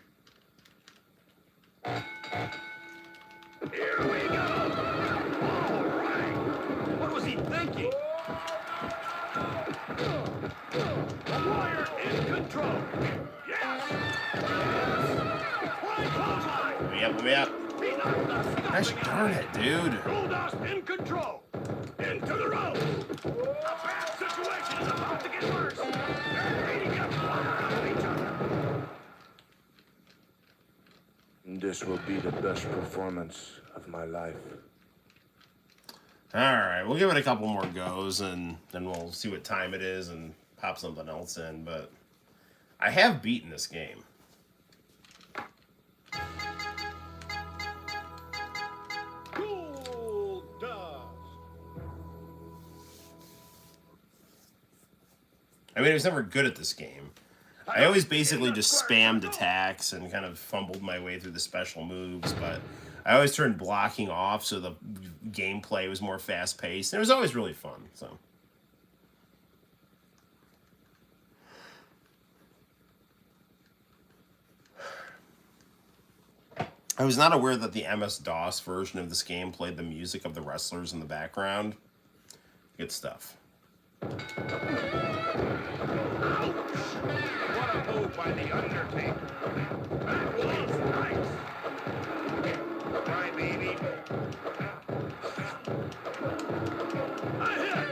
Here we go. All right. What was he thinking? The Warrior in control. Yes. Right clothesline. Let me up, let me up. He knocked the Gosh stuffing darn out it, of dude. Goldust in control. Into the ropes. A bad situation is about to get worse. They're beating the fire out of each other. This will be the best performance of my life. Alright, we'll give it a couple more goes, and then we'll see what time it is and pop something else in, but I have beaten this game. Gold Dust. I mean, I was never good at this game. I always basically just spammed attacks and kind of fumbled my way through the special moves, but I always turned blocking off so the gameplay was more fast-paced. It was always really fun, so. I was not aware that the MS-DOS version of this game played the music of the wrestlers in the background. Good stuff. Ouch! What a move by The Undertaker. That was nice. Right, baby. A hit.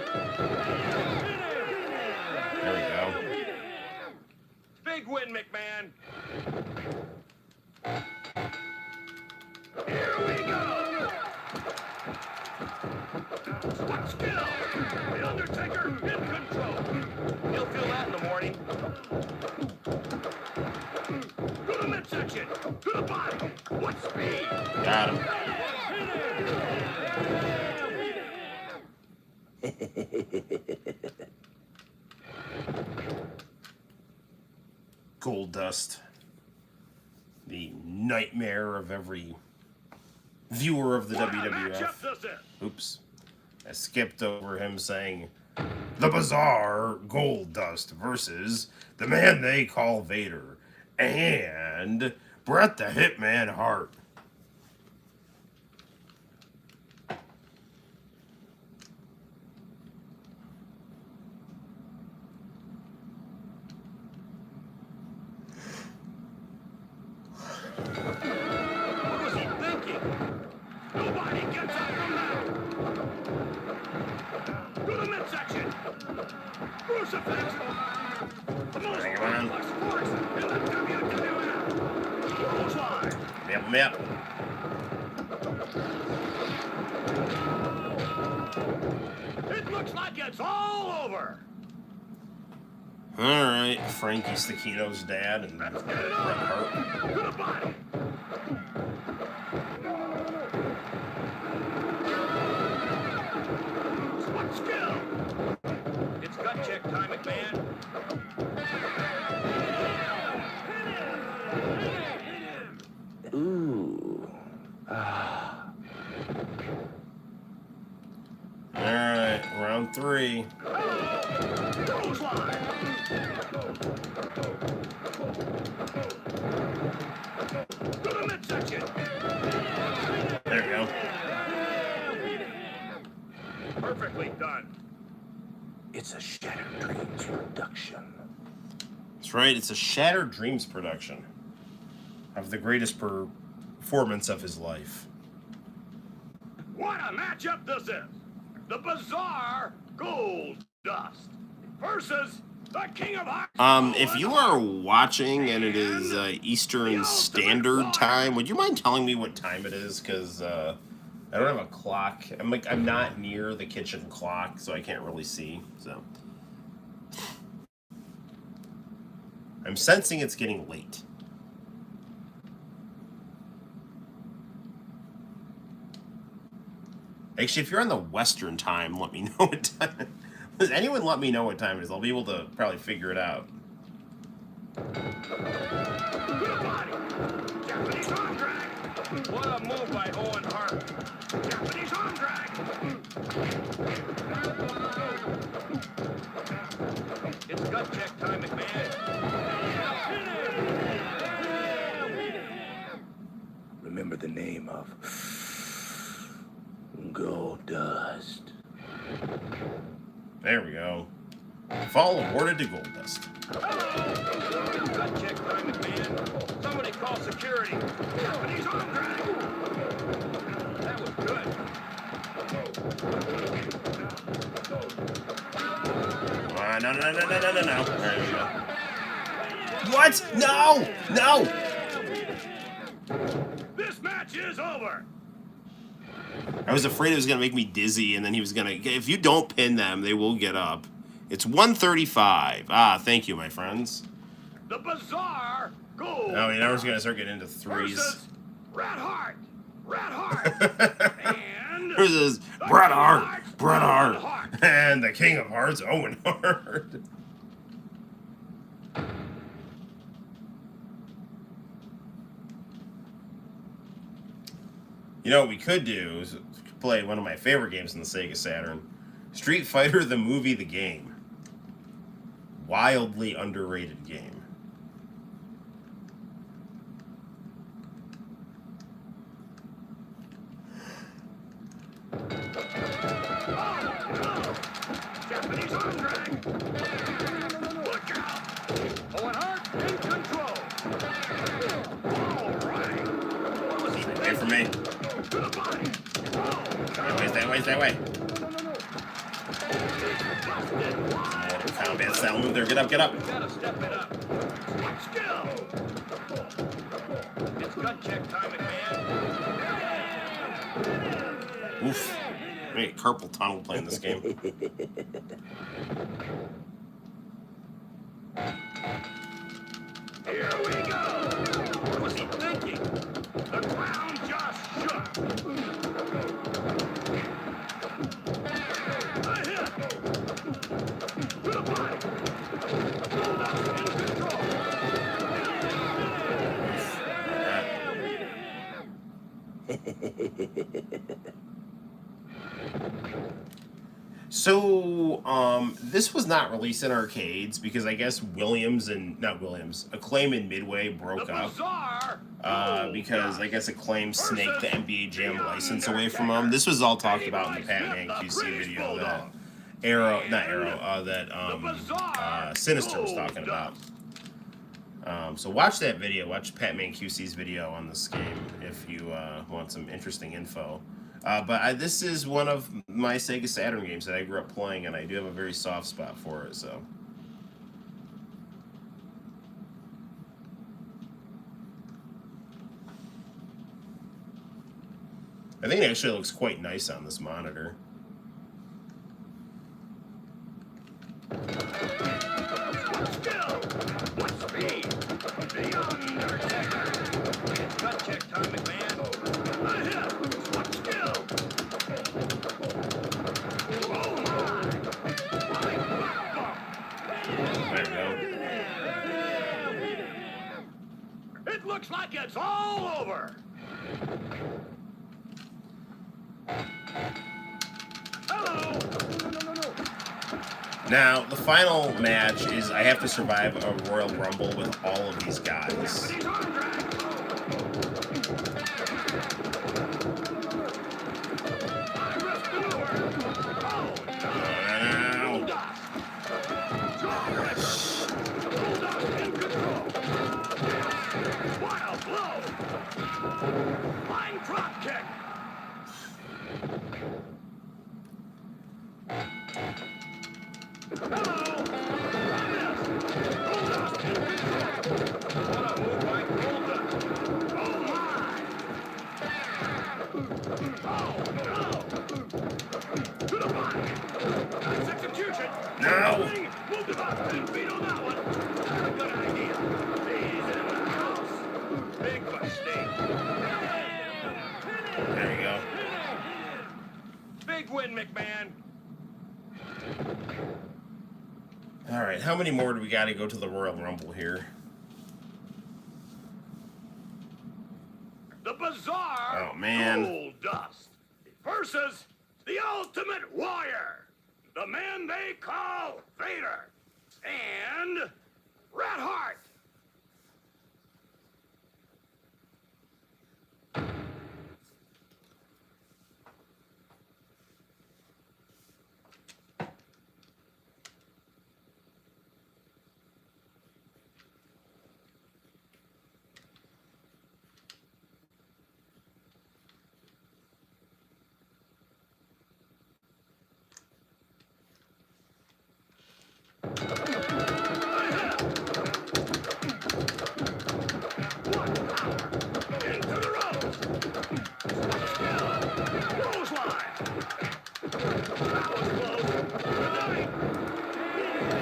There we go. Big win, McMahon. Here we go. What skill? The Undertaker in control. He'll feel that in the morning. To the midsection. Gold Dust. The nightmare of every viewer of the What a WWF. matchup this is. Oops. I skipped over him saying the bizarre Gold Dust versus the man they call Vader and Bret the Hitman Hart. What was he thinking? Nobody gets up from that. To the midsection. Crucifix. The most Bring him on. complex force in the WWF. Clothesline. Yep. It looks like it's all over. Alright, Frankie Stachino's dad and Bret Let's get it on. Hart. To the body. What skill? It's gut check time, McMahon. Ooh. Alright, round 3. Clothesline. To the midsection. There we go. Perfectly done. It's a Shattered Dreams production. That's right, it's a Shattered Dreams production of the greatest performance of his life. What a matchup this is! The bizarre Gold Dust versus the King of Hearts. If you are watching and it is Eastern Standard Time, would you mind telling me what time it is? Because I don't have a clock. I'm not near the kitchen clock, so I can't really see. So I'm sensing it's getting late. Actually, if you're on the Western time, let me know what time. Does anyone let me know what time it is? I'll be able to probably figure it out. To the body. Japanese arm drag. What a move by Owen Hart. Japanese arm drag. It's gut check time, McMahon. Remember the name of Gold Dust. There we go. Fall awarded to Gold Dust. Gut check time, McMahon. Somebody call security. Japanese arm drag. That was good. No. There we go. What? No! This match is over. I was afraid it was going to make me dizzy, and then he was going to... If you don't pin them, they will get up. It's 135. Thank you, my friends. The bizarre Gold. Oh, now we're going to start getting into threes. Versus Red Hart. And Versus the Bret King of Hart. Hearts, Bret Owen Hart. And the King of Hearts, Owen Hart. You know what we could do is play one of my favorite games in the Sega Saturn. Street Fighter, the movie, the game. Wildly underrated game. Japanese arm drag. Look out. Owen Hart in control. All right. What was he Away thinking? from me. To the body. Stay away. Combat style move there. Get up. Gotta step it up. What skill? It's gut check time, McMahon. Oof. Hey, carpal tunnel playing this game. Here we go. What was he thinking? The ground just shook. A hit. To the body. Bulldog in control. So, this was not released in arcades because I guess Acclaim and Midway broke up. Because I guess Acclaim snaked the NBA Jam license away from them. This was all talked about in the Batman QC video that Sinister was talking about. So watch that video. Watch Batman QC's video on this game if you want some interesting info. But this is one of my Sega Saturn games that I grew up playing, and I do have a very soft spot for it. So. I think it actually looks quite nice on this monitor. There you go. It looks like it's all over. Hello. Now, the final match is I have to survive a Royal Rumble with all of these guys. Flying drop kick. No! Moved about 10 feet on that one. Good idea. He's in the house. Big mistake. There you go. Big win, McMahon. All right, how many more do we got to go to the Royal Rumble here? The Bizarre Oh, man. Gold Dust versus the Ultimate Warrior, the man they call Vader, and Red Hart.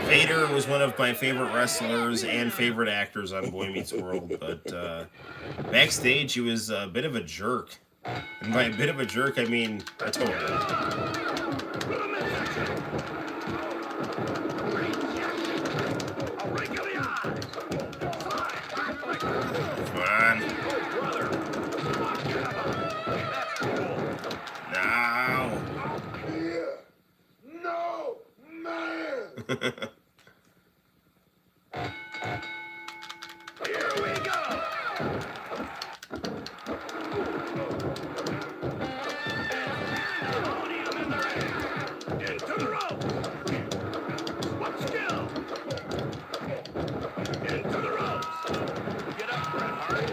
Vader was one of my favorite wrestlers and favorite actors on Boy Meets World, but backstage he was a bit of a jerk. And by a bit of a jerk, I mean a total. Come on. No. No, man! Here we go. Podium in the air. Into the rope. What skill? Into the ropes. Get up, Bret Hart.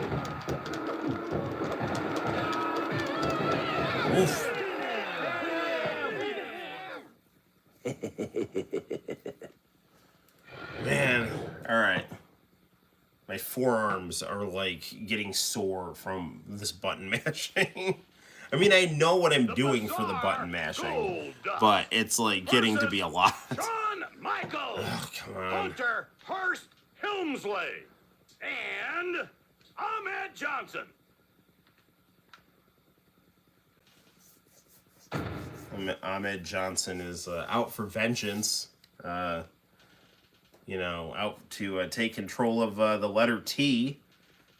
Oof. Man, all right. My forearms are like getting sore from this button mashing. I mean, I know what I'm doing for the button mashing, but it's like getting to be a lot. Shawn Michaels. Oh, come on. Hunter Hearst Helmsley. And Ahmed Johnson. Ahmed Johnson is out for vengeance. Out to take control of the letter T,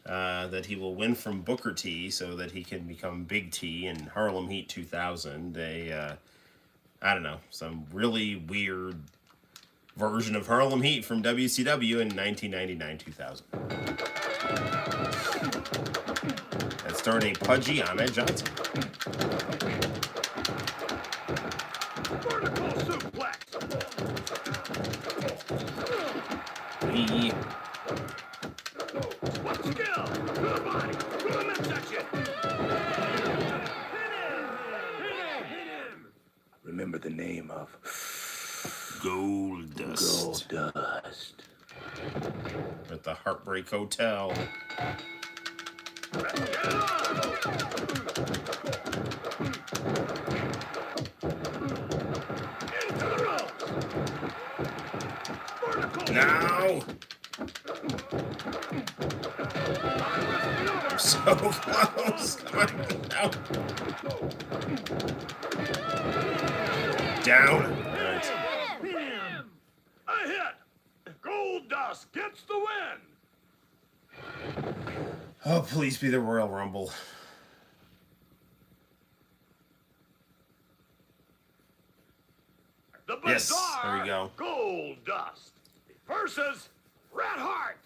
that he will win from Booker T so that he can become Big T in Harlem Heat 2000. I don't know, some really weird version of Harlem Heat from WCW in 1999-2000. That starred a pudgy Ahmed Johnson. Vertical suplex. He What skill? To the body. To the midsection. Hit him. Remember the name of Gold Dust Gold Dust. at the Heartbreak Hotel. Let's get it on. Into the ropes. Vertical. Now! I'm so close. Come on, no. Down. Alright. Him. A hit. Gold Dust gets the win. Oh, please be the Royal Rumble. The Yes, Bizarre there we go. Gold Dust versus Red Hart,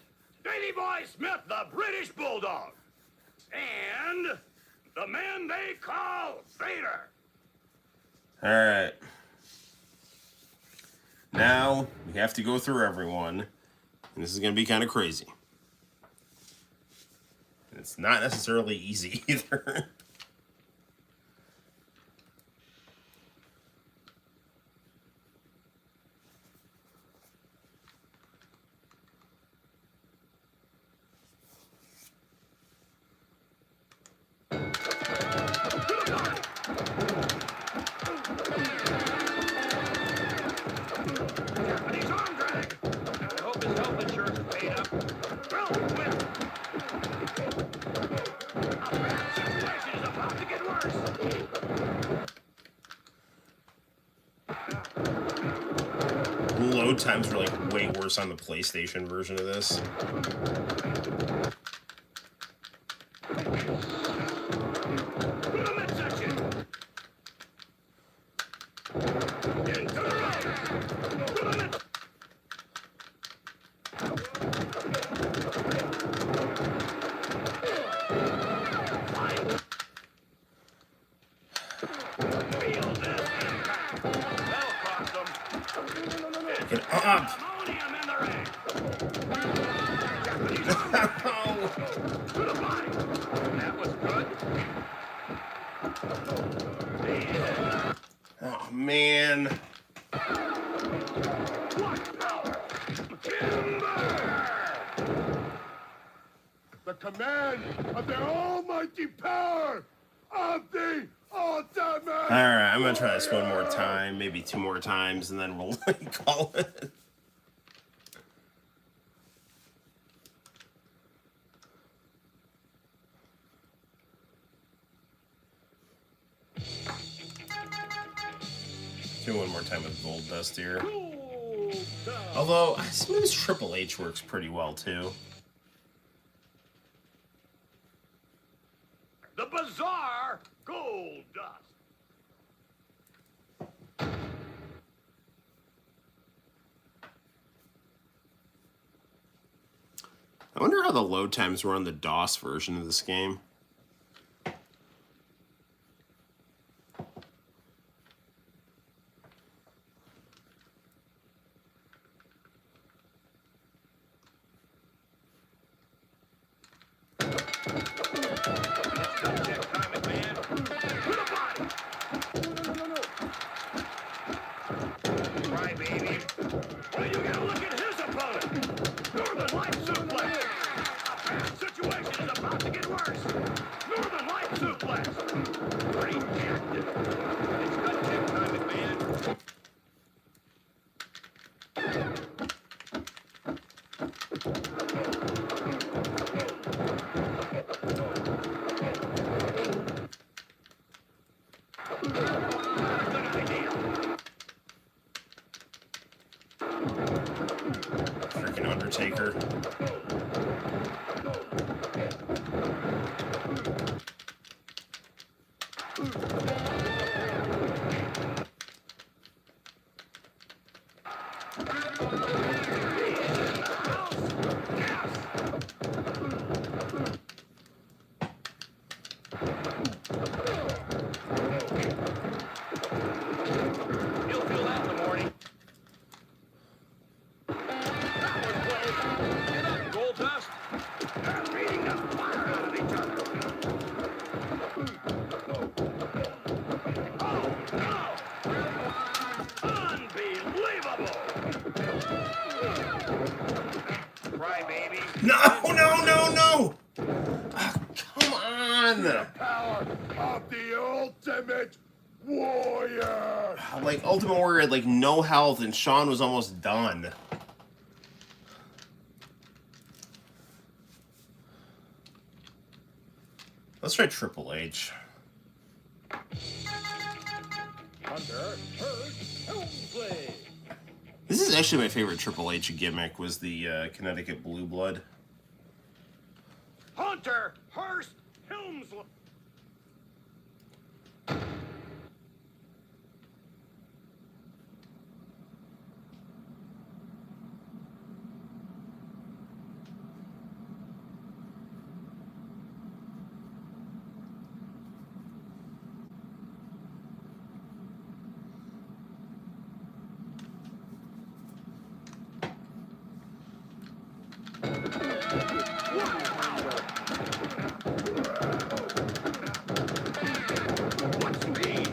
Davey Boy Smith, the British Bulldog, and the man they call Vader. Alright. Now, we have to go through everyone. And this is going to be kind of crazy. And it's not necessarily easy either. Japanese arm drag. I hope his health insurance is paid up. Well, whip. A bad situation is about to get worse. Load times were like way worse on the PlayStation version of this. To the midsection. Into the ropes. To the mid. Feel this impact. That'll cost them. Get up! Ammonium in the ring. Japanese arm Oh, to the body. That was good. oh man. What power? Timber! The command of the almighty power of the ultimate. Alright, I'm gonna try this one more time, maybe 2 more times, and then we'll call it. Do one more time with Gold Dust here. Gold Dust. Although, I suppose Triple H works pretty well too. The Bizarre Gold Dust. I wonder how the load times were on the DOS version of this game. Check time, McMahon. To the body. Cry, baby. Well, you gotta look at his opponent. Northern Light suplex. A bad situation is about to get worse. Northern Light suplex. Rejected. It's good check time, McMahon. Good idea. Freaking Undertaker. You'll feel that in the morning. Get up, Gold Dust. They're beating the fire out of each other. Oh, no! Unbelievable! Cry, baby. No, no, no, no! Ah, come on! Power of the ultimate warrior. Like, Ultimate Warrior had, like, no health, and Sean was almost done. Let's try Triple H. This is actually my favorite Triple H gimmick, was the Connecticut Blue Blood. Hunter Hearst Helmsley. What speed?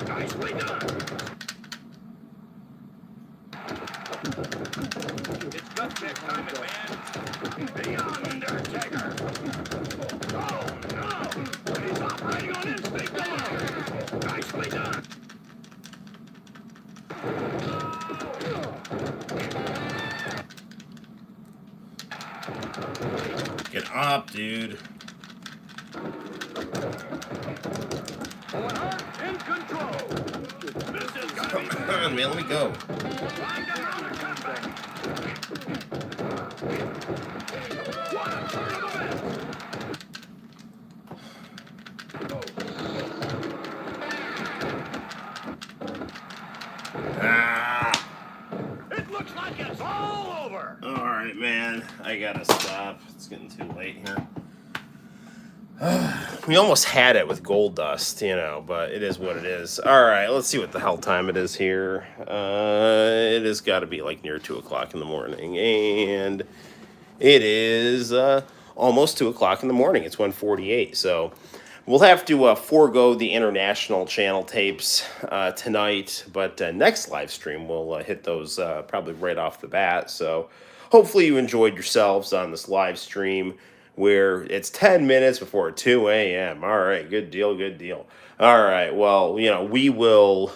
Nicely done. It's gut check time, man. The Undertaker. Oh, no. He's operating on instinct alone. Nicely done. Get up, dude. Owen Hart in control. This is gonna be Come on, man, let me go. Flying down on the comeback. What a turn of events. Ah! It looks like it's all over. Alright, man. I gotta stop. It's getting too late here. We almost had it with Gold Dust, you know, but it is what it is. Alright, let's see what the hell time it is here. It has got to be like near 2 o'clock in the morning. And it is almost 2 o'clock in the morning. It's 1:48. So we'll have to forego the international channel tapes tonight. But next live stream, we'll hit those probably right off the bat. So hopefully you enjoyed yourselves on this live stream, where it's 10 minutes before 2 a.m. All right, good deal, good deal. All right, well, you know, we will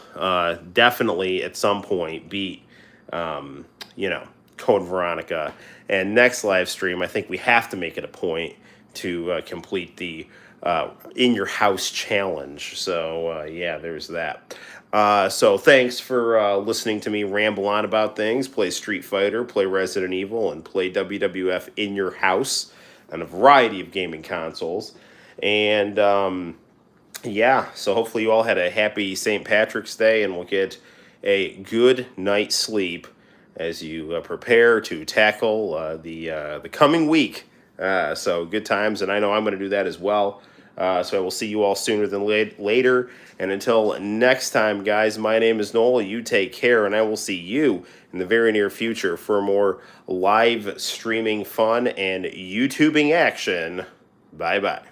definitely at some point beat, you know, Code Veronica. And next live stream, I think we have to make it a point to complete the In Your House challenge. So, yeah, there's that. So thanks for listening to me ramble on about things, play Street Fighter, play Resident Evil, and play WWF In Your House on a variety of gaming consoles. And yeah, so hopefully you all had a happy St. Patrick's Day, and will get a good night's sleep as you prepare to tackle the coming week. So good times, and I know I'm going to do that as well. So I will see you all sooner than later. And until next time, guys, my name is Noel. You take care, and I will see you in the very near future for more live streaming fun and YouTubing action. Bye-bye.